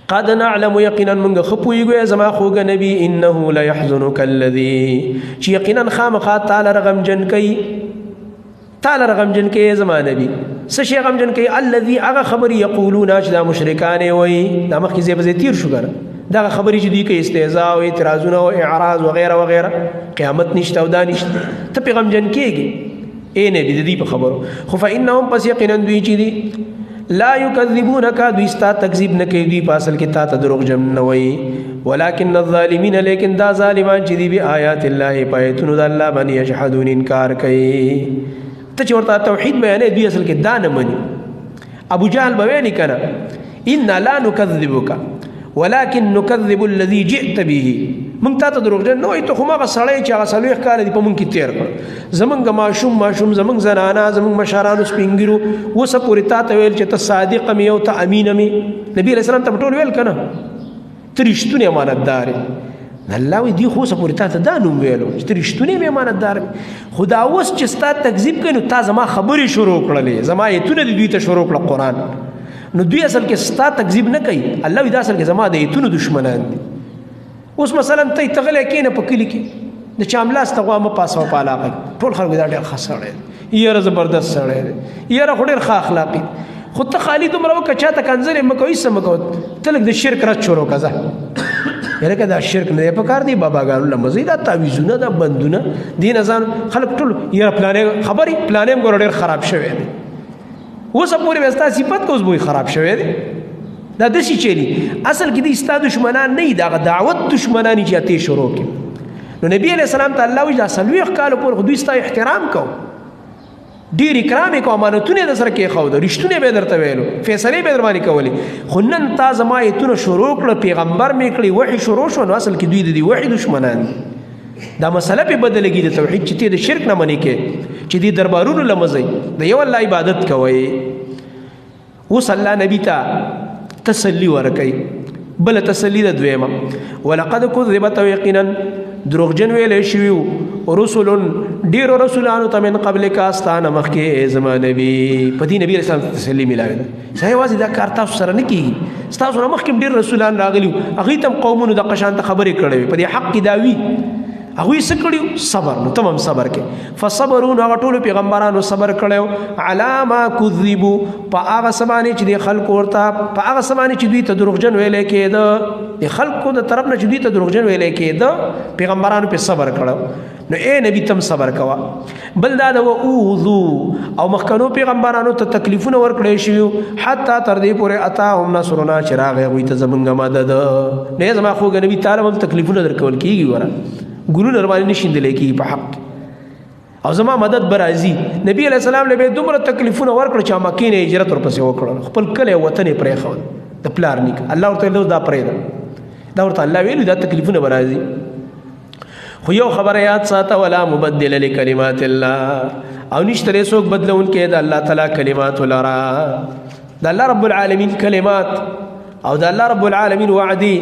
قد نعلم یقینا منگا خپویگو زما خوگا نبی انه لیحزنک الذی چی یقینا خامخا تعالی رغم جن کئی زما نبی سشی غم جن کئی الذی اغا خبری یقولون اچ دا مشرکان وی دا مخی زیبزی تیر شو گر دا خبری چی دوی که استهزاء و اعتراضون و اعراض وغیرہ وغیرہ قیامت نشتا و دا نشتا تا پی غم جن کئی گی اے نبی دی پا خبرو خفا انہم پس یقینا دوی چی دی لا یکذبونک دوی ستا تکذیب نکی دوی پاسل کی تا تدروغ جم نوی ولکن الظالمین لیکن دا ظالمان چی دی بی آیات اللہ پایتونو دا اللہ بانی یجحدون انکار کئی تا چی ورطا توحید بیانے دوی اصل کی دا نمانی ابو جہل بوینی کنا انا لا نکذبک ولكن نكذب الذي جئت به من تا تدروغ جن نو ته خو ما غسړی چې هغه سلوخ کال دی په مونږ کې تیر کړ زمونږ ماشوم زمونږ زنانا زمونږ مشرانو سپینګیرو وسه پوری تا ته ویل چې ته صادق مې او ته امین مې نبی رسول الله ته ټول ویل کنه ته رښتونی امانتدار الله وی دی خو سه پوری تا ته دا نوم ویلو چې ته رښتونی امانتدار خدا اوس چې ستا تکذیب کوي نو تا زما خبرې شروع کړلې زما ایتونه دوی ته شروع کړل قرآن نو دوی اصل کې ستا تکذیب نه کوي الله وی دا اصل کې زما د ایتونو دشمنان دي اوس مثلا ته تغلی کینه په کلی کې د چاملاس ته غوا مه پاسوه په علاقه کې ټول خلک دا ډېر ښه سړی دی یاره زبردست سړی دی یاره خو ډېر ښه اخلاقي خو ته خالي دومره وکړه چا ته کنځلې مه کوه هېڅ مه کوه ته لږ د شرک رد شروع کړه ځه یاره که دا شرک نه دی په کار دی باباګانو له مزې دا تعویضونه دا بندونه دې نه ځان خلک ټول یاره پلانې خبرې پلانې هم ګوره ډېر خراب شوی دی اوس پورې به ستا صفت که اوس به خراب شوی دی دا داسې چلی اصل کې دي ستا دشمنان نه وي د هغه دعوت دشمنان چې اتې شروع کړي نو نبي علیه السلام ته الله وایي دا څلوېښت کاله پورې خو دوی ستا احترام کو ډېر اکرام یې کو امانتونه یې در سره کېښوده رښتونه به یې درته ویلو فیصلې به یې در باندې کولې خو نن تا زما ایتونه شروع کړه پیغمبر مې کړي وحي شروع شو نو اصل کې دوی د دې وحي دشمنان دي دا مسله پې بدلېږي د توحید چې ته د شرک نه منې کې چې دې دربارونو له مه ځئ د یو الله عبادت کوئ اوس الله نبی ته تسلی ورکي بل تسلی د دویمه ولقد كذبت یقینا دروغجن ویلې شوي رسل ډیرو رسولانو ته من قبل کا استانه مخکې زما نبی په دې نبی رسول تسلی ملاوي صحیح واځي دا کار تاسو سره نه کیږي تاسو نه مخکې ډیر رسولان راغلي هغه تم قومونو د قشان ته خبرې کړې په دې حق کې داوی هغه څه کړیو صبر نو تمام صبر کې فصبرون هغه ټول پیغمبرانو صبر کړو علاما کذبوا په هغه سمانه چې د خلکو ورته په هغه سمانه چې دوی ته دروغجن ویلې کېده د خلکو د طرف نه چې دوی ته دروغجن ویلې کېده پیغمبرانو په صبر کړو نو اے نبی تم صبر کوا بل دا د اوذو او مخکنو پیغمبرانو ته تکلیفونه ورکړې شي حتی تر دې پورې اتاهم نصرنا چراغ وي ته زمونږ مدد نه زما خو نبی تعالی هم تکلیفونه درکول کیږي وره ګلو نرمانی نشیندلې کی په حق او زما مدد برازي نبی علیہ السلام له دومره تکلیفونه ورکړ چې مکه نه هجرت ورپسې وکړل خپل کله وطن پرې خو د پلار نیک الله ورته دا پرې دا ورته الله ویلو دا تکلیفونه برازي خو یو خبره یاد ساته ولا مبدل لکلمات الله او نشته څوک بدلون کې د الله تعالی کلمات ولرا د الله رب العالمین کلمات او د الله رب العالمین وعدی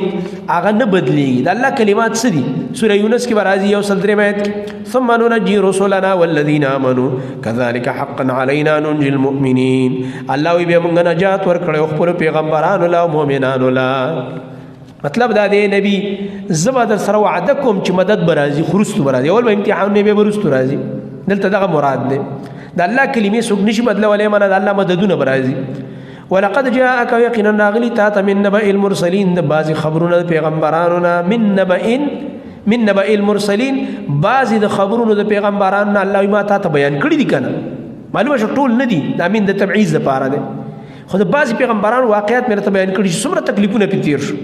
هغه نه بدلیږي د الله کلمات څه دي سوره یونس کې راځي یو سل درې آیت ثم ننجي رسلنا والذین آمنوا كذلك حقا علينا ننجي المؤمنین الله وی به موږ نجات ورکړو خپل پیغمبرانو له مؤمنانو له مطلب دا دی نبی زما در سره وعده کوم چې مدد برازي خرست برازي اول به امتحان نه به برست راځي دلته دغه مراد دی د الله کلمې څوک نشي بدلولی معنی د الله مددونه به راځي ولقد جاءك یقینا راغلي تا ته من نبأ المرسلین د بعضې خبرونه د پیغمبرانو نه من نبأ المرسلین بعضې د خبرونو د پیغمبرانو نه الله ما تا ته بیان کړي دي که نه معلومه شو ټول نه دي دا من د تبعیض دپاره دی خو د بعضې پیغمبرانو واقعیت مې راته بیان کړي چې څومره تکلیفونه پرې تېر شو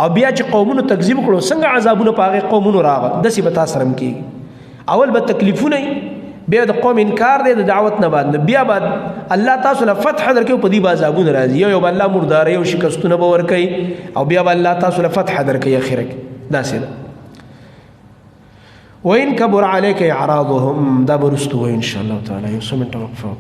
او بیا چې قومونو تکذیب کړو څنګه عذابونه په هغې قومونو راغه داسې به تا سره هم کېږي اول به تکلیفونه بیا د قوم انکار دی د دعوت نه بعد بیا بعد الله تاسو له فتح درکوي په دې به عذابونه راځي یو به الله مرداري او شکستونه به ورکوي او بیا به الله تاسو له فتح درکوي اخره کې داسې ده وإن كبر عليك إعراضهم دا برستو إن شاء الله تعالى يوم سمنت وقفه